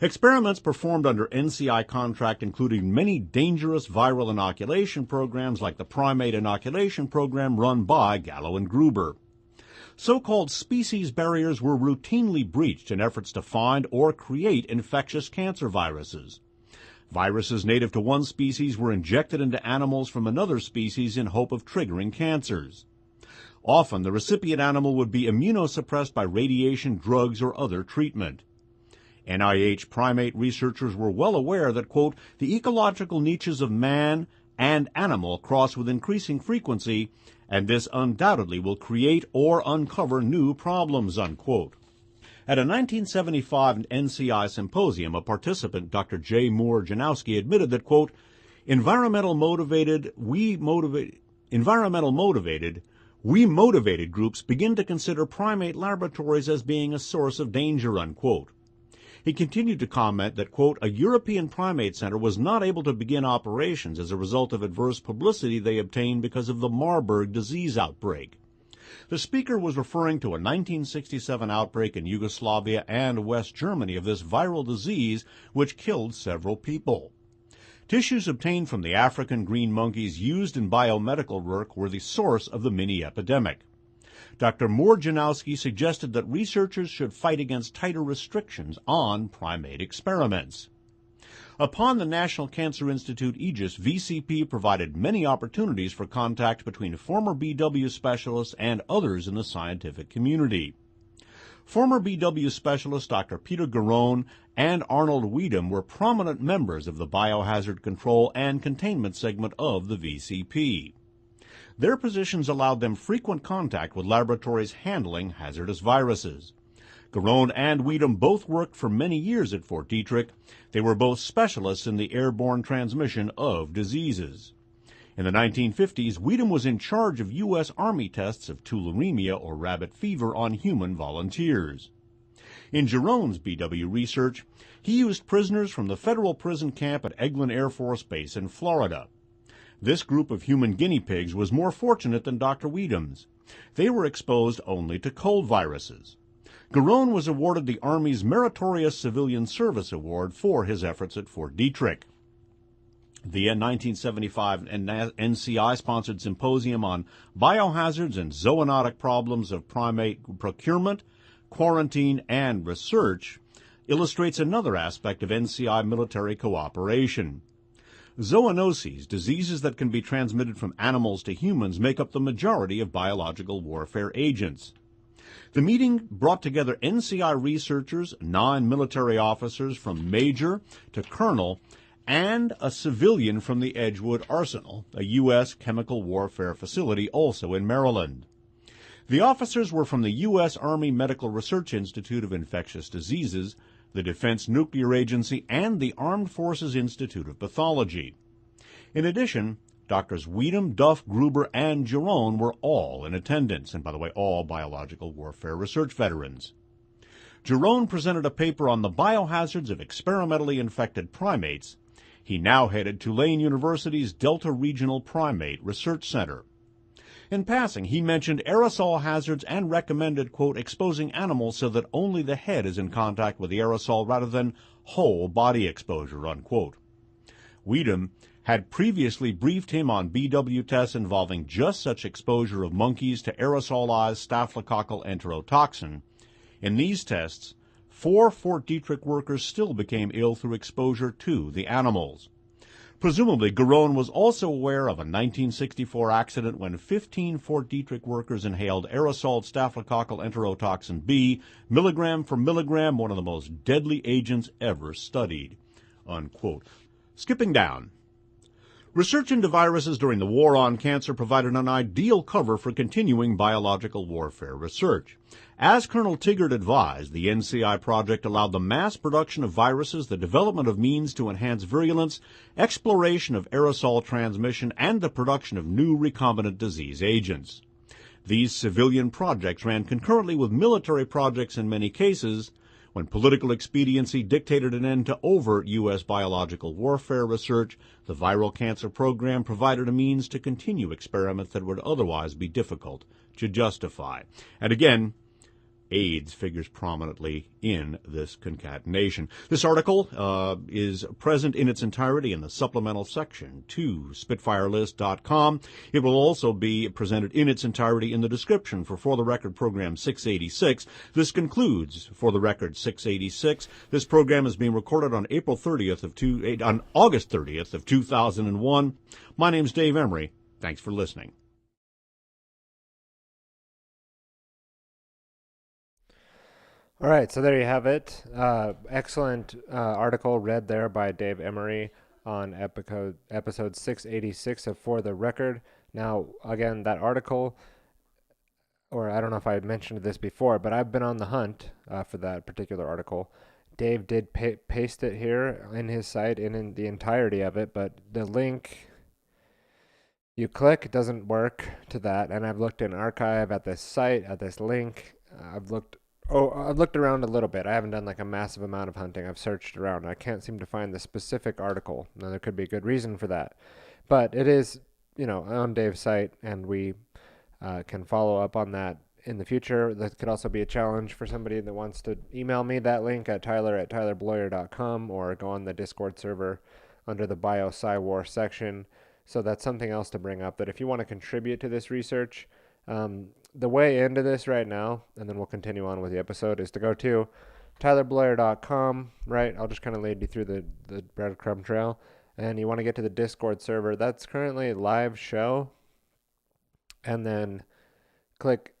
Experiments performed under NCI contract included many dangerous viral inoculation programs like the primate inoculation program run by Gallo and Gruber. So-called species barriers were routinely breached in efforts to find or create infectious cancer viruses. Viruses native to one species were injected into animals from another species in hope of triggering cancers. Often, the recipient animal would be immunosuppressed by radiation, drugs, or other treatment. NIH primate researchers were well aware that, quote, the ecological niches of man and animal cross with increasing frequency, and this undoubtedly will create or uncover new problems, unquote. At a 1975 NCI symposium, a participant, Dr. J. Moore Janowski, admitted that, quote, environmental motivated, we motivated groups begin to consider primate laboratories as being a source of danger, unquote. He continued to comment that, quote, a European primate center was not able to begin operations as a result of adverse publicity they obtained because of the Marburg disease outbreak. The speaker was referring to a 1967 outbreak in Yugoslavia and West Germany of this viral disease which killed several people. Tissues obtained from the African green monkeys used in biomedical work were the source of the mini-epidemic. Dr. Moore Janowski suggested that researchers should fight against tighter restrictions on primate experiments. Upon the National Cancer Institute aegis, VCP provided many opportunities for contact between former BW specialists and others in the scientific community. Former BW specialists Dr. Peter Garone and Arnold Weedham were prominent members of the biohazard control and containment segment of the VCP. Their positions allowed them frequent contact with laboratories handling hazardous viruses. Garone and Weedham both worked for many years at Fort Detrick. They were both specialists in the airborne transmission of diseases. In the 1950s, Weedham was in charge of U.S. Army tests of tularemia or rabbit fever on human volunteers. In Garone's BW research, he used prisoners from the federal prison camp at Eglin Air Force Base in Florida. This group of human guinea pigs was more fortunate than Dr. Weedham's. They were exposed only to cold viruses. Garone was awarded the Army's Meritorious Civilian Service Award for his efforts at Fort Detrick. The 1975 NCI-sponsored symposium on biohazards and zoonotic problems of primate procurement, quarantine, and research illustrates another aspect of NCI military cooperation. Zoonoses, diseases that can be transmitted from animals to humans, make up the majority of biological warfare agents. The meeting brought together NCI researchers, non-military officers from major to colonel, and a civilian from the Edgewood Arsenal, a U.S. chemical warfare facility also in Maryland. The officers were from the U.S. Army Medical Research Institute of Infectious Diseases, the Defense Nuclear Agency, and the Armed Forces Institute of Pathology. In addition, Doctors Weedham, Duff, Gruber, and Jerome were all in attendance, and by the way, all biological warfare research veterans. Jerome presented a paper on the biohazards of experimentally infected primates. He now headed Tulane University's Delta Regional Primate Research Center. In passing, he mentioned aerosol hazards and recommended, quote, exposing animals so that only the head is in contact with the aerosol rather than whole body exposure, unquote. Weedham had previously briefed him on BW tests involving just such exposure of monkeys to aerosolized staphylococcal enterotoxin. In these tests, 4 Fort Detrick workers still became ill through exposure to the animals. Presumably, Garone was also aware of a 1964 accident when 15 Fort Detrick workers inhaled aerosol staphylococcal enterotoxin B, milligram for milligram, one of the most deadly agents ever studied, unquote. Skipping down. Research into viruses during the war on cancer provided an ideal cover for continuing biological warfare research. As Colonel Tiggart advised, the NCI project allowed the mass production of viruses, the development of means to enhance virulence, exploration of aerosol transmission, and the production of new recombinant disease agents. These civilian projects ran concurrently with military projects in many cases. When political expediency dictated an end to overt U.S. biological warfare research, the viral cancer program provided a means to continue experiments that would otherwise be difficult to justify. And again, AIDS figures prominently in this concatenation. This article is present in its entirety in the supplemental section to SpitfireList.com. It will also be presented in its entirety in the description for the Record Program 686. This concludes For the Record 686. This program is being recorded on August 30th of 2001. My name's Dave Emery. Thanks for listening. All right, so there you have it. Excellent article read there by Dave Emery on episode 686 of For the Record. Now, again, that article, or I don't know if I had mentioned this before, but I've been on the hunt for that particular article. Dave did paste it here in his site in the entirety of it, but the link you click doesn't work to that. And I've looked in archive at this site, at this link. I've looked around a little bit. I haven't done like a massive amount of hunting. I've searched around. I can't seem to find the specific article. Now, there could be a good reason for that. But it is, on Dave's site, and we can follow up on that in the future. That could also be a challenge for somebody that wants to email me that link at tyler@tylerbloyer.com or go on the Discord server under the Bio-PsyWar section. So that's something else to bring up, that if you want to contribute to this research, the way into this right now, and then we'll continue on with the episode, is to go to tylerbloyer.com, right? I'll just kind of lead you through the breadcrumb trail. And you want to get to the Discord server. That's currently a live show. And then click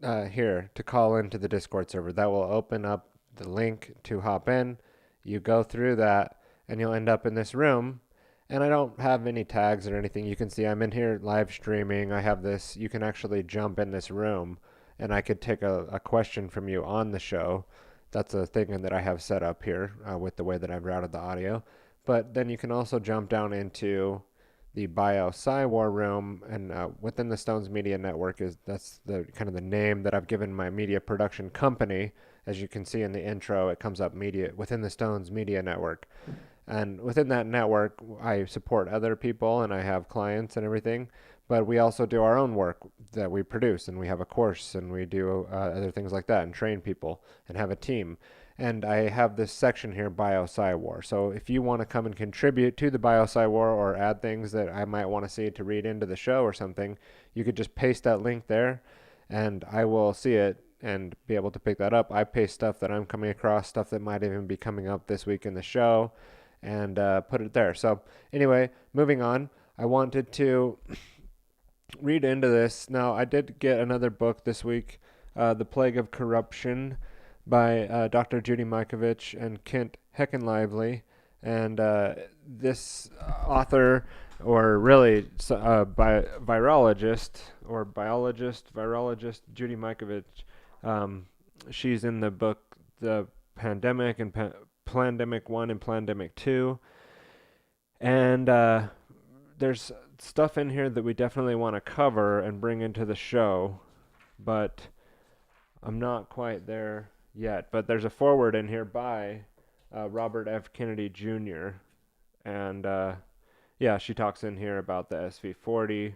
here to call into the Discord server. That will open up the link to hop in. You go through that, and you'll end up in this room. And I don't have any tags or anything. You can see I'm in here live streaming. I have this. You can actually jump in this room, and I could take a question from you on the show. That's a thing that I have set up here with the way that I've routed the audio. But then you can also jump down into the Bio-PsyWar room, and within the Stones Media Network that's the kind of the name that I've given my media production company. As you can see in the intro, it comes up media within the Stones Media Network. And within that network, I support other people and I have clients and everything, but we also do our own work that we produce, and we have a course, and we do other things like that and train people and have a team. And I have this section here, Bio-PsyWar. So if you want to come and contribute to the Bio-PsyWar or add things that I might want to see to read into the show or something, you could just paste that link there and I will see it and be able to pick that up. I paste stuff that I'm coming across, stuff that might even be coming up this week in the show. and put it there. So anyway, moving on, I wanted to read into this. Now, I did get another book this week, The Plague of Corruption by Dr. Judy Mikovits and Kent Heckenlively. And this author, or really virologist, Judy Mikovits, she's in the book The Pandemic and Plandemic 1 and Plandemic 2. And there's stuff in here that we definitely want to cover and bring into the show, but I'm not quite there yet. But there's a foreword in here by Robert F. Kennedy Jr. And yeah, she talks in here about the SV40.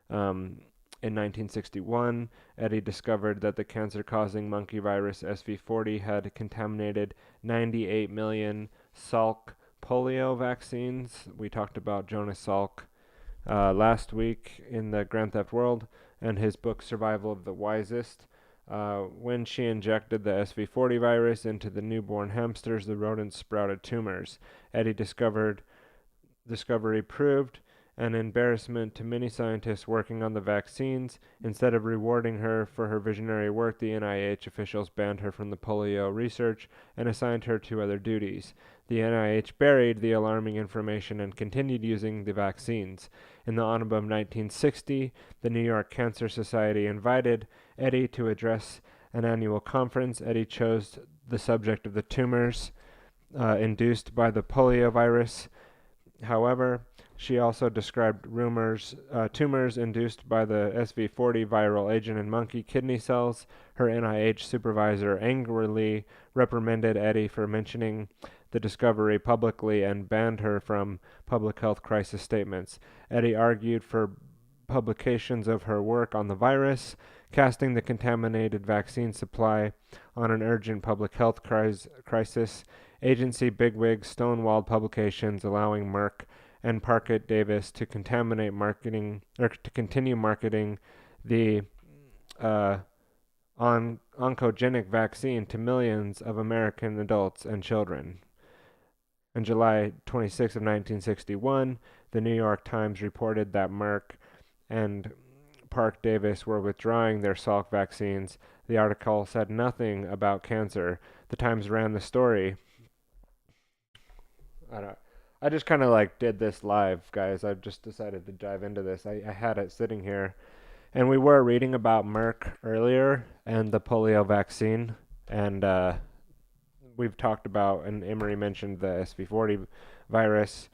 In 1961, Eddie discovered that the cancer-causing monkey virus SV40 had contaminated 98 million Salk polio vaccines. We talked about Jonas Salk last week in the Grand Theft World and his book Survival of the Wisest. When she injected the SV40 virus into the newborn hamsters, the rodents sprouted tumors. Eddie discovery proved an embarrassment to many scientists working on the vaccines. Instead of rewarding her for her visionary work, the NIH officials banned her from the polio research and assigned her to other duties. The NIH buried the alarming information and continued using the vaccines. In the autumn of 1960, the New York Cancer Society invited Eddie to address an annual conference. Eddie chose the subject of the tumors induced by the polio virus. However, she also described tumors induced by the SV40 viral agent in monkey kidney cells. Her NIH supervisor angrily reprimanded Eddie for mentioning the discovery publicly and banned her from public health crisis statements. Eddie argued for publications of her work on the virus, casting the contaminated vaccine supply on an urgent public health crisis. Agency bigwigs stonewalled publications, allowing Merck and Parkett Davis to continue marketing the oncogenic vaccine to millions of American adults and children. On July 26 of 1961, the New York Times reported that Merck and Park Davis were withdrawing their Salk vaccines. The article said nothing about cancer. The Times ran the story. I just kind of did this live, guys. I just decided to dive into this. I had it sitting here, and we were reading about Merck earlier and the polio vaccine, and we've talked about, and Emery mentioned the SV40 virus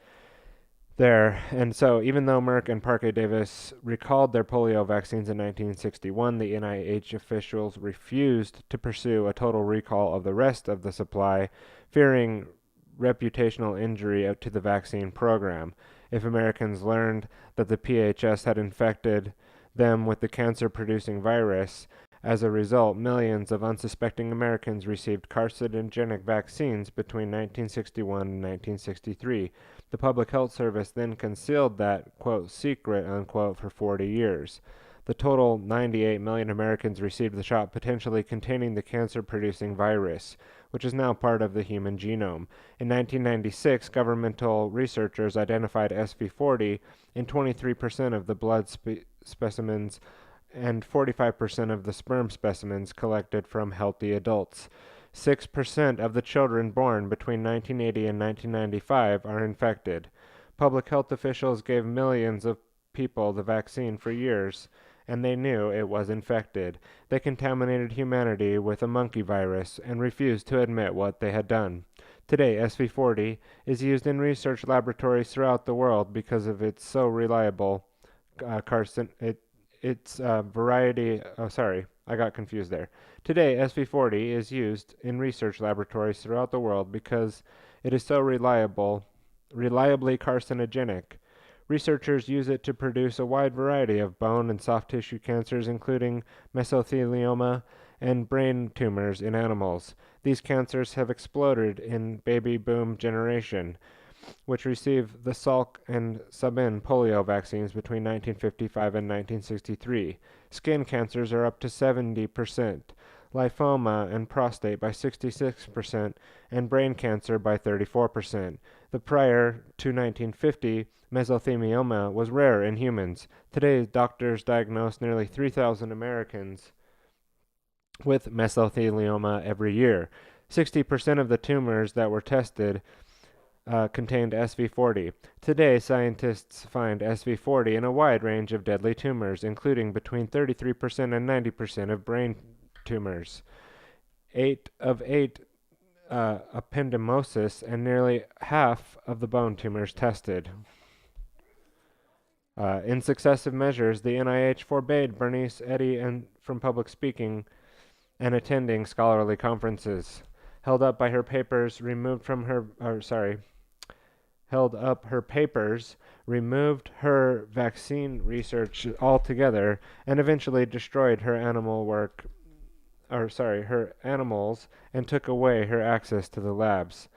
there. And so even though Merck and Parkett Davis recalled their polio vaccines in 1961, the NIH officials refused to pursue a total recall of the rest of the supply, fearing reputational injury to the vaccine program. If Americans learned that the PHS had infected them with the cancer-producing virus, as a result, millions of unsuspecting Americans received carcinogenic vaccines between 1961 and 1963. The Public Health Service then concealed that, quote, secret, unquote, for 40 years. The total 98 million Americans received the shot potentially containing the cancer-producing virus, which is now part of the human genome. In 1996, governmental researchers identified SV40 in 23% of the blood specimens and 45% of the sperm specimens collected from healthy adults. 6% of the children born between 1980 and 1995 are infected. Public health officials gave millions of people the vaccine for years, and they knew it was infected. They contaminated humanity with a monkey virus and refused to admit what they had done. Today, SV40 is used in research laboratories throughout the world because of its so reliable Today, SV40 is used in research laboratories throughout the world because it is so reliably carcinogenic. Researchers use it to produce a wide variety of bone and soft tissue cancers, including mesothelioma and brain tumors in animals. These cancers have exploded in baby boom generation, which received the Salk and Sabin polio vaccines between 1955 and 1963. Skin cancers are up to 70%, lymphoma and prostate by 66%, and brain cancer by 34%. The prior to 1950, mesothelioma was rare in humans. Today, doctors diagnose nearly 3,000 Americans with mesothelioma every year. 60% of the tumors that were tested contained SV40. Today, scientists find SV40 in a wide range of deadly tumors, including between 33% and 90% of brain tumors. 8 of 8 ependymosis, and nearly half of the bone tumors tested. In successive measures, the NIH forbade Bernice Eddy from public speaking and attending scholarly conferences. Held up her papers, removed her vaccine research altogether, and eventually destroyed her her animals, and took away her access to the labs.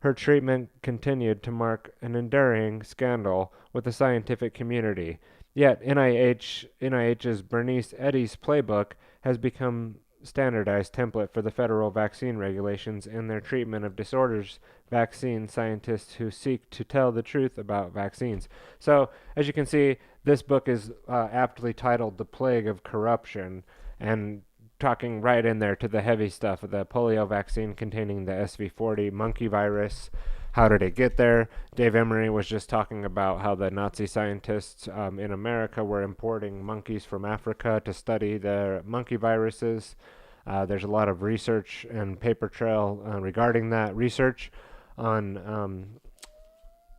Her treatment continued to mark an enduring scandal with the scientific community. Yet NIH's Bernice Eddy's playbook has become standardized template for the federal vaccine regulations in their treatment of disorders. Vaccine scientists who seek to tell the truth about vaccines. So, as you can see, this book is aptly titled "The Plague of Corruption," and talking right in there to the heavy stuff of the polio vaccine containing the SV40 monkey virus. How did it get there? Dave Emery was just talking about how the Nazi scientists in America were importing monkeys from Africa to study the monkey viruses. There's a lot of research and paper trail regarding that research on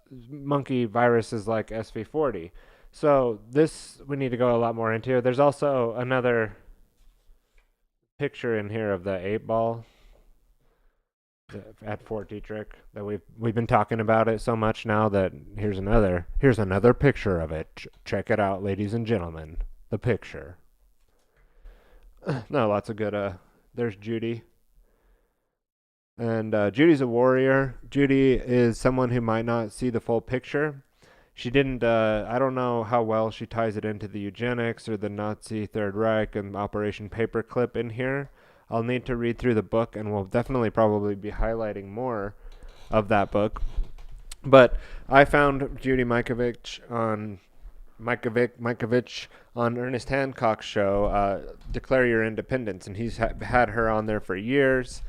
monkey viruses like SV40. So this we need to go a lot more into. There's also another picture in here of the 8-ball at Fort Detrick that we've been talking about it so much now that here's another picture of it. Check it out, ladies and gentlemen. The picture. No, lots of good. There's Judy. And Judy's a warrior. Judy is someone who might not see the full picture. She didn't, I don't know how well she ties it into the eugenics or the Nazi Third Reich and Operation Paperclip in here. I'll need to read through the book, and we'll definitely probably be highlighting more of that book. But I found Judy Mikovits on Ernest Hancock's show, Declare Your Independence, and he's had her on there for years.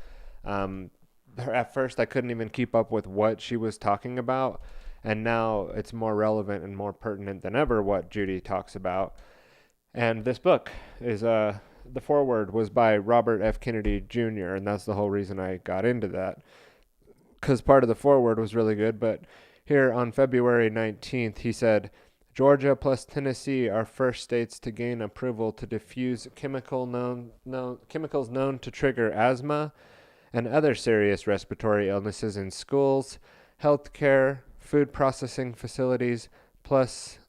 At first, I couldn't even keep up with what she was talking about, and now it's more relevant and more pertinent than ever what Judy talks about. And this book is the foreword was by Robert F. Kennedy Jr., and that's the whole reason I got into that, because part of the foreword was really good. But here on February 19th, he said, Georgia plus Tennessee are first states to gain approval to diffuse chemicals known to trigger asthma and other serious respiratory illnesses in schools, healthcare, food processing facilities, plus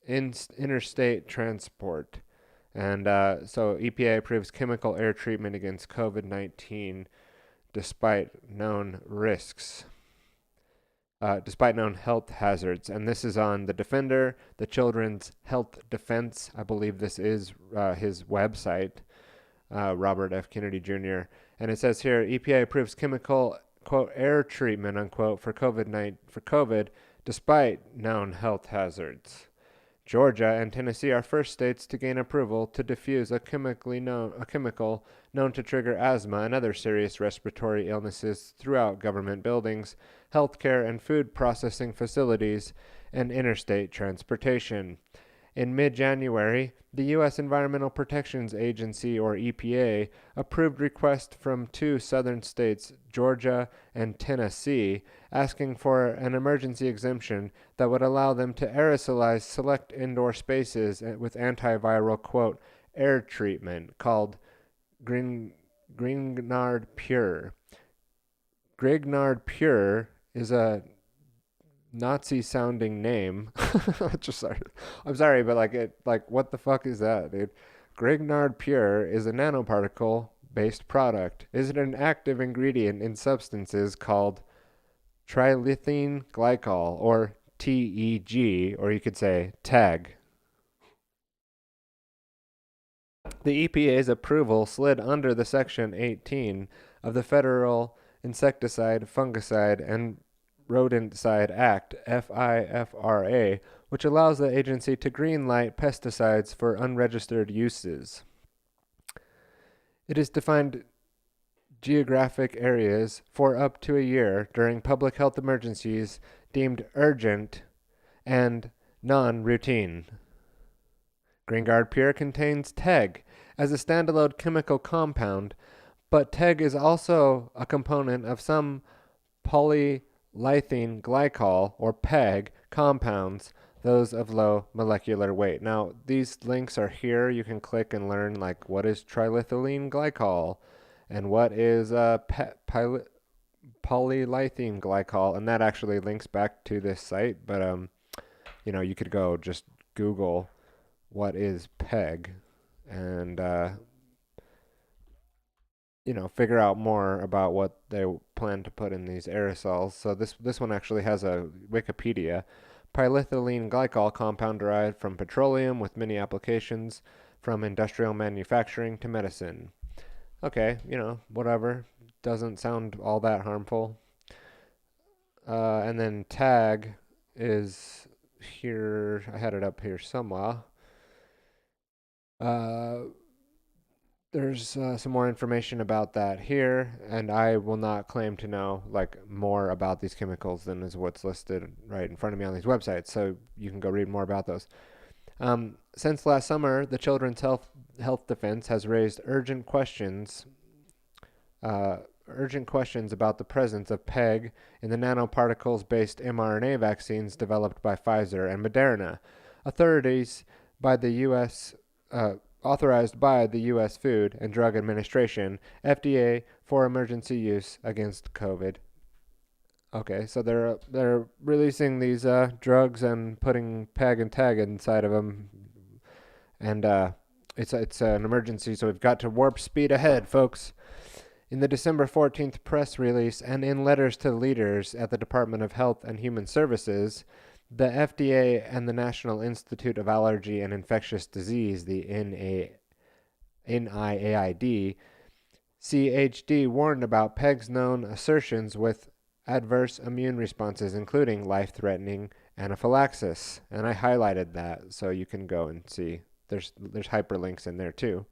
interstate transport. And so EPA approves chemical air treatment against COVID-19 despite known risks, despite known health hazards. And this is on the Defender, the Children's Health Defense. I believe this is his website, Robert F. Kennedy Jr. And it says here, EPA approves chemical, quote, air treatment, unquote, for COVID despite known health hazards. Georgia and Tennessee are first states to gain approval to diffuse a chemical known to trigger asthma and other serious respiratory illnesses throughout government buildings, healthcare and food processing facilities, and interstate transportation. In mid-January, the U.S. Environmental Protection Agency, or EPA, approved requests from two southern states, Georgia and Tennessee, asking for an emergency exemption that would allow them to aerosolize select indoor spaces with antiviral, quote, air treatment called Grignard Pure. Grignard Pure is a Nazi-sounding name. I'm sorry, but what the fuck is that, dude? Grignard Pure is a nanoparticle-based product. Is it an active ingredient in substances called trilethylene glycol, or TEG, or you could say TAG. The EPA's approval slid under the Section 18 of the Federal Insecticide, Fungicide, and Rodenticide Act, FIFRA, which allows the agency to greenlight pesticides for unregistered uses. It is defined geographic areas for up to a year during public health emergencies deemed urgent and non-routine. GreenGuard Pure contains TEG as a standalone chemical compound, but TEG is also a component of some polylithene glycol, or PEG, compounds, those of low molecular weight. Now, these links are here. You can click and learn, like, what is trilithylene glycol and what is polylithene glycol, and that actually links back to this site, but you could go just Google what is PEG and figure out more about what they plan to put in these aerosols. So this one actually has a Wikipedia. Polyethylene glycol compound derived from petroleum with many applications from industrial manufacturing to medicine. Okay, whatever. Doesn't sound all that harmful. And then TAG is here. I had it up here somewhere. There's some more information about that here, and I will not claim to know more about these chemicals than is what's listed right in front of me on these websites, so you can go read more about those. Since last summer, the Children's Health Defense has raised urgent questions about the presence of PEG in the nanoparticles-based mRNA vaccines developed by Pfizer and Moderna. Authorities by the U.S. Authorized by the U.S. Food and Drug Administration, FDA, for emergency use against COVID. Okay, so they're releasing these drugs and putting PEG and TAG inside of them, and it's an emergency, so we've got to warp speed ahead, folks. In the December 14th press release and in letters to leaders at the Department of Health and Human Services, the FDA and the National Institute of Allergy and Infectious Disease, the NIAID, CHD, warned about PEG's known assertions with adverse immune responses, including life-threatening anaphylaxis. And I highlighted that, so you can go and see. There's hyperlinks in there too.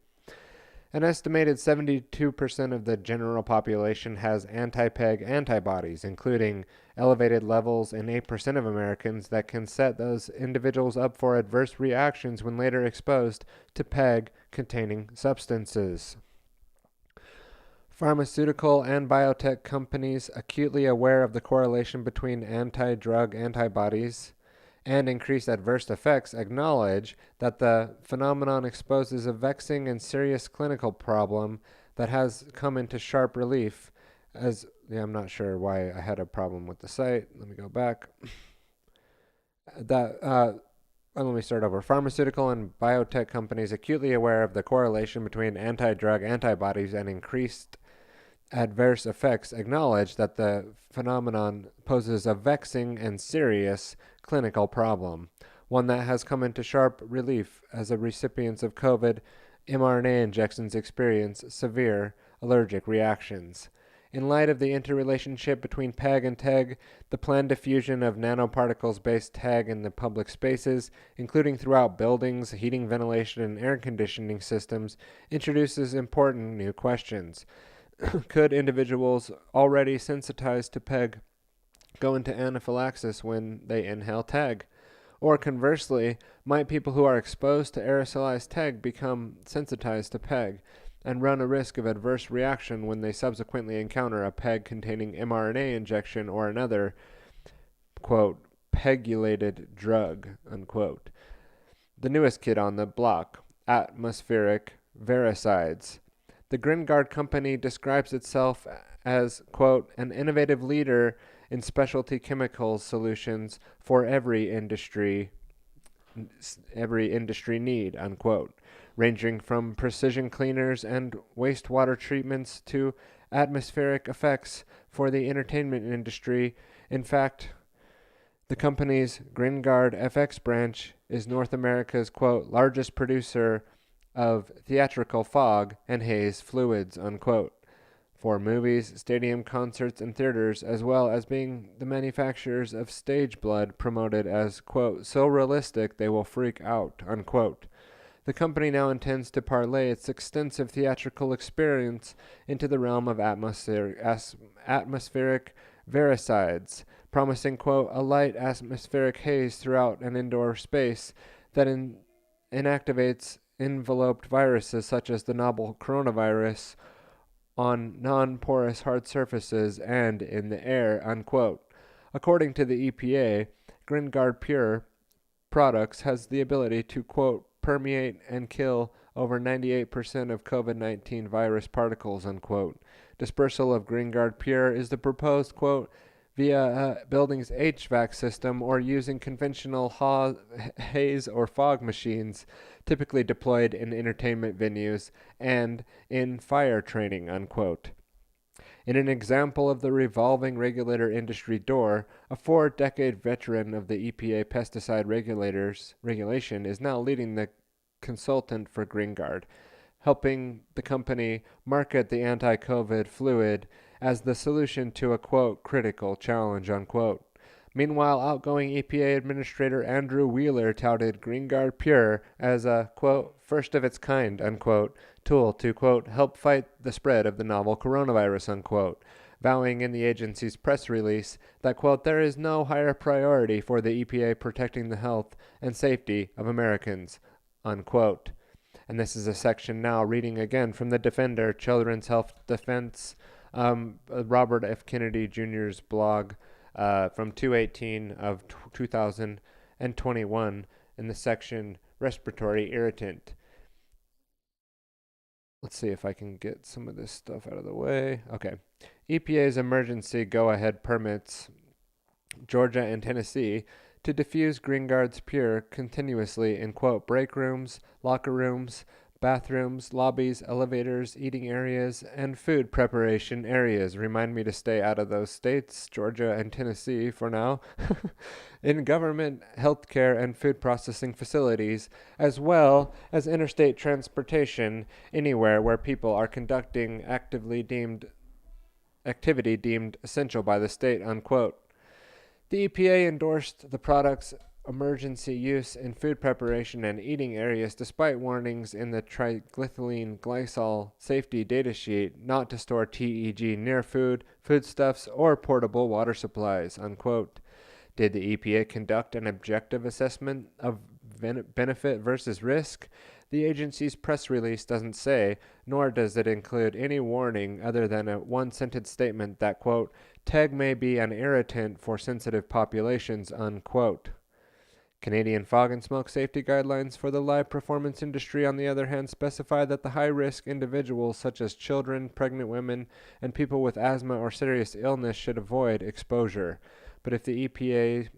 An estimated 72% of the general population has anti-PEG antibodies, including elevated levels in 8% of Americans that can set those individuals up for adverse reactions when later exposed to PEG-containing substances. Pharmaceutical and biotech companies acutely aware of the correlation between anti-drug antibodies and increased adverse effects acknowledge that the phenomenon exposes a vexing and serious clinical problem that has come into sharp relief as... I'm not sure why I had a problem with the site. Let me go back. Let me start over. Pharmaceutical and biotech companies acutely aware of the correlation between anti-drug antibodies and increased adverse effects acknowledge that the phenomenon poses a vexing and serious clinical problem, one that has come into sharp relief as the recipients of COVID mRNA injections experience severe allergic reactions. In light of the interrelationship between PEG and TEG, the planned diffusion of nanoparticles-based TEG in the public spaces, including throughout buildings, heating, ventilation, and air conditioning systems, introduces important new questions. Could individuals already sensitized to PEG go into anaphylaxis when they inhale TEG? Or conversely, might people who are exposed to aerosolized TEG become sensitized to PEG and run a risk of adverse reaction when they subsequently encounter a PEG-containing mRNA injection or another, quote, PEGulated drug, unquote? The newest kid on the block, atmospheric vericides. The GreenGuard company describes itself as, quote, an innovative leader in specialty chemicals solutions for every industry need, unquote, ranging from precision cleaners and wastewater treatments to atmospheric effects for the entertainment industry. In fact, the company's GreenGuard FX branch is North America's, quote, largest producer of theatrical fog and haze fluids, unquote. for movies, stadium concerts, and theaters, as well as being the manufacturers of stage blood promoted as, quote, so realistic they will freak out, unquote. The company now intends to parlay its extensive theatrical experience into the realm of atmospheric vericides, promising, quote, a light atmospheric haze throughout an indoor space that inactivates enveloped viruses such as the novel coronavirus on non-porous hard surfaces and in the air, unquote. According to the EPA, GreenGuard Pure products has the ability to, quote, permeate and kill over 98% of COVID-19 virus particles, unquote. Dispersal of GreenGuard Pure is the proposed, quote, via a building's HVAC system or using conventional haze or fog machines typically deployed in entertainment venues and in fire training, unquote. In an example of the revolving regulator industry door, a 4-decade veteran of the EPA pesticide regulation is now leading the consultant for GreenGuard, helping the company market the anti-COVID fluid as the solution to a, quote, critical challenge, unquote. Meanwhile, outgoing EPA Administrator Andrew Wheeler touted GreenGuard Pure as a, quote, first of its kind, unquote, tool to, quote, help fight the spread of the novel coronavirus, unquote, vowing in the agency's press release that, quote, there is no higher priority for the EPA protecting the health and safety of Americans, unquote. And this is a section now reading again from the Defender, Children's Health Defense, Robert F. Kennedy Jr.'s blog from 2/18 of 2021 in the section Respiratory Irritant. Let's see if I can get some of this stuff out of the way. Okay. EPA's emergency go-ahead permits Georgia and Tennessee to diffuse GreenGuard's Pure continuously in, quote, break rooms, locker rooms, bathrooms, lobbies, elevators, eating areas, and food preparation areas. Remind me to stay out of those states, Georgia and Tennessee for now. In government, healthcare, and food processing facilities, as well as interstate transportation anywhere where people are conducting activity deemed essential by the state, unquote. The EPA endorsed the product's emergency use in food preparation and eating areas despite warnings in the triglycylene glycol safety datasheet not to store TEG near food, foodstuffs, or portable water supplies, unquote. Did the EPA conduct an objective assessment of benefit versus risk? The agency's press release doesn't say, nor does it include any warning other than a one-sentence statement that, quote, TEG may be an irritant for sensitive populations, unquote. Canadian fog and smoke safety guidelines for the live performance industry, on the other hand, specify that the high-risk individuals such as children, pregnant women, and people with asthma or serious illness should avoid exposure. But if the EPA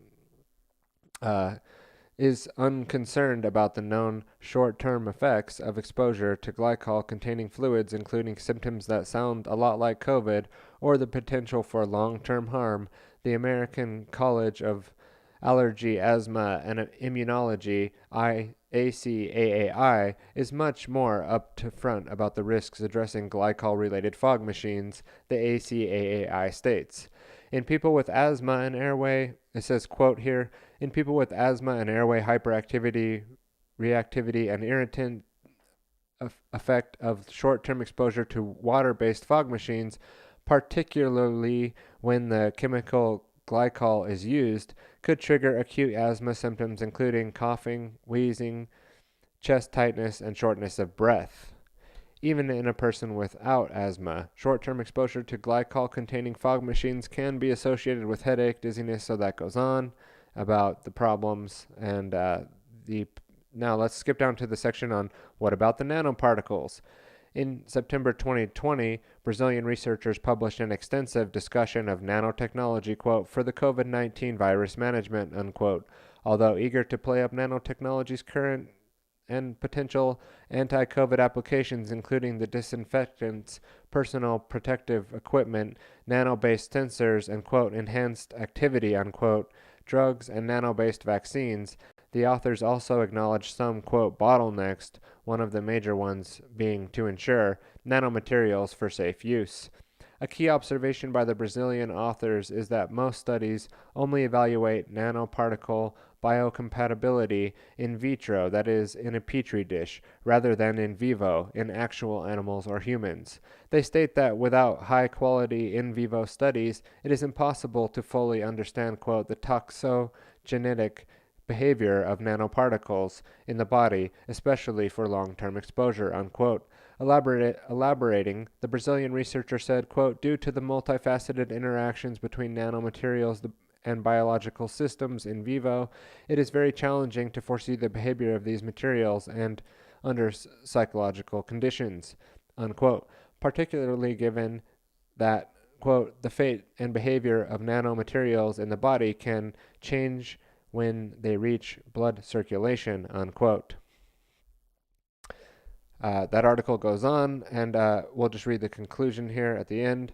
is unconcerned about the known short-term effects of exposure to glycol-containing fluids, including symptoms that sound a lot like COVID, or the potential for long-term harm, the American College of Allergy, Asthma, and Immunology, ACAAI, is much more up to front about the risks addressing glycol-related fog machines, the ACAAI states. In people with asthma and airway, it says, quote here, in people with asthma and airway hyperactivity, reactivity, and irritant effect of short-term exposure to water-based fog machines, particularly when the chemical glycol is used, could trigger acute asthma symptoms including coughing, wheezing, chest tightness, and shortness of breath. Even in a person without asthma, short-term exposure to glycol-containing fog machines can be associated with headache, dizziness, so that goes on about the problems. And now let's skip down to the section on what about the nanoparticles. In September 2020, Brazilian researchers published an extensive discussion of nanotechnology, quote, for the COVID-19 virus management, unquote. Although eager to play up nanotechnology's current and potential anti-COVID applications, including the disinfectants, personal protective equipment, nano-based sensors, and, quote, enhanced activity, unquote, drugs, and nano-based vaccines, the authors also acknowledged some, quote, bottlenecks, one of the major ones being to ensure nanomaterials for safe use. A key observation by the Brazilian authors is that most studies only evaluate nanoparticle biocompatibility in vitro, that is, in a petri dish, rather than in vivo, in actual animals or humans. They state that without high-quality in vivo studies, it is impossible to fully understand, quote, the toxogenetic behavior of nanoparticles in the body, especially for long-term exposure, unquote. Elaborating, the Brazilian researcher said, quote, due to the multifaceted interactions between nanomaterials and biological systems in vivo, it is very challenging to foresee the behavior of these materials and under psychological conditions, unquote, particularly given that, quote, the fate and behavior of nanomaterials in the body can change when they reach blood circulation, unquote. That article goes on, and we'll just read the conclusion here at the end.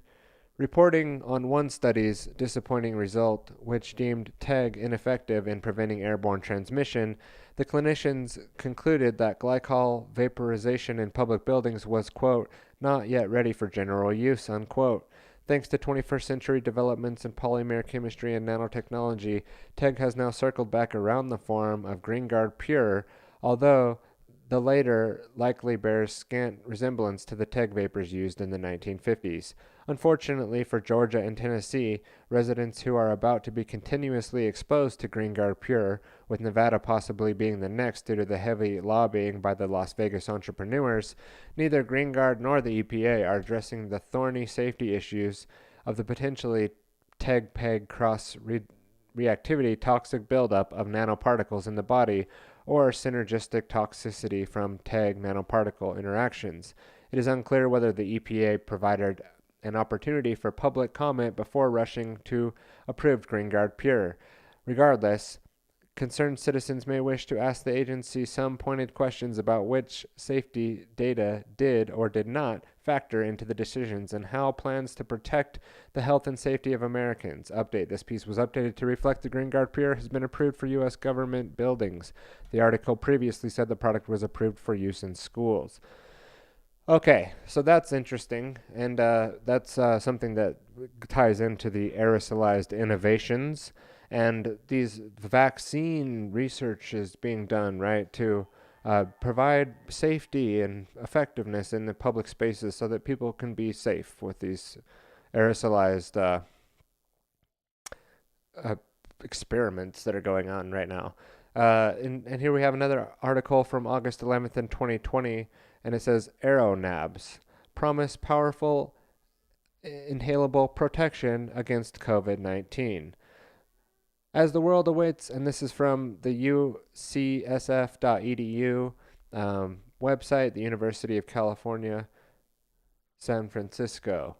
Reporting on one study's disappointing result, which deemed TEG ineffective in preventing airborne transmission, the clinicians concluded that glycol vaporization in public buildings was, quote, not yet ready for general use, unquote. Thanks to 21st century developments in polymer chemistry and nanotechnology, TEG has now circled back around the form of GreenGuard Pure, although the later likely bears scant resemblance to the TEG vapors used in the 1950s. Unfortunately for Georgia and Tennessee, residents who are about to be continuously exposed to GreenGuard Pure, with Nevada possibly being the next due to the heavy lobbying by the Las Vegas entrepreneurs, neither GreenGuard nor the EPA are addressing the thorny safety issues of the potentially TEG-PEG cross-reactivity toxic buildup of nanoparticles in the body, or synergistic toxicity from TEG nanoparticle interactions. It is unclear whether the EPA provided an opportunity for public comment before rushing to approve GreenGuard Pure. Regardless, concerned citizens may wish to ask the agency some pointed questions about which safety data did or did not factor into the decisions and how plans to protect the health and safety of Americans. Update. This piece was updated to reflect the GreenGuard Pure has been approved for U.S. government buildings. The article previously said the product was approved for use in schools. Okay, so that's interesting, and that's something that ties into the aerosolized innovations, and these vaccine research is being done, right, to provide safety and effectiveness in the public spaces so that people can be safe with these aerosolized experiments that are going on right now. And here we have another article from August 11th in 2020, and it says AeroNabs promise powerful inhalable protection against COVID-19. As the world awaits, and this is from the ucsf.edu website, the University of California, San Francisco.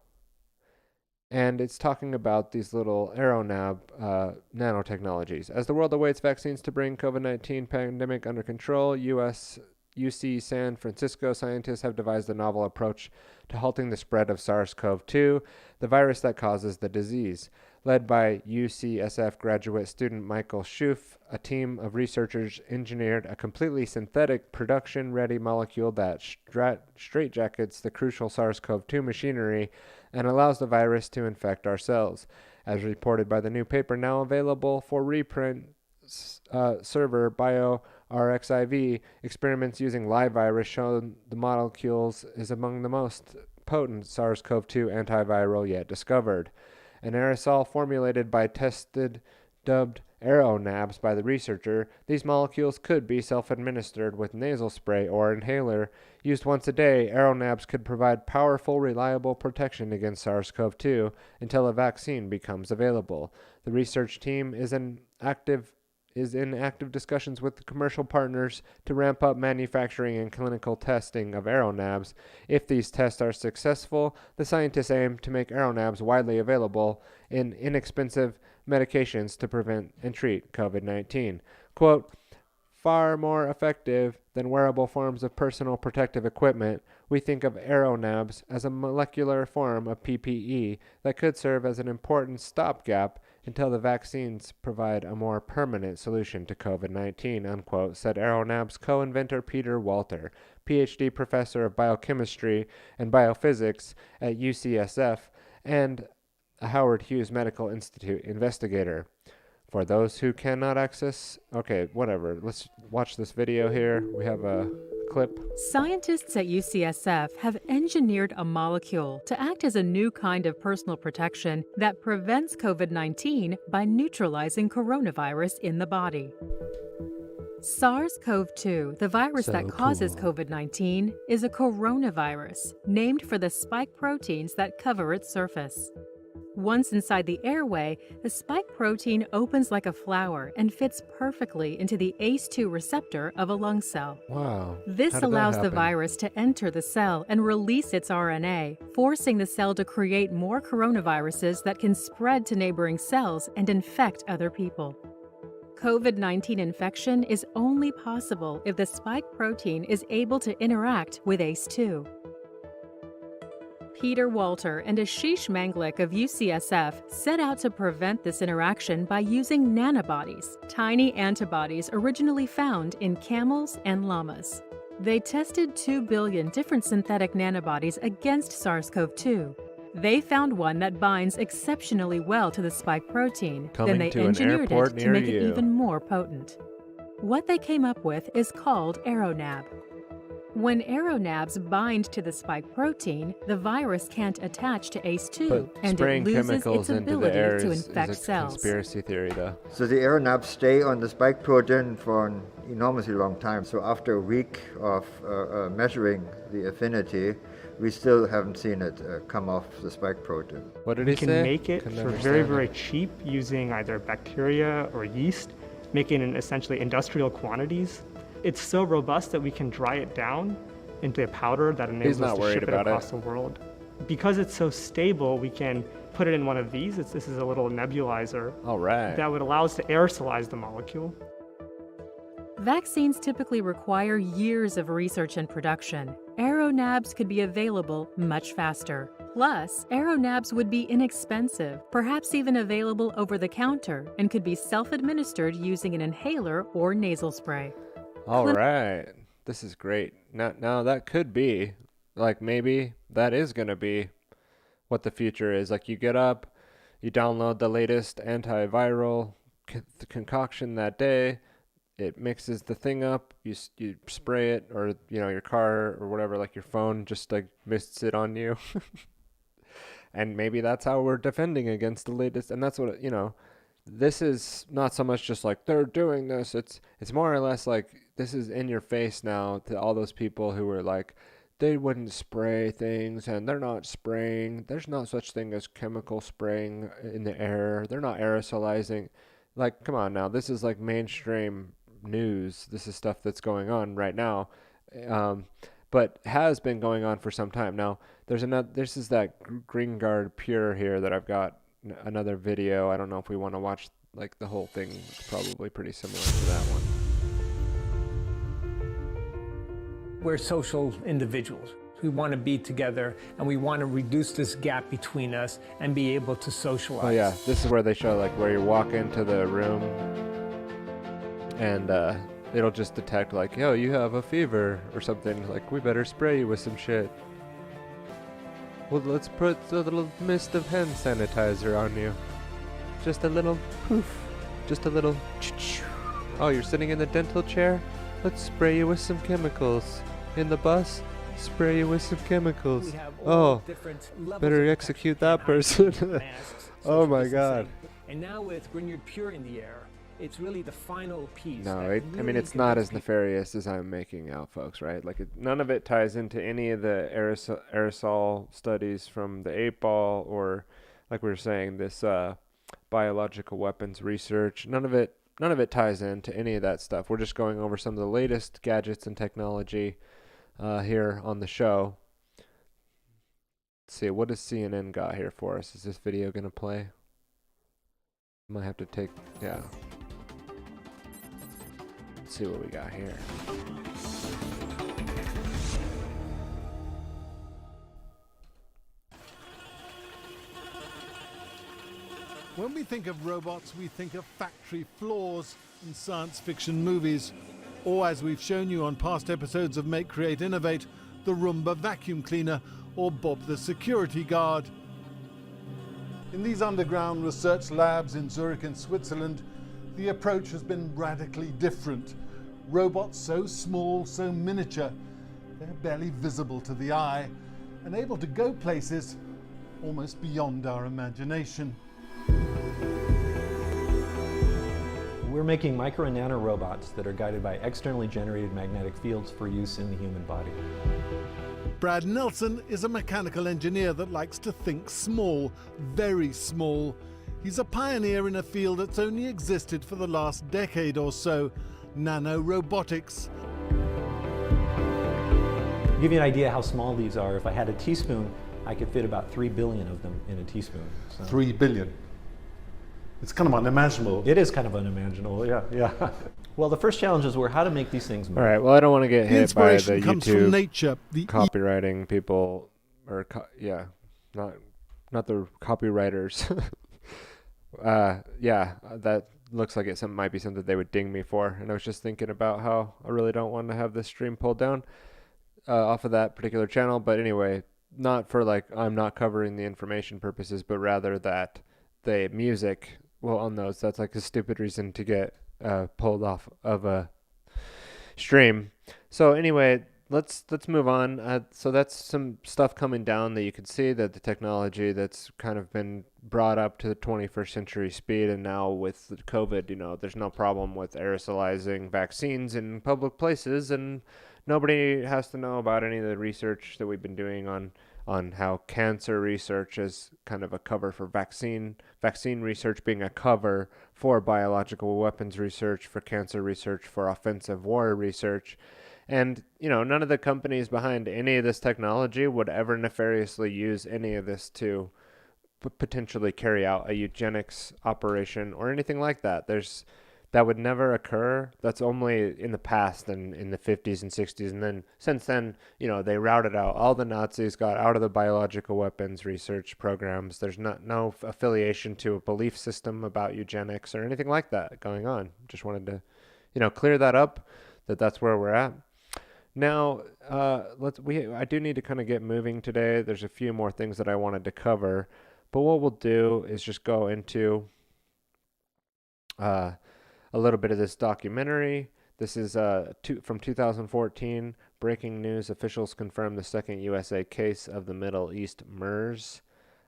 And it's talking about these little AeroNab nanotechnologies. As the world awaits vaccines to bring COVID-19 pandemic under control, UC San Francisco scientists have devised a novel approach to halting the spread of SARS-CoV-2, the virus that causes the disease. Led by UCSF graduate student Michael Schoof, a team of researchers engineered a completely synthetic, production-ready molecule that straitjackets the crucial SARS-CoV-2 machinery and allows the virus to infect our cells. As reported by the new paper now available for reprint server Bio-RXIV, experiments using live virus show the molecules is among the most potent SARS-CoV-2 antiviral yet discovered. An aerosol formulated by dubbed AeroNabs by the researcher, these molecules could be self-administered with nasal spray or inhaler. Used once a day, AeroNabs could provide powerful, reliable protection against SARS-CoV-2 until a vaccine becomes available. The research team is in active discussions with commercial partners to ramp up manufacturing and clinical testing of AeroNabs. If these tests are successful, the scientists aim to make AeroNabs widely available in inexpensive medications to prevent and treat COVID-19. Quote, far more effective than wearable forms of personal protective equipment, we think of AeroNabs as a molecular form of PPE that could serve as an important stopgap until the vaccines provide a more permanent solution to COVID-19, unquote, said AeroNabs co-inventor Peter Walter, PhD professor of biochemistry and biophysics at UCSF and a Howard Hughes Medical Institute investigator. For those who cannot access, okay, whatever. Let's watch this video here. We have a clip. Scientists at UCSF have engineered a molecule to act as a new kind of personal protection that prevents COVID-19 by neutralizing coronavirus in the body. SARS-CoV-2, the virus that causes COVID-19, is a coronavirus named for the spike proteins that cover its surface. Once inside the airway, the spike protein opens like a flower and fits perfectly into the ACE2 receptor of a lung cell. Wow. This allows the virus to enter the cell and release its RNA, forcing the cell to create more coronaviruses that can spread to neighboring cells and infect other people. COVID-19 infection is only possible if the spike protein is able to interact with ACE2. Peter Walter and Ashish Manglik of UCSF set out to prevent this interaction by using nanobodies, tiny antibodies originally found in camels and llamas. They tested 2 billion different synthetic nanobodies against SARS-CoV-2. They found one that binds exceptionally well to the spike protein. Then they engineered it to make it even more potent. What they came up with is called AeroNab. When AeroNabs bind to the spike protein, the virus can't attach to ACE2, and it loses its ability to infect cells. Conspiracy theory, though. So the AeroNabs stay on the spike protein for an enormously long time. So after a week of measuring the affinity, we still haven't seen it come off the spike protein. What did he say? We can make it for very, very cheap using either bacteria or yeast, making it in essentially industrial quantities. It's so robust that we can dry it down into a powder that enables us to ship it across the world. Because it's so stable, we can put it in one of these. This is a little nebulizer. All right. That would allow us to aerosolize the molecule. Vaccines typically require years of research and production. AeroNabs could be available much faster. Plus, AeroNabs would be inexpensive, perhaps even available over the counter, and could be self-administered using an inhaler or nasal spray. All right. This is great. Now that could be, like, maybe that is going to be what the future is. Like, you get up, you download the latest antiviral concoction that day, it mixes the thing up, you spray it, or, your car or whatever, like your phone just, like, mists it on you. And maybe that's how we're defending against the latest. And that's what, this is not so much just like they're doing this. It's more or less like this is in your face now to all those people who were like, they wouldn't spray things and they're not spraying. There's no such thing as chemical spraying in the air. They're not aerosolizing. Like, come on now. This is like mainstream news. This is stuff that's going on right now. But has been going on for some time. Now, this is that Green Guard Pure here that I've got another video. I don't know if we want to watch like the whole thing. It's probably pretty similar to that one. We're social individuals. We want to be together and we want to reduce this gap between us and be able to socialize. Oh yeah, this is where they show like where you walk into the room and it'll just detect like, yo, you have a fever or something. Like, we better spray you with some shit. Well, let's put a little mist of hand sanitizer on you. Just a little poof. Just a little ch-ch. Oh, you're sitting in the dental chair? Let's spray you with some chemicals. In the bus? Spray you with some chemicals. Oh, better execute that person. Oh my God. And now with Grignard Pure in the air, it's really the final piece. No, I mean, it's not as nefarious as I'm making out, folks, right? Like, none of it ties into any of the aerosol studies from the 8-ball or, like we were saying, this biological weapons research. None of it ties into any of that stuff. We're just going over some of the latest gadgets and technology here on the show. Let's see, what does CNN got here for us? Is this video going to play? Might have to take, yeah. Let's see what we got here. When we think of robots, we think of factory floors in science fiction movies. Or, as we've shown you on past episodes of Make, Create, Innovate, the Roomba vacuum cleaner or Bob the security guard. In these underground research labs in Zurich and Switzerland, the approach has been radically different. Robots so small, so miniature, they're barely visible to the eye and able to go places almost beyond our imagination. We're making micro and nano robots that are guided by externally generated magnetic fields for use in the human body. Brad Nelson is a mechanical engineer that likes to think small, very small. He's a pioneer in a field that's only existed for the last decade or so, nanorobotics. To give you an idea how small these are, if I had a teaspoon, I could fit about 3 billion of them in a teaspoon. So. 3 billion? It's kind of unimaginable. It is kind of unimaginable, yeah. Well, the first challenges were how to make these things move. All right, well, I don't want to get hit by the comes YouTube from nature. The copywriting people, or not the copywriters. That looks like it might be something they would ding me for. And I was just thinking about how I really don't want to have this stream pulled down off of that particular channel. But anyway, not for like I'm not covering the information purposes, but rather that the music, well, on those, that's like a stupid reason to get pulled off of a stream. So anyway, let's move on. So that's some stuff coming down that you can see, that the technology that's kind of been brought up to the 21st century speed. And now with the COVID, there's no problem with aerosolizing vaccines in public places, and nobody has to know about any of the research that we've been doing on how cancer research is kind of a cover for vaccine research being a cover for biological weapons research, for cancer research, for offensive war research. And, none of the companies behind any of this technology would ever nefariously use any of this to potentially carry out a eugenics operation or anything like that. That would never occur. That's only in the past and in the 50s and 60s. And then since then, they routed out all the Nazis, got out of the biological weapons research programs. There's no affiliation to a belief system about eugenics or anything like that going on. Just wanted to, clear that up, that's where we're at. Now, I do need to kind of get moving today. There's a few more things that I wanted to cover, but what we'll do is just go into a little bit of this documentary. This is from 2014. Breaking news: officials confirm the second USA case of the Middle East MERS.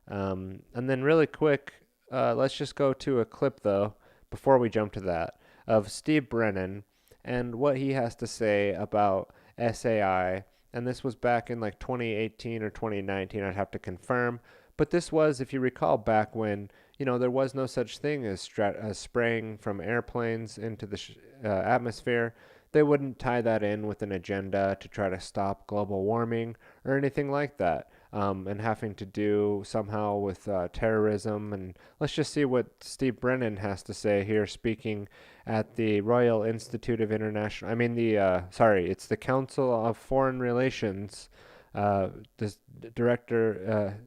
And then really quick, let's just go to a clip, though, before we jump to that, of Steve Brennan and what he has to say about SAI. And this was back in like 2018 or 2019. I'd have to confirm. But this was, if you recall, back when there was no such thing as spraying from airplanes into the atmosphere. They wouldn't tie that in with an agenda to try to stop global warming or anything like that, and having to do somehow with terrorism. And let's just see what Steve Brennan has to say here, speaking at the Royal Institute of it's the Council of Foreign Relations, the director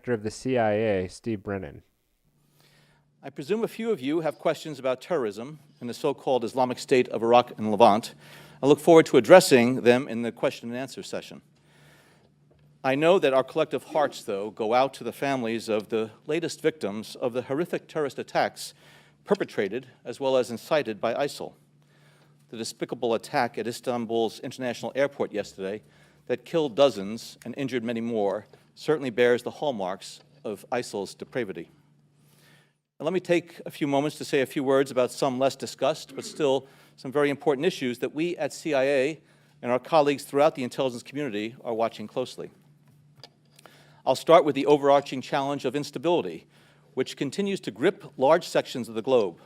of the CIA, Steve Brennan. I presume a few of you have questions about terrorism and the so-called Islamic State of Iraq and Levant. I look forward to addressing them in the question and answer session. I know that our collective hearts, though, go out to the families of the latest victims of the horrific terrorist attacks perpetrated as well as incited by ISIL. The despicable attack at Istanbul's international airport yesterday that killed dozens and injured many more certainly bears the hallmarks of ISIL's depravity. Now, let me take a few moments to say a few words about some less discussed, but still some very important issues that we at CIA and our colleagues throughout the intelligence community are watching closely. I'll start with the overarching challenge of instability, which continues to grip large sections of the globe.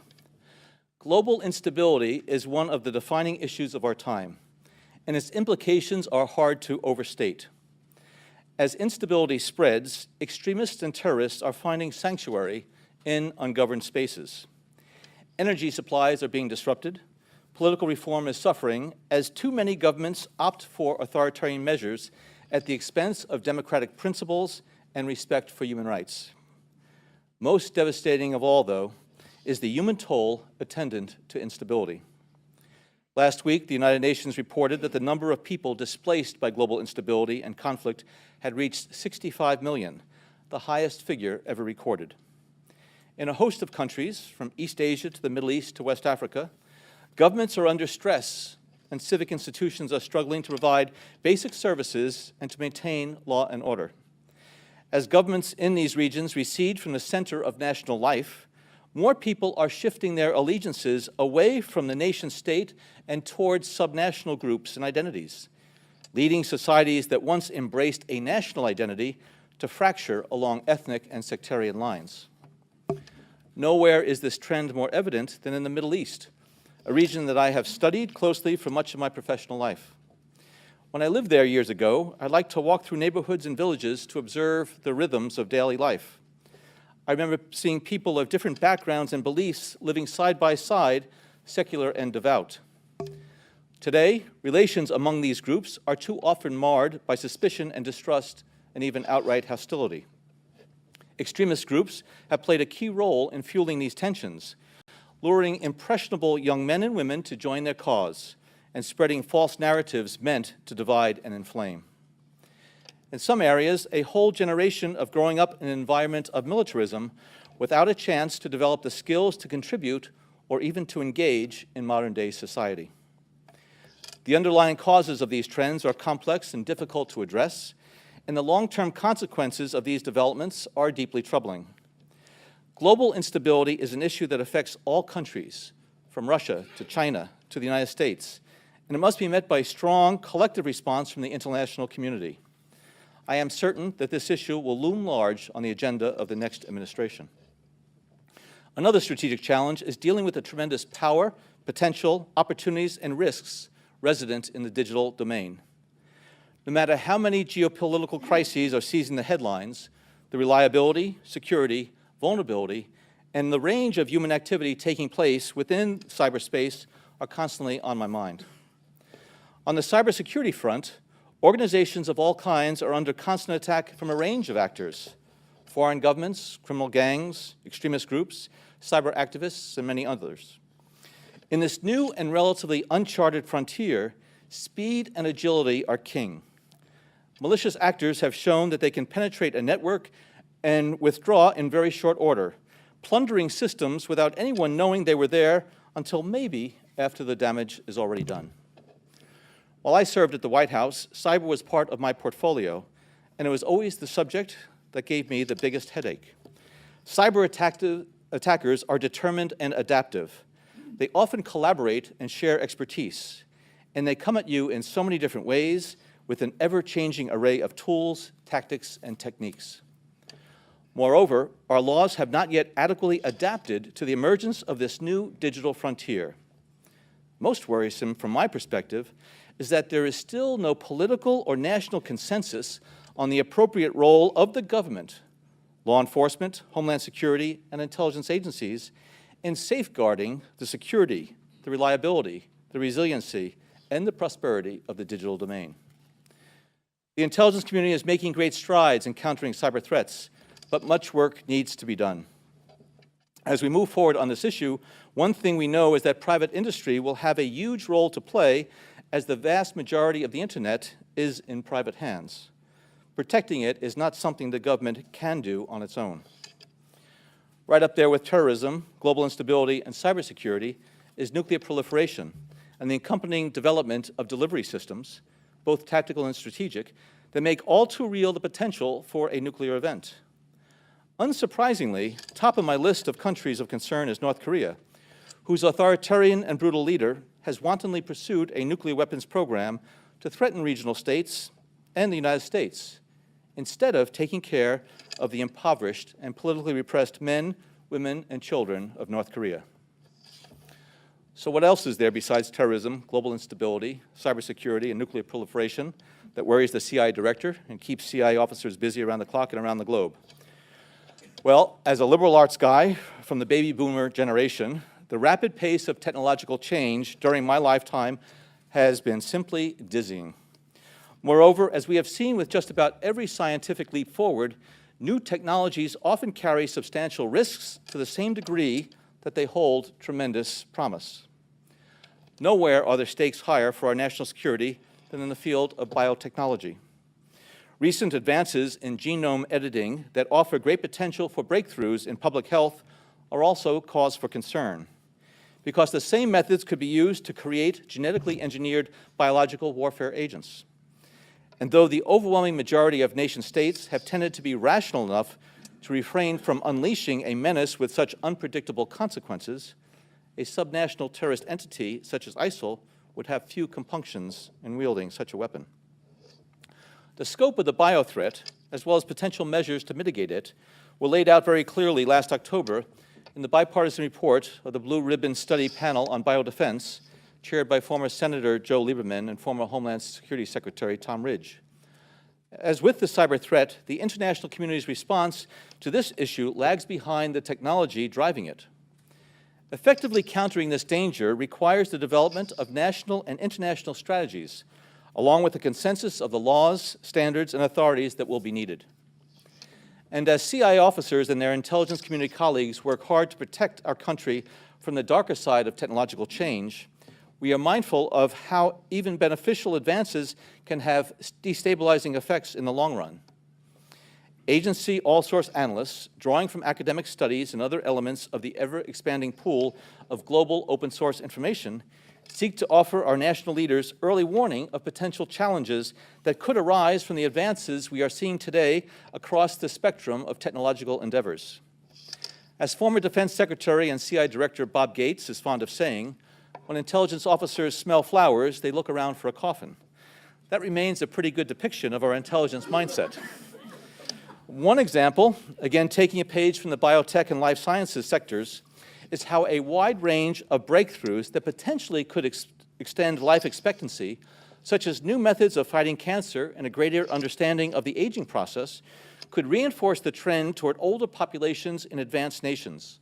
Global instability is one of the defining issues of our time, and its implications are hard to overstate. As instability spreads, extremists and terrorists are finding sanctuary in ungoverned spaces. Energy supplies are being disrupted. Political reform is suffering as too many governments opt for authoritarian measures at the expense of democratic principles and respect for human rights. Most devastating of all, though, is the human toll attendant to instability. Last week, the United Nations reported that the number of people displaced by global instability and conflict had reached 65 million, the highest figure ever recorded. In a host of countries, from East Asia to the Middle East to West Africa, governments are under stress and civic institutions are struggling to provide basic services and to maintain law and order. As governments in these regions recede from the center of national life, more people are shifting their allegiances away from the nation state and towards subnational groups and identities, leading societies that once embraced a national identity to fracture along ethnic and sectarian lines. Nowhere is this trend more evident than in the Middle East, a region that I have studied closely for much of my professional life. When I lived there years ago, I liked to walk through neighborhoods and villages to observe the rhythms of daily life. I remember seeing people of different backgrounds and beliefs living side by side, secular and devout. Today, relations among these groups are too often marred by suspicion and distrust and even outright hostility. Extremist groups have played a key role in fueling these tensions, luring impressionable young men and women to join their cause and spreading false narratives meant to divide and inflame. In some areas, a whole generation of growing up in an environment of militarism without a chance to develop the skills to contribute or even to engage in modern-day society. The underlying causes of these trends are complex and difficult to address, and the long-term consequences of these developments are deeply troubling. Global instability is an issue that affects all countries, from Russia to China to the United States, and it must be met by a strong collective response from the international community. I am certain that this issue will loom large on the agenda of the next administration. Another strategic challenge is dealing with the tremendous power, potential, opportunities, and risks resident in the digital domain. No matter how many geopolitical crises are seizing the headlines, the reliability, security, vulnerability, and the range of human activity taking place within cyberspace are constantly on my mind. On the cybersecurity front, organizations of all kinds are under constant attack from a range of actors: foreign governments, criminal gangs, extremist groups, cyber activists, and many others. In this new and relatively uncharted frontier, speed and agility are king. Malicious actors have shown that they can penetrate a network and withdraw in very short order, plundering systems without anyone knowing they were there until maybe after the damage is already done. While I served at the White House, cyber was part of my portfolio, and it was always the subject that gave me the biggest headache. Cyber attackers are determined and adaptive. They often collaborate and share expertise, and they come at you in so many different ways with an ever-changing array of tools, tactics, and techniques. Moreover, our laws have not yet adequately adapted to the emergence of this new digital frontier. Most worrisome from my perspective is that there is still no political or national consensus on the appropriate role of the government, law enforcement, homeland security, and intelligence agencies in safeguarding the security, the reliability, the resiliency, and the prosperity of the digital domain. The intelligence community is making great strides in countering cyber threats, but much work needs to be done. As we move forward on this issue, one thing we know is that private industry will have a huge role to play, as the vast majority of the internet is in private hands. Protecting it is not something the government can do on its own. Right up there with terrorism, global instability, and cybersecurity is nuclear proliferation and the accompanying development of delivery systems, both tactical and strategic, that make all too real the potential for a nuclear event. Unsurprisingly, top of my list of countries of concern is North Korea, whose authoritarian and brutal leader has wantonly pursued a nuclear weapons program to threaten regional states and the United States, instead of taking care of the impoverished and politically repressed men, women, and children of North Korea. So what else is there besides terrorism, global instability, cybersecurity, and nuclear proliferation that worries the CIA director and keeps CIA officers busy around the clock and around the globe? Well, as a liberal arts guy from the baby boomer generation, the rapid pace of technological change during my lifetime has been simply dizzying. Moreover, as we have seen with just about every scientific leap forward, new technologies often carry substantial risks to the same degree that they hold tremendous promise. Nowhere are the stakes higher for our national security than in the field of biotechnology. Recent advances in genome editing that offer great potential for breakthroughs in public health are also cause for concern, because the same methods could be used to create genetically engineered biological warfare agents. And though the overwhelming majority of nation-states have tended to be rational enough to refrain from unleashing a menace with such unpredictable consequences, a subnational terrorist entity such as ISIL would have few compunctions in wielding such a weapon. The scope of the bio-threat, as well as potential measures to mitigate it, were laid out very clearly last October in the bipartisan report of the Blue Ribbon Study Panel on Biodefense, chaired by former Senator Joe Lieberman and former Homeland Security Secretary Tom Ridge. As with the cyber threat, the international community's response to this issue lags behind the technology driving it. Effectively countering this danger requires the development of national and international strategies, along with a consensus of the laws, standards, and authorities that will be needed. And as CIA officers and their intelligence community colleagues work hard to protect our country from the darker side of technological change, we are mindful of how even beneficial advances can have destabilizing effects in the long run. Agency all-source analysts, drawing from academic studies and other elements of the ever-expanding pool of global open-source information, seek to offer our national leaders early warning of potential challenges that could arise from the advances we are seeing today across the spectrum of technological endeavors. As former Defense Secretary and CIA Director Bob Gates is fond of saying, when intelligence officers smell flowers, they look around for a coffin. That remains a pretty good depiction of our intelligence mindset. One example, again taking a page from the biotech and life sciences sectors, is how a wide range of breakthroughs that potentially could extend life expectancy, such as new methods of fighting cancer and a greater understanding of the aging process, could reinforce the trend toward older populations in advanced nations.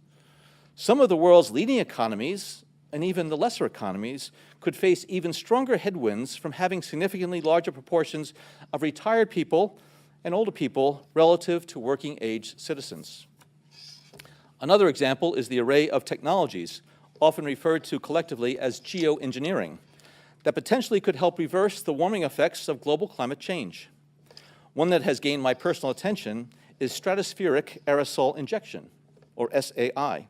Some of the world's leading economies, and even the lesser economies, could face even stronger headwinds from having significantly larger proportions of retired people and older people relative to working-age citizens. Another example is the array of technologies, often referred to collectively as geoengineering, that potentially could help reverse the warming effects of global climate change. One that has gained my personal attention is stratospheric aerosol injection, or SAI,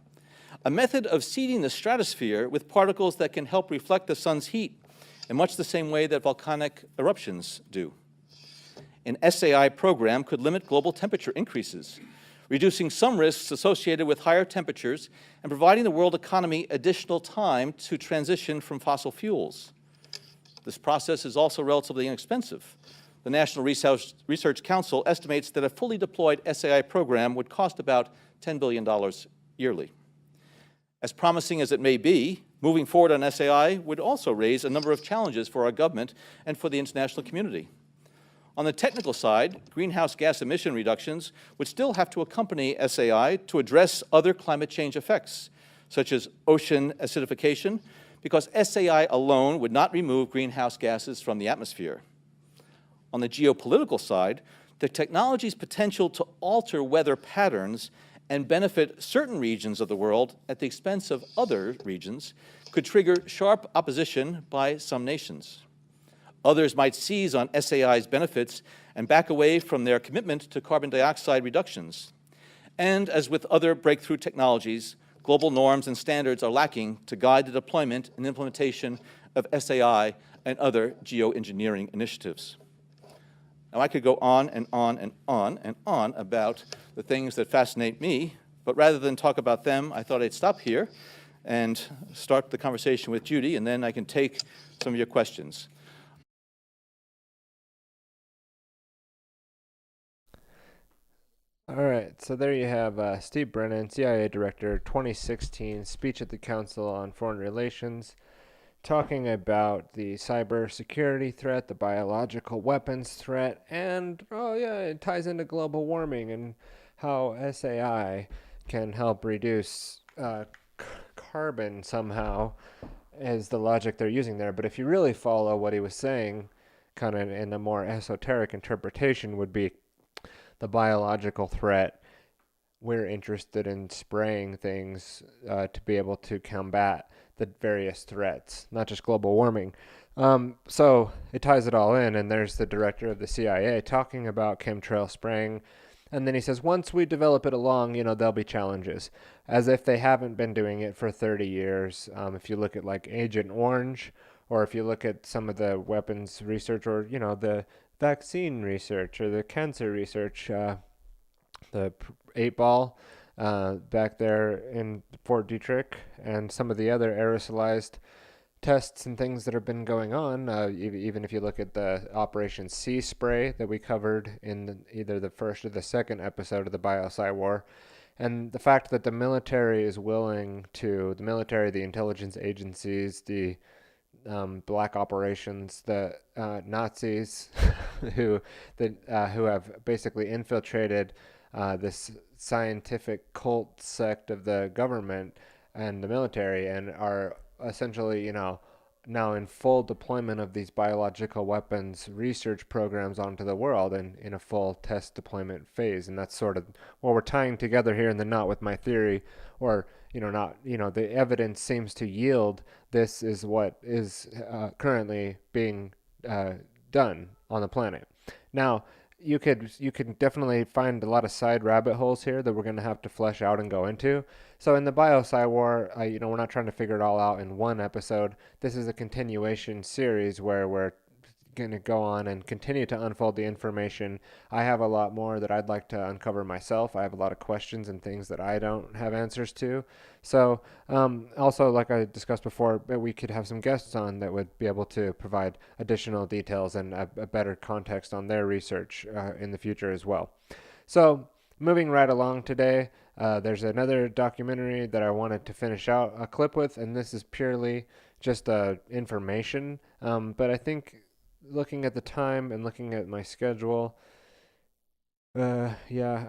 a method of seeding the stratosphere with particles that can help reflect the sun's heat in much the same way that volcanic eruptions do. An SAI program could limit global temperature increases, reducing some risks associated with higher temperatures and providing the world economy additional time to transition from fossil fuels. This process is also relatively inexpensive. The National Research Council estimates that a fully deployed SAI program would cost about $10 billion yearly. As promising as it may be, moving forward on SAI would also raise a number of challenges for our government and for the international community. On the technical side, greenhouse gas emission reductions would still have to accompany SAI to address other climate change effects, such as ocean acidification, because SAI alone would not remove greenhouse gases from the atmosphere. On the geopolitical side, the technology's potential to alter weather patterns and benefit certain regions of the world at the expense of other regions could trigger sharp opposition by some nations. Others might seize on SAI's benefits and back away from their commitment to carbon dioxide reductions. And as with other breakthrough technologies, global norms and standards are lacking to guide the deployment and implementation of SAI and other geoengineering initiatives. Now, I could go on and on and on and on about the things that fascinate me, but rather than talk about them, I thought I'd stop here and start the conversation with Judy, and then I can take some of your questions. All right, so there you have Steve Brennan, CIA Director, 2016 speech at the Council on Foreign Relations, talking about the cybersecurity threat, the biological weapons threat, and, oh yeah, it ties into global warming and how SAI can help reduce carbon somehow is the logic they're using there. But if you really follow what he was saying, kind of in a more esoteric interpretation, would be the biological threat. We're interested in spraying things to be able to combat the various threats, not just global warming. So it ties it all in, and there's the director of the CIA talking about chemtrail spraying And then he says, once we develop it along, there'll be challenges, as if they haven't been doing it for 30 years. If you look at like Agent Orange, or if you look at some of the weapons research, or, the vaccine research, or the cancer research, the 8-ball back there in Fort Detrick, and some of the other aerosolized tests and things that have been going on, even if you look at the Operation Sea Spray that we covered in either the first or the second episode of the Bio-PsyWar, and the fact that the military is willing to, the intelligence agencies, the black operations, the Nazis who have basically infiltrated this scientific cult sect of the government and the military, and are essentially, now in full deployment of these biological weapons research programs onto the world, and in a full test deployment phase. And that's sort of what we're tying together here in the knot with my theory, or, the evidence seems to yield this is what is currently being done on the planet. Now, you could definitely find a lot of side rabbit holes here that we're going to have to flesh out and go into. So in the Bio-PsyWar, we're not trying to figure it all out in one episode. This is a continuation series where we're going to go on and continue to unfold the information. I have a lot more that I'd like to uncover myself. I have a lot of questions and things that I don't have answers to. So also, like I discussed before, we could have some guests on that would be able to provide additional details and a better context on their research in the future as well. So moving right along today, there's another documentary that I wanted to finish out a clip with, and this is purely just information. But I think, looking at the time and looking at my schedule, I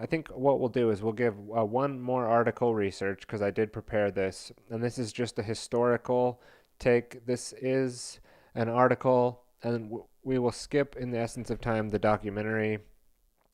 think what we'll do is we'll give one more article research, because I did prepare this, and this is just a historical take. This is an article, and we will skip, in the essence of time, the documentary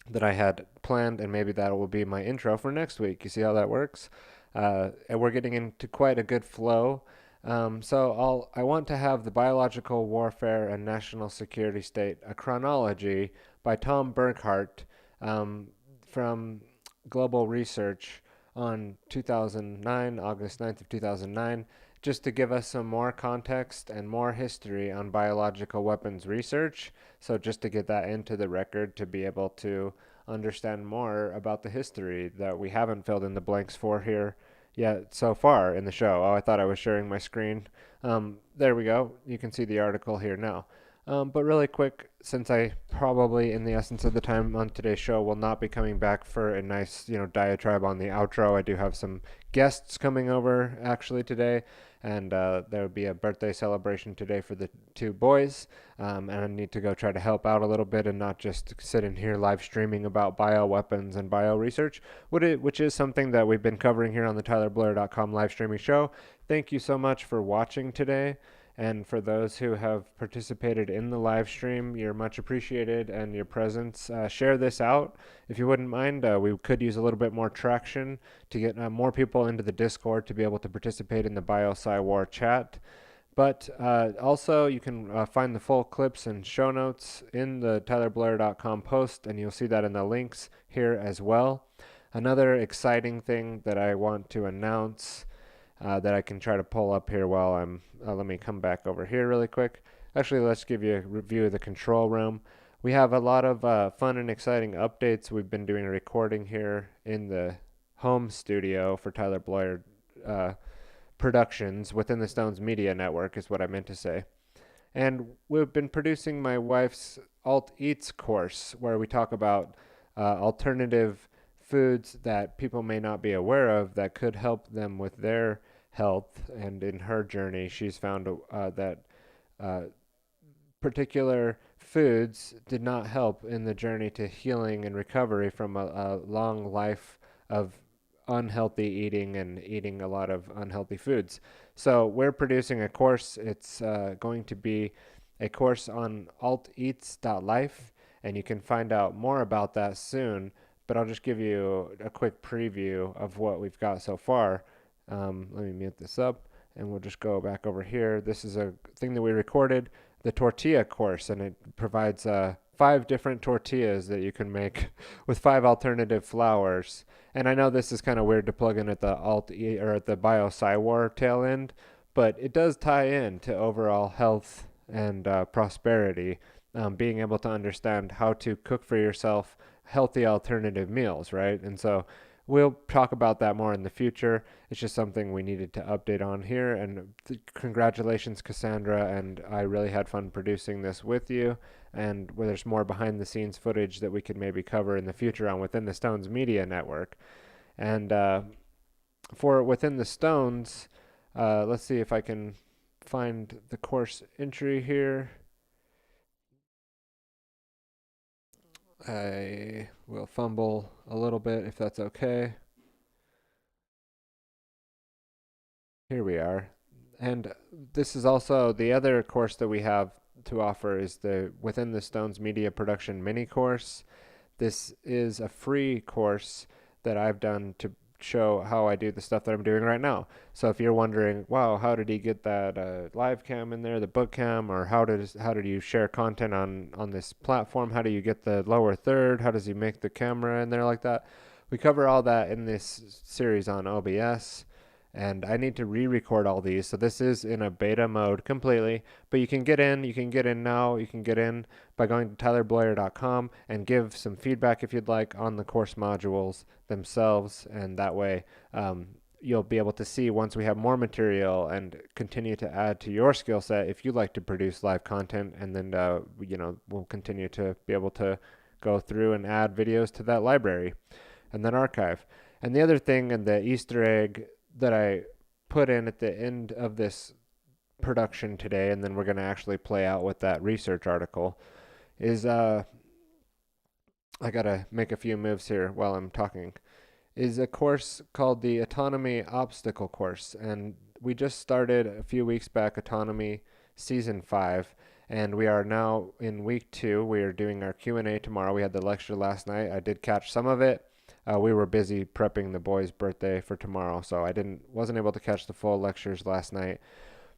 that I had planned, and maybe that will be my intro for next week. You see how that works? And we're getting into quite a good flow. So I want to have the Biological Warfare and National Security State, a chronology by Tom Burkhart from Global Research on 2009, August 9th of 2009, just to give us some more context and more history on biological weapons research. So just to get that into the record, to be able to understand more about the history that we haven't filled in the blanks for here yet so far in the show. Oh, I thought I was sharing my screen. There we go. You can see the article here now. But really quick, since I probably, in the essence of the time on today's show, will not be coming back for a nice, diatribe on the outro. I do have some guests coming over actually today, and there will be a birthday celebration today for the two boys, and I need to go try to help out a little bit and not just sit in here live streaming about bioweapons and bio research, which is something that we've been covering here on the TylerBlair.com live streaming show. Thank you so much for watching today. And for those who have participated in the live stream, you're much appreciated, and your presence. Share this out if you wouldn't mind. We could use a little bit more traction to get more people into the Discord to be able to participate in the Bio-PsyWar chat. But also, you can find the full clips and show notes in the TylerBlair.com post, and you'll see that in the links here as well. Another exciting thing that I want to announce that I can try to pull up here while I'm, let me come back over here really quick. Actually, let's give you a review of the control room. We have a lot of fun and exciting updates. We've been doing a recording here in the home studio for Tyler Blair Productions within the Stones Media Network is what I meant to say. And we've been producing my wife's Alt Eats course, where we talk about alternative foods that people may not be aware of that could help them with their health. And in her journey, she's found that particular foods did not help in the journey to healing and recovery from a long life of unhealthy eating and eating a lot of unhealthy foods. So we're producing a course. It's going to be a course on alteats.life, and you can find out more about that soon. But I'll just give you a quick preview of what we've got so far. Let me mute this up, and we'll just go back over here. This is a thing that we recorded, the tortilla course, and it provides 5 different tortillas that you can make with 5 alternative flours. And I know this is kind of weird to plug in at the or at the Bio-PsyWar tail end, but it does tie in to overall health and prosperity, being able to understand how to cook for yourself healthy alternative meals, right? And so we'll talk about that more in the future. It's just something we needed to update on here. And congratulations, Cassandra. And I really had fun producing this with you. And where there's more behind the scenes footage that we could maybe cover in the future on Within the Stones Media Network. And for Within the Stones, let's see if I can find the course entry here. I will fumble a little bit if that's okay. Here we are. And this is also the other course that we have to offer is the Within the Stones Media Production mini course. This is a free course that I've done to show how I do the stuff that I'm doing right now. So if you're wondering, wow, how did he get that live cam in there, the book cam, or how did you share content on this platform? How do you get the lower third? How does he make the camera in there like that? We cover all that in this series on OBS. And I need to re-record all these. So this is in a beta mode completely, but you can get in now. You can get in by going to tylerbloyer.com and give some feedback if you'd like on the course modules themselves. And that way you'll be able to see once we have more material and continue to add to your skill set if you like to produce live content. And then, we'll continue to be able to go through and add videos to that library and that archive. And the other thing and the Easter egg that I put in at the end of this production today, and then we're going to actually play out with that research article, is I got to make a few moves here while I'm talking, is a course called the Autonomy Obstacle Course. And we just started a few weeks back Autonomy Season 5, and we are now in week 2. We are doing our Q&A tomorrow. We had the lecture last night. I did catch some of it. We were busy prepping the boys' birthday for tomorrow, so I wasn't able to catch the full lectures last night.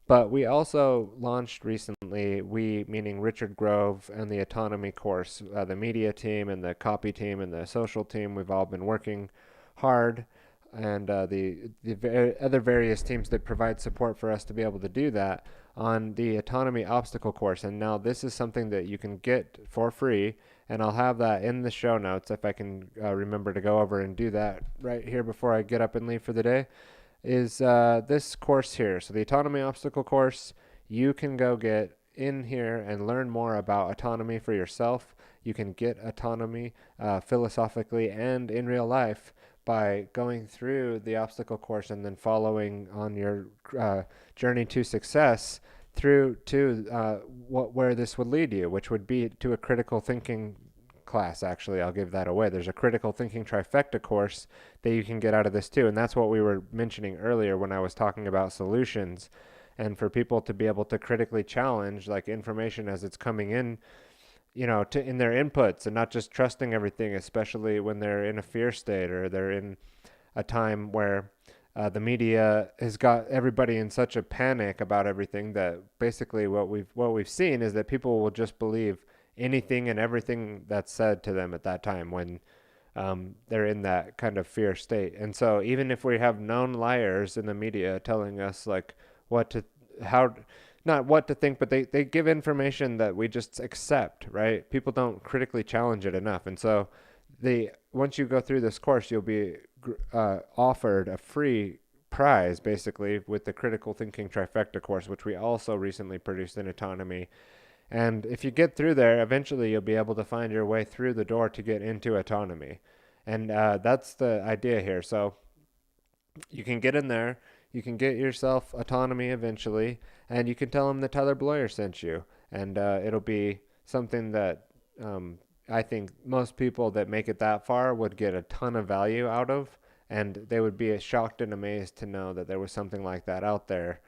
But we also launched recently, we meaning Richard Grove and the Autonomy course, the media team and the copy team and the social team. We've all been working hard, and the other various teams that provide support for us to be able to do that on the Autonomy Obstacle course. And now this is something that you can get for free, and I'll have that in the show notes if I can remember to go over and do that right here before I get up and leave for the day, is this course here. So the Autonomy Obstacle course, you can go get in here and learn more about autonomy for yourself. You can get autonomy philosophically and in real life by going through the obstacle course and then following on your journey to success through to where this would lead you, which would be to a critical thinking class. Actually, I'll give that away. There's a critical thinking trifecta course that you can get out of this too, and that's what we were mentioning earlier when I was talking about solutions, and for people to be able to critically challenge like information as it's coming in, in their inputs, and not just trusting everything, especially when they're in a fear state or they're in a time where the media has got everybody in such a panic about everything that basically what we've seen is that people will just believe anything and everything that's said to them at that time when they're in that kind of fear state. And so even if we have known liars in the media telling us like not what to think, but they give information that we just accept, right? People don't critically challenge it enough. And so once you go through this course, you'll be offered a free prize, basically, with the Critical Thinking Trifecta course, which we also recently produced in Autonomy. And if you get through there, eventually you'll be able to find your way through the door to get into Autonomy. And that's the idea here. So you can get in there, you can get yourself Autonomy eventually, and you can tell them that Tyler Bloyer sent you. And it'll be something that I think most people that make it that far would get a ton of value out of, and they would be shocked and amazed to know that there was something like that out there,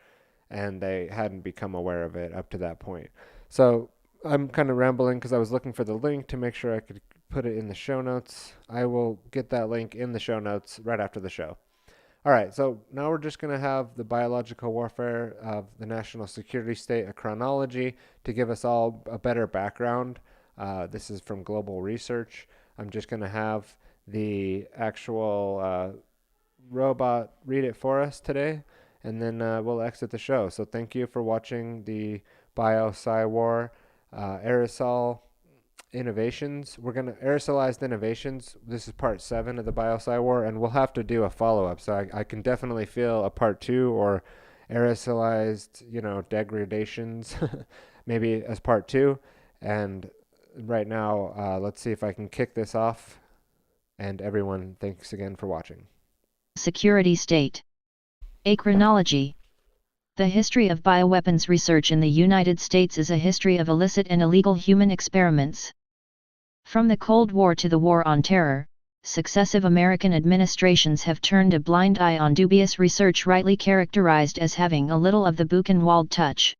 and they hadn't become aware of it up to that point. So I'm kind of rambling because I was looking for the link to make sure I could put it in the show notes. I will get that link in the show notes right after the show. All right, so now we're just going to have the biological warfare of the national security state, a chronology to give us all a better background This is from Global Research. I'm just going to have the actual robot read it for us today, and then we'll exit the show. So thank you for watching the Bio-PsyWar aerosol innovations. We're going to aerosolized innovations. This is part 7 of the Bio-PsyWar, and we'll have to do a follow-up. So I can definitely feel a part 2 or aerosolized, degradations maybe as part 2. And right now, let's see if I can kick this off. And everyone, thanks again for watching. Security state. A chronology. The history of bioweapons research in the United States is a history of illicit and illegal human experiments. From the Cold War to the War on Terror, successive American administrations have turned a blind eye on dubious research rightly characterized as having a little of the Buchenwald touch.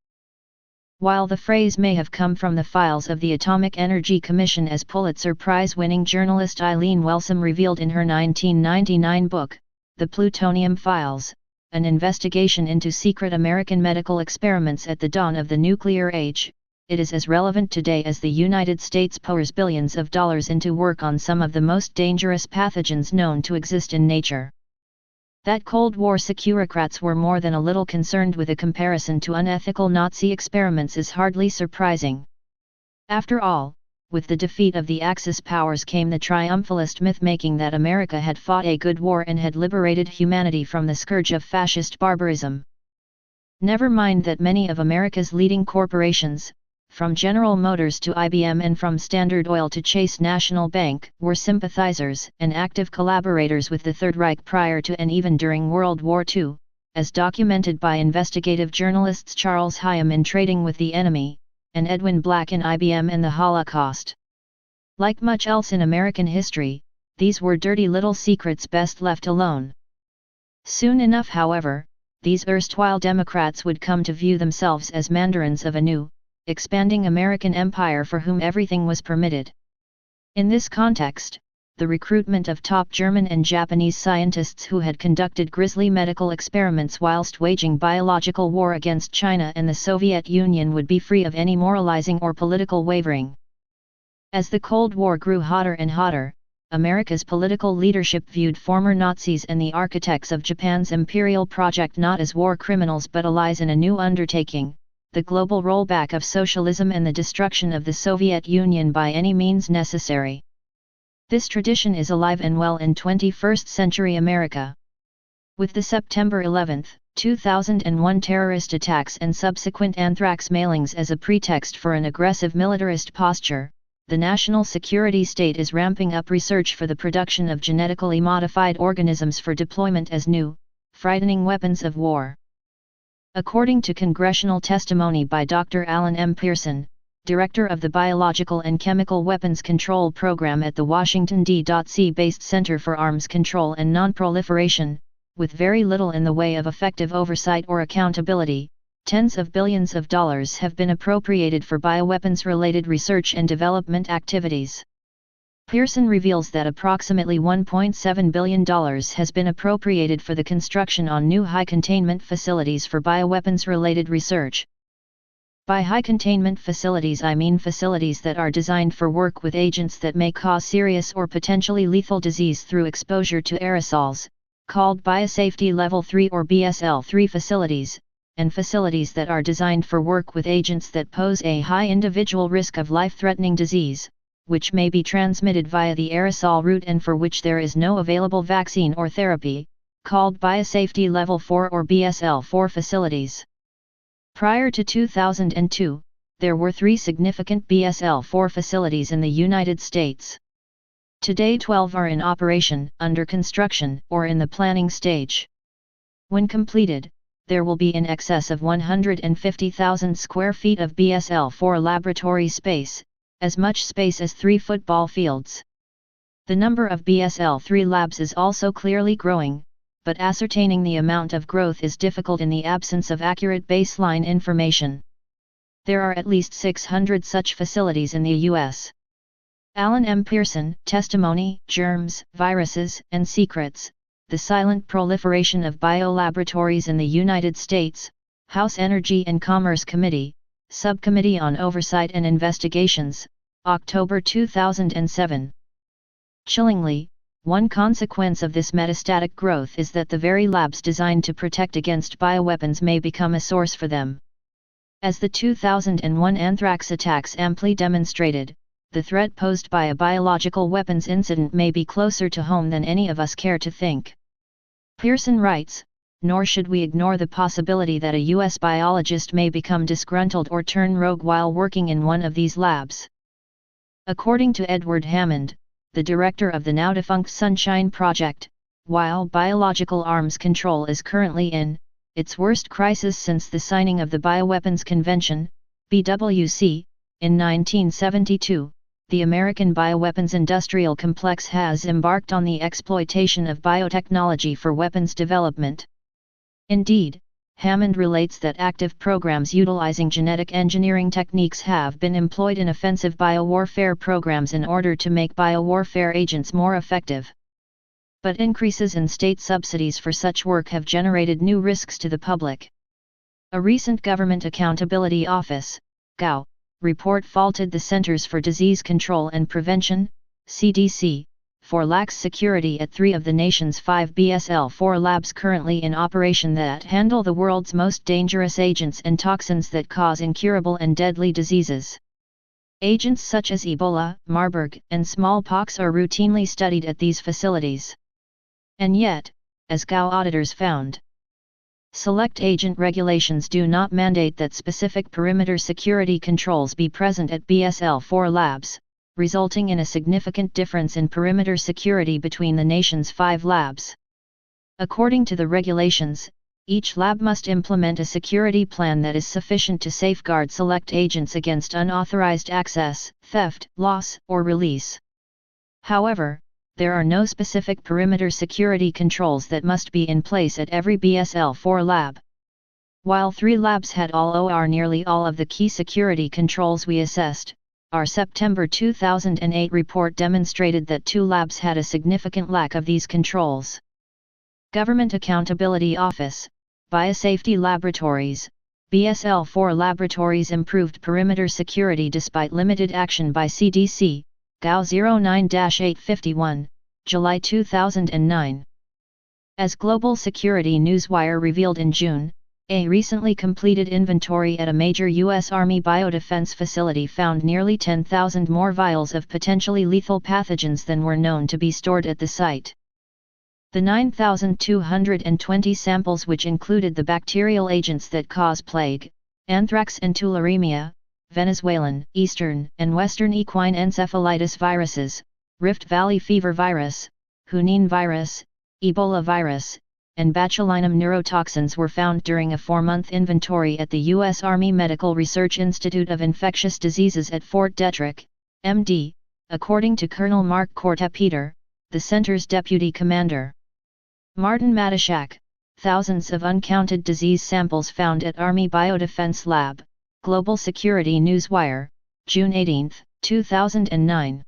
While the phrase may have come from the files of the Atomic Energy Commission, as Pulitzer Prize-winning journalist Eileen Wellsome revealed in her 1999 book, The Plutonium Files, an investigation into secret American medical experiments at the dawn of the nuclear age, it is as relevant today as the United States pours billions of dollars into work on some of the most dangerous pathogens known to exist in nature. That Cold War securocrats were more than a little concerned with a comparison to unethical Nazi experiments is hardly surprising. After all, with the defeat of the Axis powers came the triumphalist myth-making that America had fought a good war and had liberated humanity from the scourge of fascist barbarism. Never mind that many of America's leading corporations, from General Motors to IBM and from Standard Oil to Chase National Bank, were sympathizers and active collaborators with the Third Reich prior to and even during World War II, as documented by investigative journalists Charles Hyam in Trading with the Enemy, and Edwin Black in IBM and the Holocaust. Like much else in American history, these were dirty little secrets best left alone. Soon enough, however, these erstwhile Democrats would come to view themselves as mandarins of a new, expanding American empire for whom everything was permitted. In this context, the recruitment of top German and Japanese scientists who had conducted grisly medical experiments whilst waging biological war against China and the Soviet Union would be free of any moralizing or political wavering. As the Cold War grew hotter and hotter, America's political leadership viewed former Nazis and the architects of Japan's imperial project not as war criminals but allies in a new undertaking, the global rollback of socialism and the destruction of the Soviet Union by any means necessary. This tradition is alive and well in 21st century America. With the September 11, 2001 terrorist attacks and subsequent anthrax mailings as a pretext for an aggressive militarist posture, the national security state is ramping up research for the production of genetically modified organisms for deployment as new, frightening weapons of war. According to congressional testimony by Dr. Alan M. Pearson, director of the Biological and Chemical Weapons Control Program at the Washington, D.C.-based Center for Arms Control and Non-Proliferation, with very little in the way of effective oversight or accountability, tens of billions of dollars have been appropriated for bioweapons-related research and development activities. Pearson reveals that approximately $1.7 billion has been appropriated for the construction on new high-containment facilities for bioweapons-related research. By high-containment facilities I mean facilities that are designed for work with agents that may cause serious or potentially lethal disease through exposure to aerosols, called Biosafety Level 3 or BSL-3 facilities, and facilities that are designed for work with agents that pose a high individual risk of life-threatening disease, which may be transmitted via the aerosol route and for which there is no available vaccine or therapy, called Biosafety Level 4 or BSL-4 facilities. Prior to 2002, there were 3 significant BSL-4 facilities in the United States. Today 12 are in operation, under construction, or in the planning stage. When completed, there will be in excess of 150,000 square feet of BSL-4 laboratory space, as much space as 3 football fields. The number of BSL-3 labs is also clearly growing, but ascertaining the amount of growth is difficult in the absence of accurate baseline information. There are at least 600 such facilities in the U.S. Alan M. Pearson, Testimony, Germs, Viruses, and Secrets, The Silent Proliferation of Biolaboratories in the United States, House Energy and Commerce Committee, Subcommittee on Oversight and Investigations, October 2007. Chillingly, one consequence of this metastatic growth is that the very labs designed to protect against bioweapons may become a source for them. As the 2001 anthrax attacks amply demonstrated, the threat posed by a biological weapons incident may be closer to home than any of us care to think. Pearson writes, nor should we ignore the possibility that a U.S. biologist may become disgruntled or turn rogue while working in one of these labs. According to Edward Hammond, the director of the now-defunct Sunshine Project, while biological arms control is currently in its worst crisis since the signing of the Bioweapons Convention, BWC, in 1972, the American bioweapons industrial complex has embarked on the exploitation of biotechnology for weapons development. Indeed, Hammond relates that active programs utilizing genetic engineering techniques have been employed in offensive biowarfare programs in order to make biowarfare agents more effective. But increases in state subsidies for such work have generated new risks to the public. A recent Government Accountability Office (GAO) report faulted the Centers for Disease Control and Prevention (CDC) for lax security at 3 of the nation's 5 BSL-4 labs currently in operation that handle the world's most dangerous agents and toxins that cause incurable and deadly diseases. Agents such as Ebola, Marburg, and smallpox are routinely studied at these facilities. And yet, as GAO auditors found, select agent regulations do not mandate that specific perimeter security controls be present at BSL-4 labs, resulting in a significant difference in perimeter security between the nation's 5 labs. According to the regulations, each lab must implement a security plan that is sufficient to safeguard select agents against unauthorized access, theft, loss, or release. However, there are no specific perimeter security controls that must be in place at every BSL-4 lab. While 3 labs had all or nearly all of the key security controls we assessed, our September 2008 report demonstrated that 2 labs had a significant lack of these controls. Government Accountability Office, Biosafety Laboratories, BSL-4 laboratories improved perimeter security despite limited action by CDC, GAO 09-851, July 2009. As Global Security Newswire revealed in June, a recently completed inventory at a major U.S. Army biodefense facility found nearly 10,000 more vials of potentially lethal pathogens than were known to be stored at the site. The 9,220 samples, which included the bacterial agents that cause plague, anthrax and tularemia, Venezuelan, Eastern, and Western equine encephalitis viruses, Rift Valley fever virus, Hunin virus, Ebola virus, and botulinum neurotoxins were found during a 4-month inventory at the U.S. Army Medical Research Institute of Infectious Diseases at Fort Detrick, MD, according to Colonel Mark Kortepeter, the center's deputy commander. Martin Matashak, thousands of uncounted disease samples found at Army Biodefense Lab, Global Security Newswire, June 18, 2009.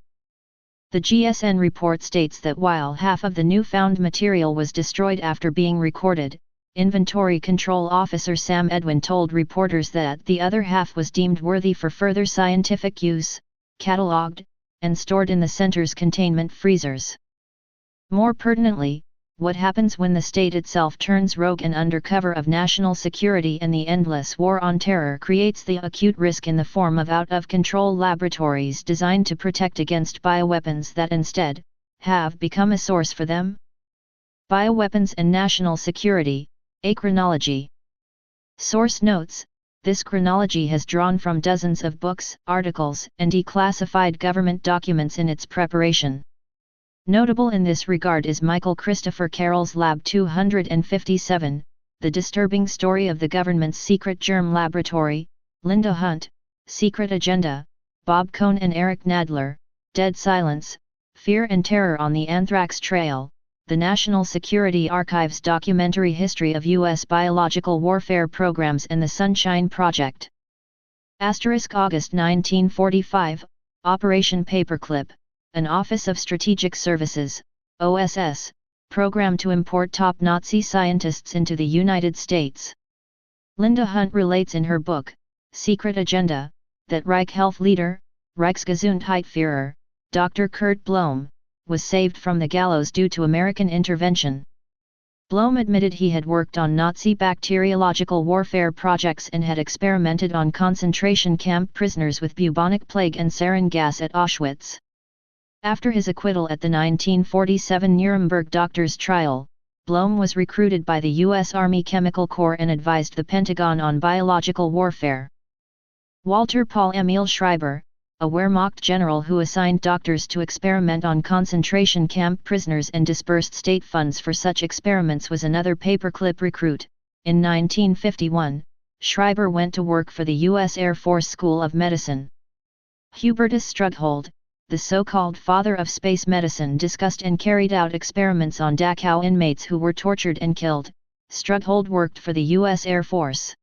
The GSN report states that while half of the new-found material was destroyed after being recorded, Inventory Control Officer Sam Edwin told reporters that the other half was deemed worthy for further scientific use, catalogued, and stored in the center's containment freezers. More pertinently, what happens when the state itself turns rogue and under cover of national security and the endless war on terror creates the acute risk in the form of out-of-control laboratories designed to protect against bioweapons that instead have become a source for them? Bioweapons and National Security, a chronology. Source notes, this chronology has drawn from dozens of books, articles, and declassified government documents in its preparation. Notable in this regard is Michael Christopher Carroll's Lab 257, The Disturbing Story of the Government's Secret Germ Laboratory, Linda Hunt, Secret Agenda, Bob Cohn and Eric Nadler, Dead Silence, Fear and Terror on the Anthrax Trail, the National Security Archive's documentary history of U.S. biological warfare programs and the Sunshine Project. August 1945, Operation Paperclip, an Office of Strategic Services, OSS, program to import top Nazi scientists into the United States. Linda Hunt relates in her book, Secret Agenda, that Reich Health leader, Reichsgesundheitsführer, Dr. Kurt Blome, was saved from the gallows due to American intervention. Blome admitted he had worked on Nazi bacteriological warfare projects and had experimented on concentration camp prisoners with bubonic plague and sarin gas at Auschwitz. After his acquittal at the 1947 Nuremberg doctors' trial, Blome was recruited by the U.S. Army Chemical Corps and advised the Pentagon on biological warfare. Walter Paul Emil Schreiber, a Wehrmacht general who assigned doctors to experiment on concentration camp prisoners and dispersed state funds for such experiments, was another paperclip recruit. In 1951, Schreiber went to work for the U.S. Air Force School of Medicine. Hubertus Strughold, the so-called father of space medicine, discussed and carried out experiments on Dachau inmates who were tortured and killed. Strughold worked for the U.S. Air Force.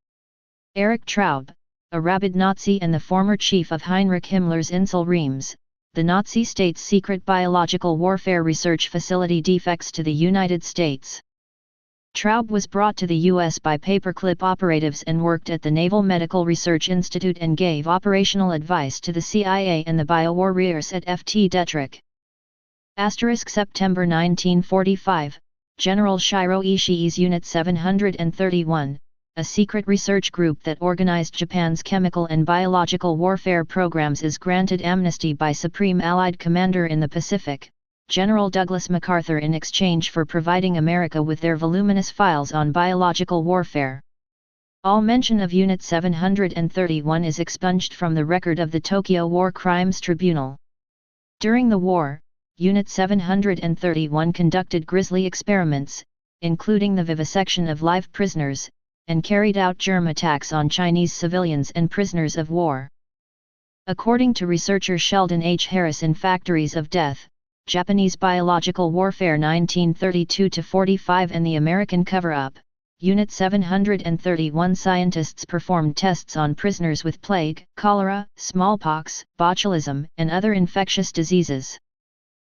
Erich Traub, a rabid Nazi and the former chief of Heinrich Himmler's Insel Reims, the Nazi state's secret biological warfare research facility, defects to the United States. Traub was brought to the U.S. by paperclip operatives and worked at the Naval Medical Research Institute and gave operational advice to the CIA and the biowarriors at Ft. Detrick. September 1945, General Shiro Ishii's Unit 731, a secret research group that organized Japan's chemical and biological warfare programs, is granted amnesty by Supreme Allied Commander in the Pacific, General Douglas MacArthur, in exchange for providing America with their voluminous files on biological warfare. All mention of Unit 731 is expunged from the record of the Tokyo War Crimes Tribunal. During the war, Unit 731 conducted grisly experiments, including the vivisection of live prisoners, and carried out germ attacks on Chinese civilians and prisoners of war. According to researcher Sheldon H. Harris in Factories of Death, Japanese Biological Warfare 1932-45 and the American Cover-Up, Unit 731 scientists performed tests on prisoners with plague, cholera, smallpox, botulism, and other infectious diseases.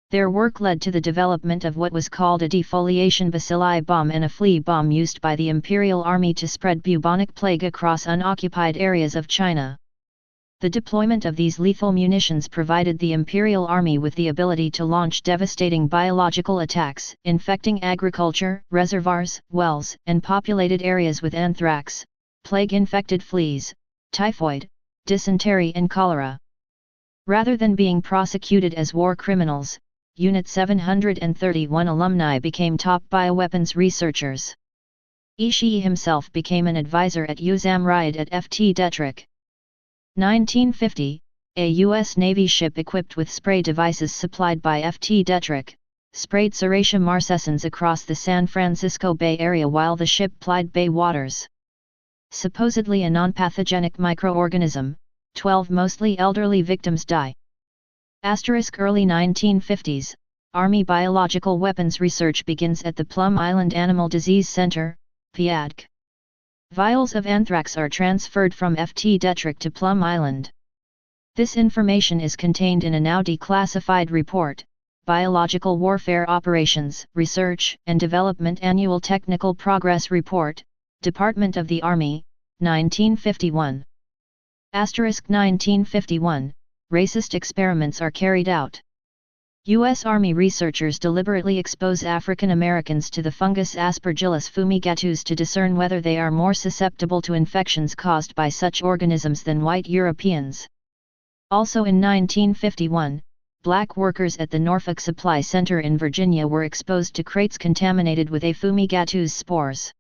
Their work led to the development of what was called a defoliation bacilli bomb and a flea bomb used by the Imperial Army to spread bubonic plague across unoccupied areas of China. The deployment of these lethal munitions provided the Imperial Army with the ability to launch devastating biological attacks, infecting agriculture, reservoirs, wells, and populated areas with anthrax, plague-infected fleas, typhoid, dysentery and cholera. Rather than being prosecuted as war criminals, Unit 731 alumni became top bioweapons researchers. Ishii himself became an advisor at USAM Riot at Ft. Detrick. 1950, a U.S. Navy ship equipped with spray devices supplied by Ft. Detrick, sprayed Serratia marcescens across the San Francisco Bay Area while the ship plied bay waters. Supposedly a non-pathogenic microorganism, 12 mostly elderly victims die. Early 1950s, Army biological weapons research begins at the Plum Island Animal Disease Center, PIADC. Vials of anthrax are transferred from Ft. Detrick to Plum Island. This information is contained in a now declassified report, Biological Warfare Operations, Research and Development Annual Technical Progress Report, Department of the Army, 1951. 1951. Racist experiments are carried out. U.S. Army researchers deliberately expose African Americans to the fungus Aspergillus fumigatus to discern whether they are more susceptible to infections caused by such organisms than white Europeans. Also in 1951, black workers at the Norfolk Supply Center in Virginia were exposed to crates contaminated with a fumigatus spores.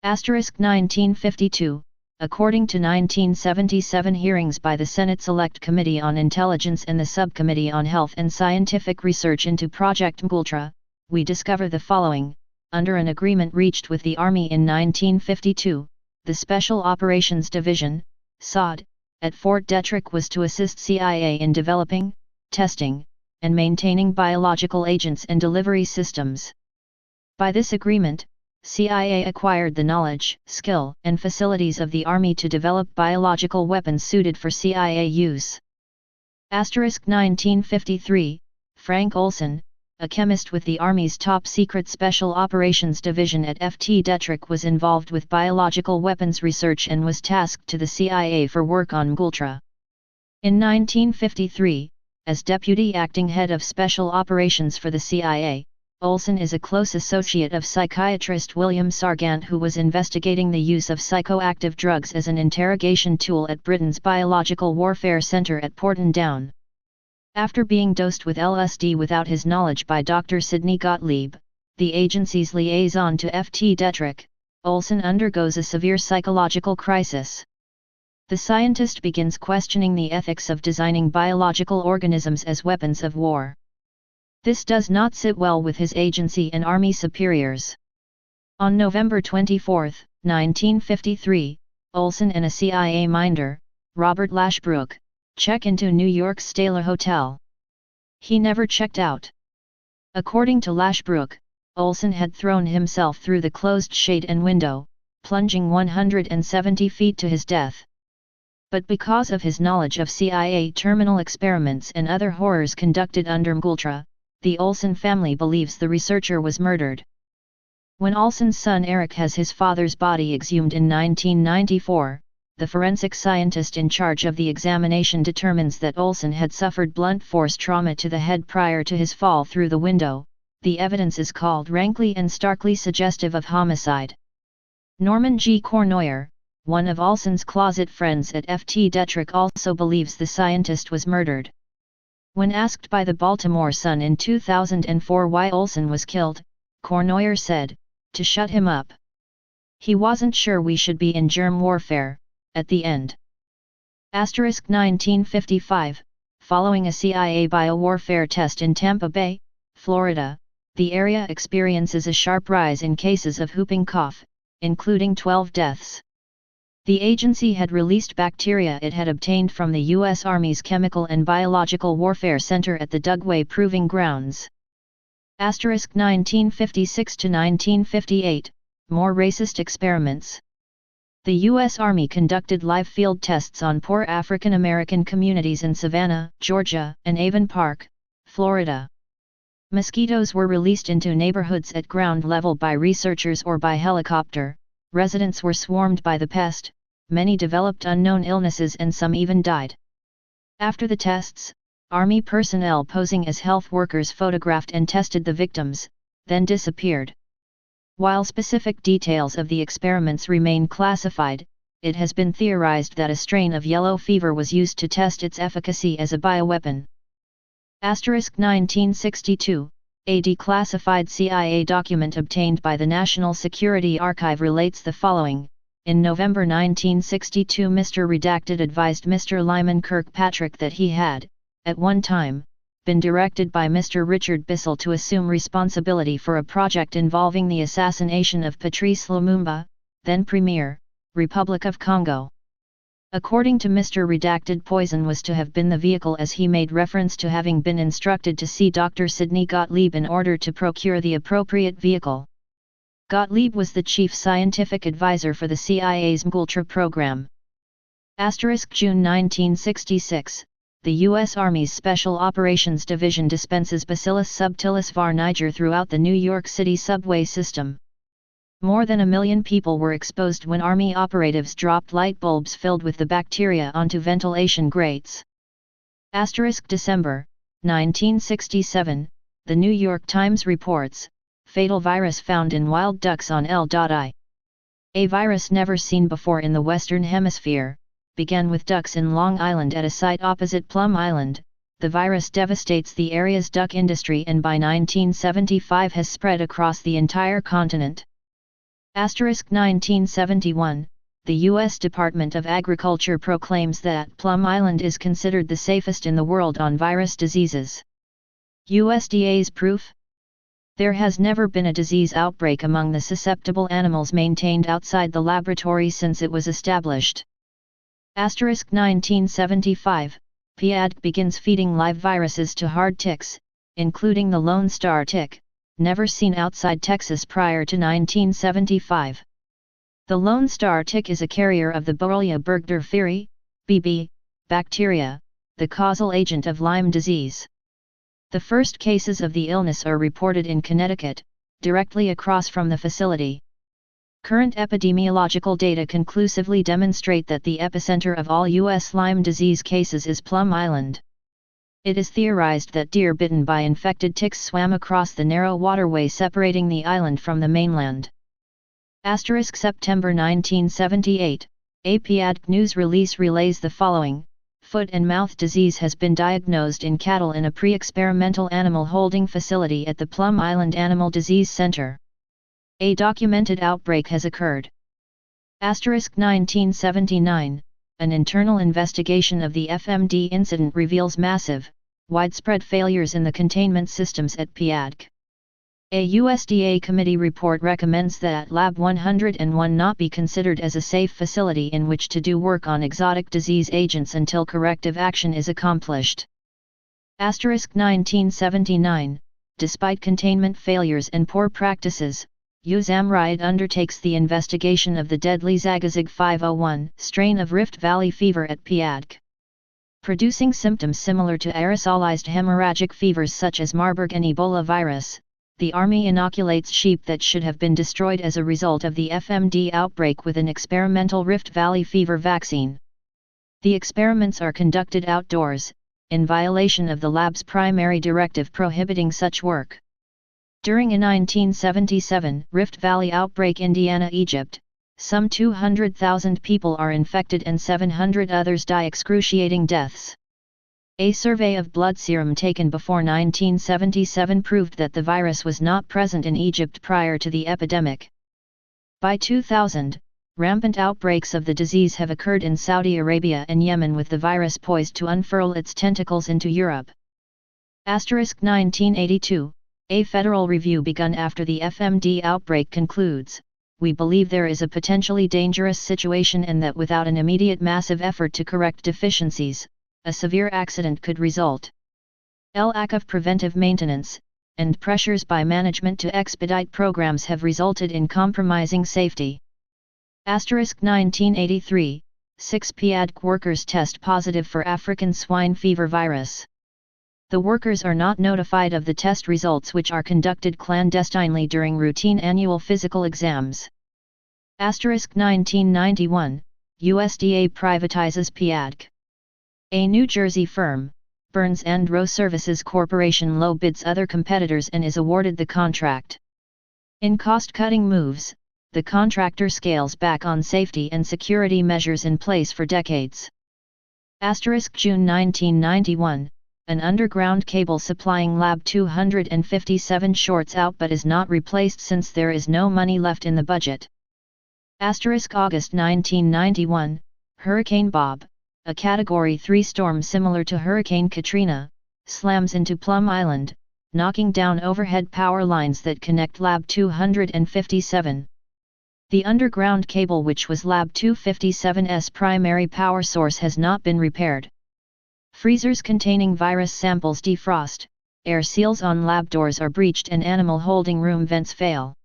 1952. According to 1977 hearings by the Senate Select Committee on Intelligence and the Subcommittee on Health and Scientific Research into Project Ngultra, we discover the following: under an agreement reached with the Army in 1952, the Special Operations Division, SOD, at Fort Detrick was to assist CIA in developing, testing, and maintaining biological agents and delivery systems. By this agreement, CIA acquired the knowledge, skill, and facilities of the Army to develop biological weapons suited for CIA use. 1953, Frank Olson, a chemist with the Army's top-secret Special Operations Division at Ft. Detrick, was involved with biological weapons research and was tasked to the CIA for work on Ngultra. In 1953, as Deputy Acting Head of Special Operations for the CIA, Olson is a close associate of psychiatrist William Sargant, who was investigating the use of psychoactive drugs as an interrogation tool at Britain's Biological Warfare Centre at Porton Down. After being dosed with LSD without his knowledge by Dr. Sidney Gottlieb, the agency's liaison to F.T. Detrick, Olson undergoes a severe psychological crisis. The scientist begins questioning the ethics of designing biological organisms as weapons of war. This does not sit well with his agency and Army superiors. On November 24, 1953, Olson and a CIA minder, Robert Lashbrook, check into New York's Stella Hotel. He never checked out. According to Lashbrook, Olson had thrown himself through the closed shade and window, plunging 170 feet to his death. But because of his knowledge of CIA terminal experiments and other horrors conducted under Mgultra, the Olson family believes the researcher was murdered. When Olson's son Eric has his father's body exhumed in 1994, the forensic scientist in charge of the examination determines that Olson had suffered blunt force trauma to the head prior to his fall through the window. The evidence is called rankly and starkly suggestive of homicide. Norman G. Cournoyer, one of Olson's closet friends at F.T. Detrick, also believes the scientist was murdered. When asked by the Baltimore Sun in 2004 why Olson was killed, Cournoyer said, "To shut him up. He wasn't sure we should be in germ warfare, at the end." 1955, following a CIA biowarfare test in Tampa Bay, Florida, the area experiences a sharp rise in cases of whooping cough, including 12 deaths. The agency had released bacteria it had obtained from the U.S. Army's Chemical and Biological Warfare Center at the Dugway Proving Grounds. 1956 to 1958, more racist experiments. The U.S. Army conducted live field tests on poor African American communities in Savannah, Georgia, and Avon Park, Florida. Mosquitoes were released into neighborhoods at ground level by researchers or by helicopter. Residents were swarmed by the pest, many developed unknown illnesses and some even died. After the tests, Army personnel posing as health workers photographed and tested the victims, then disappeared. While specific details of the experiments remain classified, it has been theorized that a strain of yellow fever was used to test its efficacy as a bioweapon. 1962, a declassified CIA document obtained by the National Security Archive relates the following. In November 1962, Mr. Redacted advised Mr. Lyman Kirkpatrick that he had, at one time, been directed by Mr. Richard Bissell to assume responsibility for a project involving the assassination of Patrice Lumumba, then Premier, Republic of Congo. According to Mr. Redacted, poison was to have been the vehicle, as he made reference to having been instructed to see Dr. Sidney Gottlieb in order to procure the appropriate vehicle. Gottlieb was the chief scientific advisor for the CIA's Mgultra program. June 1966, the U.S. Army's Special Operations Division dispenses Bacillus subtilis var niger throughout the New York City subway system. More than 1 million people were exposed when Army operatives dropped light bulbs filled with the bacteria onto ventilation grates. December 1967, the New York Times reports, fatal virus found in wild ducks on L.I. A virus never seen before in the Western Hemisphere, began with ducks in Long Island at a site opposite Plum Island. The virus devastates the area's duck industry and by 1975 has spread across the entire continent. 1971, the U.S. Department of Agriculture proclaims that Plum Island is considered the safest in the world on virus diseases. USDA's proof? There has never been a disease outbreak among the susceptible animals maintained outside the laboratory since it was established. 1975, PADC begins feeding live viruses to hard ticks, including the Lone Star tick, never seen outside Texas prior to 1975. The Lone Star tick is a carrier of the Borrelia burgdorferi, BB, bacteria, the causal agent of Lyme disease. The first cases of the illness are reported in Connecticut, directly across from the facility. Current epidemiological data conclusively demonstrate that the epicenter of all U.S. Lyme disease cases is Plum Island. It is theorized that deer bitten by infected ticks swam across the narrow waterway separating the island from the mainland. September 1978, a PIADC news release relays the following: foot and mouth disease has been diagnosed in cattle in a pre-experimental animal holding facility at the Plum Island Animal Disease Center. A documented outbreak has occurred. 1979, an internal investigation of the FMD incident reveals massive, widespread failures in the containment systems at PIADC. A USDA committee report recommends that Lab 101 not be considered as a safe facility in which to do work on exotic disease agents until corrective action is accomplished. 1979, despite containment failures and poor practices, USAMRIAD undertakes the investigation of the deadly Zagazig 501 strain of Rift Valley fever at PIADC. Producing symptoms similar to aerosolized hemorrhagic fevers such as Marburg and Ebola virus, the Army inoculates sheep that should have been destroyed as a result of the FMD outbreak with an experimental Rift Valley fever vaccine. The experiments are conducted outdoors, in violation of the lab's primary directive prohibiting such work. During a 1977 Rift Valley outbreak in Indiana, Egypt, some 200,000 people are infected and 700 others die excruciating deaths. A survey of blood serum taken before 1977 proved that the virus was not present in Egypt prior to the epidemic. By 2000, rampant outbreaks of the disease have occurred in Saudi Arabia and Yemen, with the virus poised to unfurl its tentacles into Europe. 1982, a federal review begun after the FMD outbreak concludes, "We believe there is a potentially dangerous situation and that without an immediate massive effort to correct deficiencies, a severe accident could result. Lack of preventive maintenance, and pressures by management to expedite programs have resulted in compromising safety." 1983, 6 PIADC workers test positive for African swine fever virus. The workers are not notified of the test results, which are conducted clandestinely during routine annual physical exams. 1991, USDA privatizes PIADC. A New Jersey firm, Burns & Rowe Services Corporation, low bids other competitors and is awarded the contract. In cost-cutting moves, the contractor scales back on safety and security measures in place for decades. June 1991, an underground cable supplying Lab 257 shorts out but is not replaced since there is no money left in the budget. August 1991, Hurricane Bob, a Category 3 storm similar to Hurricane Katrina, slams into Plum Island, knocking down overhead power lines that connect Lab 257. The underground cable, which was Lab 257's primary power source, has not been repaired. Freezers containing virus samples defrost, air seals on lab doors are breached and animal holding room vents fail.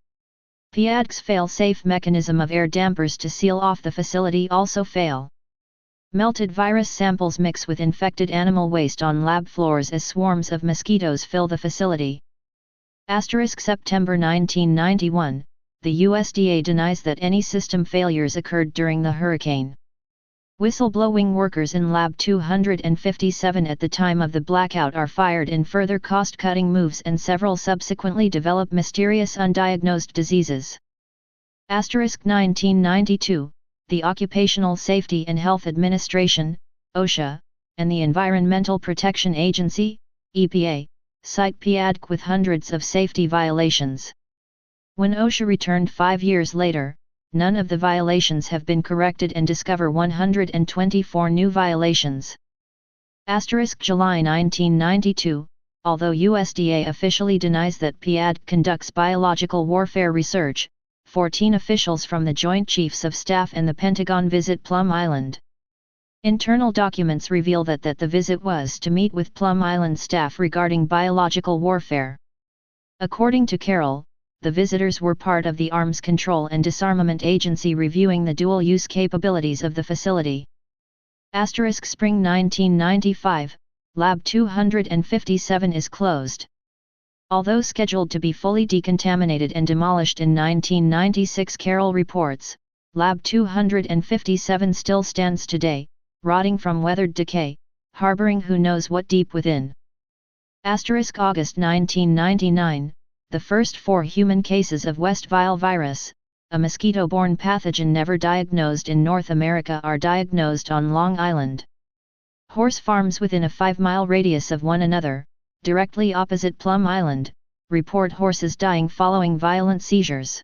PIADC's fail-safe mechanism of air dampers to seal off the facility also fail. Melted virus samples mix with infected animal waste on lab floors as swarms of mosquitoes fill the facility. September 1991, the USDA denies that any system failures occurred during the hurricane. Whistleblowing workers in Lab 257 at the time of the blackout are fired in further cost-cutting moves, and several subsequently develop mysterious undiagnosed diseases. 1992, the Occupational Safety and Health Administration, OSHA, and the Environmental Protection Agency, EPA, cite PIADC with hundreds of safety violations. When OSHA returned 5 years later, none of the violations have been corrected and discover 124 new violations. July 1992, although USDA officially denies that PIADC conducts biological warfare research, 14 officials from the Joint Chiefs of Staff and the Pentagon visit Plum Island. Internal documents reveal that the visit was to meet with Plum Island staff regarding biological warfare. According to Carroll, the visitors were part of the Arms Control and Disarmament Agency reviewing the dual-use capabilities of the facility. Spring 1995, Lab 257 is closed. Although scheduled to be fully decontaminated and demolished in 1996, Carroll reports, Lab 257 still stands today, rotting from weathered decay, harboring who knows what deep within. August 1999, the first 4 human cases of West Nile virus, a mosquito-borne pathogen never diagnosed in North America, are diagnosed on Long Island. Horse farms within a 5-mile radius of one another, directly opposite Plum Island, report horses dying following violent seizures.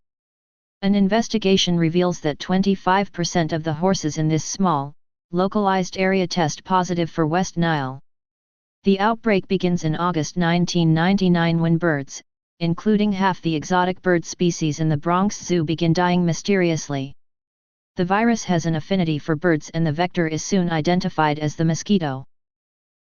An investigation reveals that 25% of the horses in this small, localized area test positive for West Nile. The outbreak begins in August 1999 when birds, including half the exotic bird species in the Bronx Zoo, begin dying mysteriously. The virus has an affinity for birds and the vector is soon identified as the mosquito.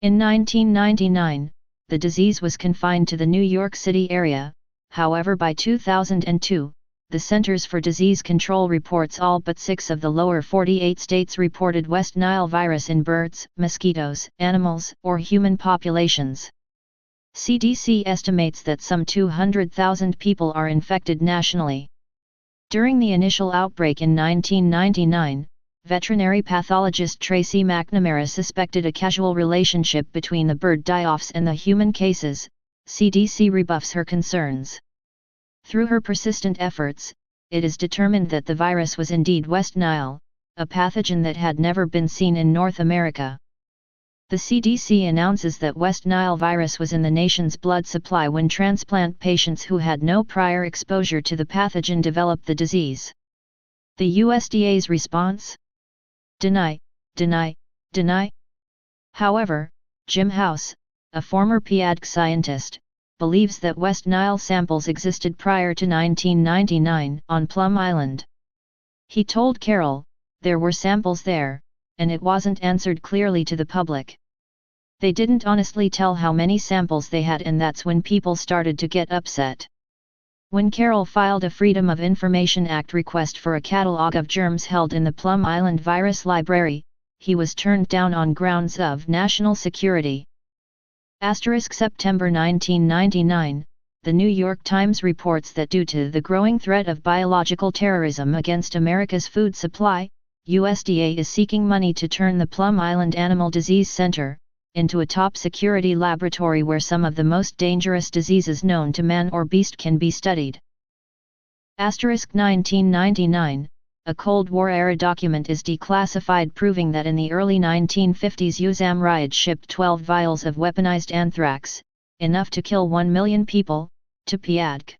In 1999, the disease was confined to the New York City area, however by 2002, the Centers for Disease Control reports all but 6 of the lower 48 states reported West Nile virus in birds, mosquitoes, animals, or human populations. CDC estimates that some 200,000 people are infected nationally. During the initial outbreak in 1999, veterinary pathologist Tracy McNamara suspected a causal relationship between the bird die-offs and the human cases. CDC rebuffs her concerns. Through her persistent efforts, it is determined that the virus was indeed West Nile, a pathogen that had never been seen in North America. The CDC announces that West Nile virus was in the nation's blood supply when transplant patients who had no prior exposure to the pathogen developed the disease. The USDA's response? Deny, deny, deny. However, Jim House, a former PIADC scientist, believes that West Nile samples existed prior to 1999 on Plum Island. He told Carroll, there were samples there, and it wasn't answered clearly to the public. They didn't honestly tell how many samples they had, and that's when people started to get upset. When Carroll filed a Freedom of Information Act request for a catalog of germs held in the Plum Island Virus Library, he was turned down on grounds of national security. September 1999, the New York Times reports that due to the growing threat of biological terrorism against America's food supply, USDA is seeking money to turn the Plum Island Animal Disease Center into a top-security laboratory where some of the most dangerous diseases known to man or beast can be studied. 1999, a Cold War-era document is declassified proving that in the early 1950s USAM riots shipped 12 vials of weaponized anthrax, enough to kill 1 million people, to PIADC.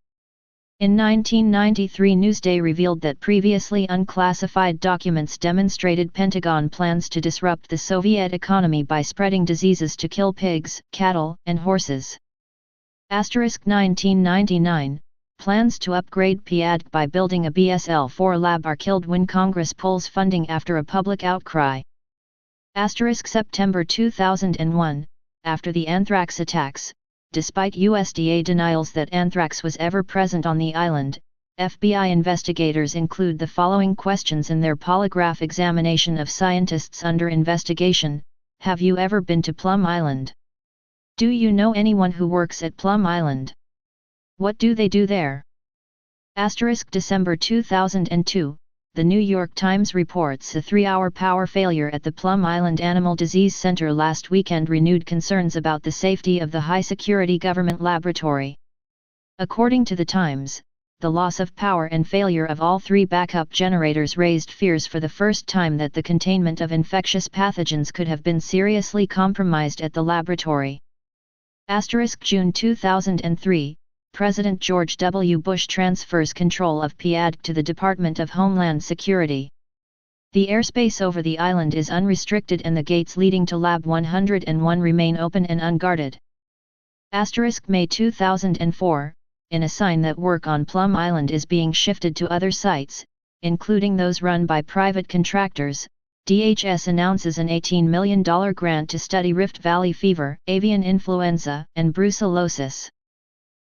In 1993, Newsday revealed that previously unclassified documents demonstrated Pentagon plans to disrupt the Soviet economy by spreading diseases to kill pigs, cattle, and horses. 1999, plans to upgrade PIADC by building a BSL-4 lab are killed when Congress pulls funding after a public outcry. September 2001, after the anthrax attacks, despite USDA denials that anthrax was ever present on the island, FBI investigators include the following questions in their polygraph examination of scientists under investigation: have you ever been to Plum Island? Do you know anyone who works at Plum Island? What do they do there? December 2002, the New York Times reports a 3-hour power failure at the Plum Island Animal Disease Center last weekend renewed concerns about the safety of the high-security government laboratory. According to the Times, the loss of power and failure of all 3 backup generators raised fears for the first time that the containment of infectious pathogens could have been seriously compromised at the laboratory. June 2003, President George W. Bush transfers control of PIADC to the Department of Homeland Security. The airspace over the island is unrestricted and the gates leading to Lab 101 remain open and unguarded. May 2004, in a sign that work on Plum Island is being shifted to other sites, including those run by private contractors, DHS announces an $18 million grant to study Rift Valley fever, avian influenza, and brucellosis.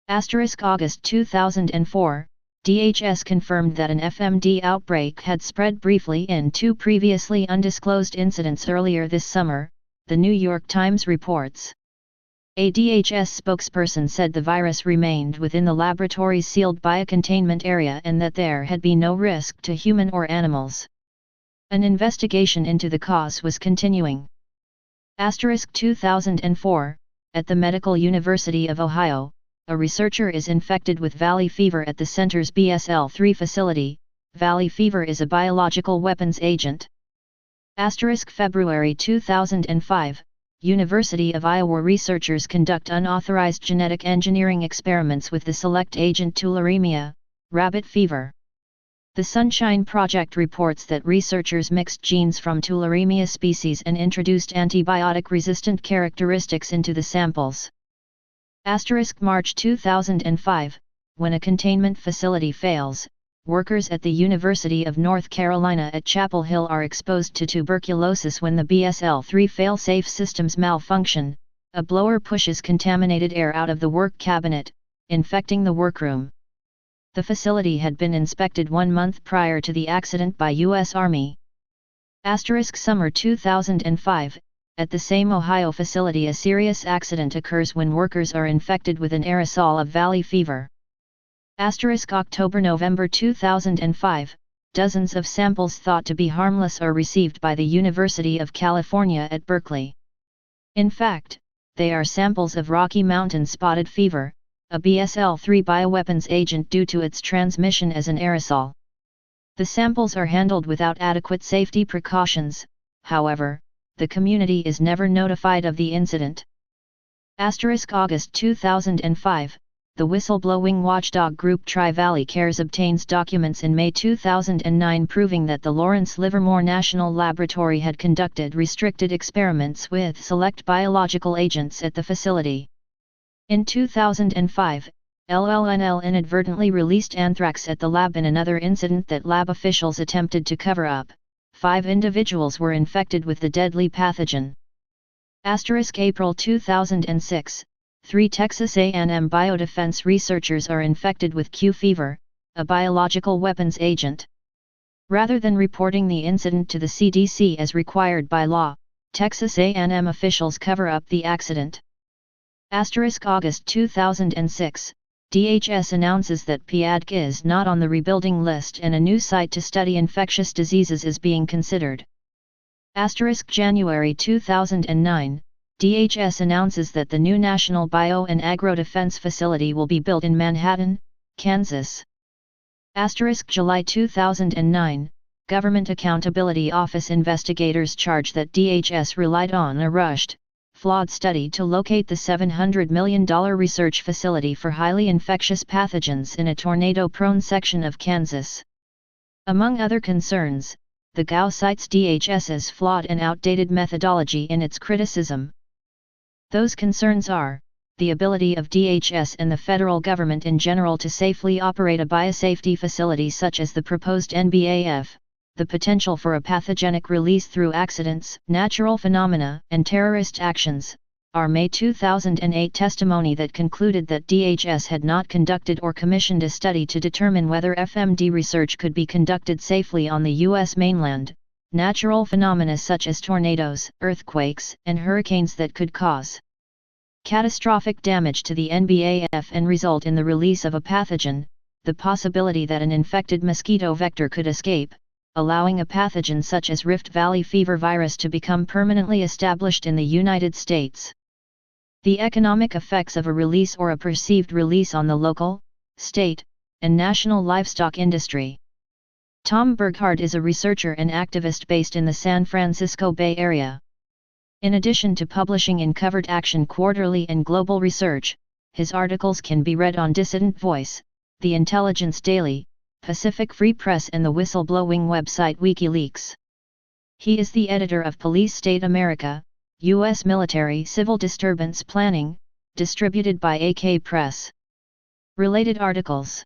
August 2004, DHS confirmed that an FMD outbreak had spread briefly in 2 previously undisclosed incidents earlier this summer, the New York Times reports. A DHS spokesperson said the virus remained within the laboratory's sealed biocontainment area and that there had been no risk to human or animals. An investigation into the cause was continuing. 2004, at the Medical University of Ohio, a researcher is infected with valley fever at the center's BSL-3 facility. Valley fever is a biological weapons agent. February 2005, University of Iowa researchers conduct unauthorized genetic engineering experiments with the select agent tularemia, rabbit fever. The Sunshine Project reports that researchers mixed genes from tularemia species and introduced antibiotic-resistant characteristics into the samples. March 2005, when a containment facility fails, workers at the University of North Carolina at Chapel Hill are exposed to tuberculosis when the BSL-3 fail-safe systems malfunction. A blower pushes contaminated air out of the work cabinet, infecting the workroom. The facility had been inspected 1 month prior to the accident by U.S. Army. Summer 2005, at the same Ohio facility a serious accident occurs when workers are infected with an aerosol of valley fever. October-November 2005, dozens of samples thought to be harmless are received by the University of California at Berkeley. In fact, they are samples of Rocky Mountain spotted fever, a BSL-3 bioweapons agent due to its transmission as an aerosol. The samples are handled without adequate safety precautions, however, the community is never notified of the incident. August 2005, the whistleblowing watchdog group Tri-Valley Cares obtains documents in May 2009 proving that the Lawrence Livermore National Laboratory had conducted restricted experiments with select biological agents at the facility. In 2005, LLNL inadvertently released anthrax at the lab in another incident that lab officials attempted to cover up. 5 individuals were infected with the deadly pathogen. April 2006, 3 Texas A&M biodefense researchers are infected with Q fever, a biological weapons agent. Rather than reporting the incident to the CDC as required by law, Texas A&M officials cover up the accident. August 2006, DHS announces that PADC is not on the rebuilding list and a new site to study infectious diseases is being considered. January 2009, DHS announces that the new National Bio and Agro Defense Facility will be built in Manhattan, Kansas. July 2009, Government Accountability Office investigators charge that DHS relied on a rushed, flawed study to locate the $700 million research facility for highly infectious pathogens in a tornado-prone section of Kansas. Among other concerns, the GAO cites DHS's flawed and outdated methodology in its criticism. Those concerns are, the ability of DHS and the federal government in general to safely operate a biosafety facility such as the proposed NBAF, the potential for a pathogenic release through accidents, natural phenomena, and terrorist actions. Our May 2008 testimony that concluded that DHS had not conducted or commissioned a study to determine whether FMD research could be conducted safely on the U.S. mainland, natural phenomena such as tornadoes, earthquakes, and hurricanes that could cause catastrophic damage to the NBAF and result in the release of a pathogen, the possibility that an infected mosquito vector could escape, allowing a pathogen such as Rift Valley fever virus to become permanently established in the United States. The economic effects of a release or a perceived release on the local, state, and national livestock industry. Tom Burghardt is a researcher and activist based in the San Francisco Bay Area. In addition to publishing in Covered Action Quarterly and Global Research, his articles can be read on Dissident Voice, The Intelligence Daily, Pacific Free Press and the whistleblowing website WikiLeaks. He is the editor of Police State America, U.S. Military Civil Disturbance Planning, distributed by AK Press. Related articles.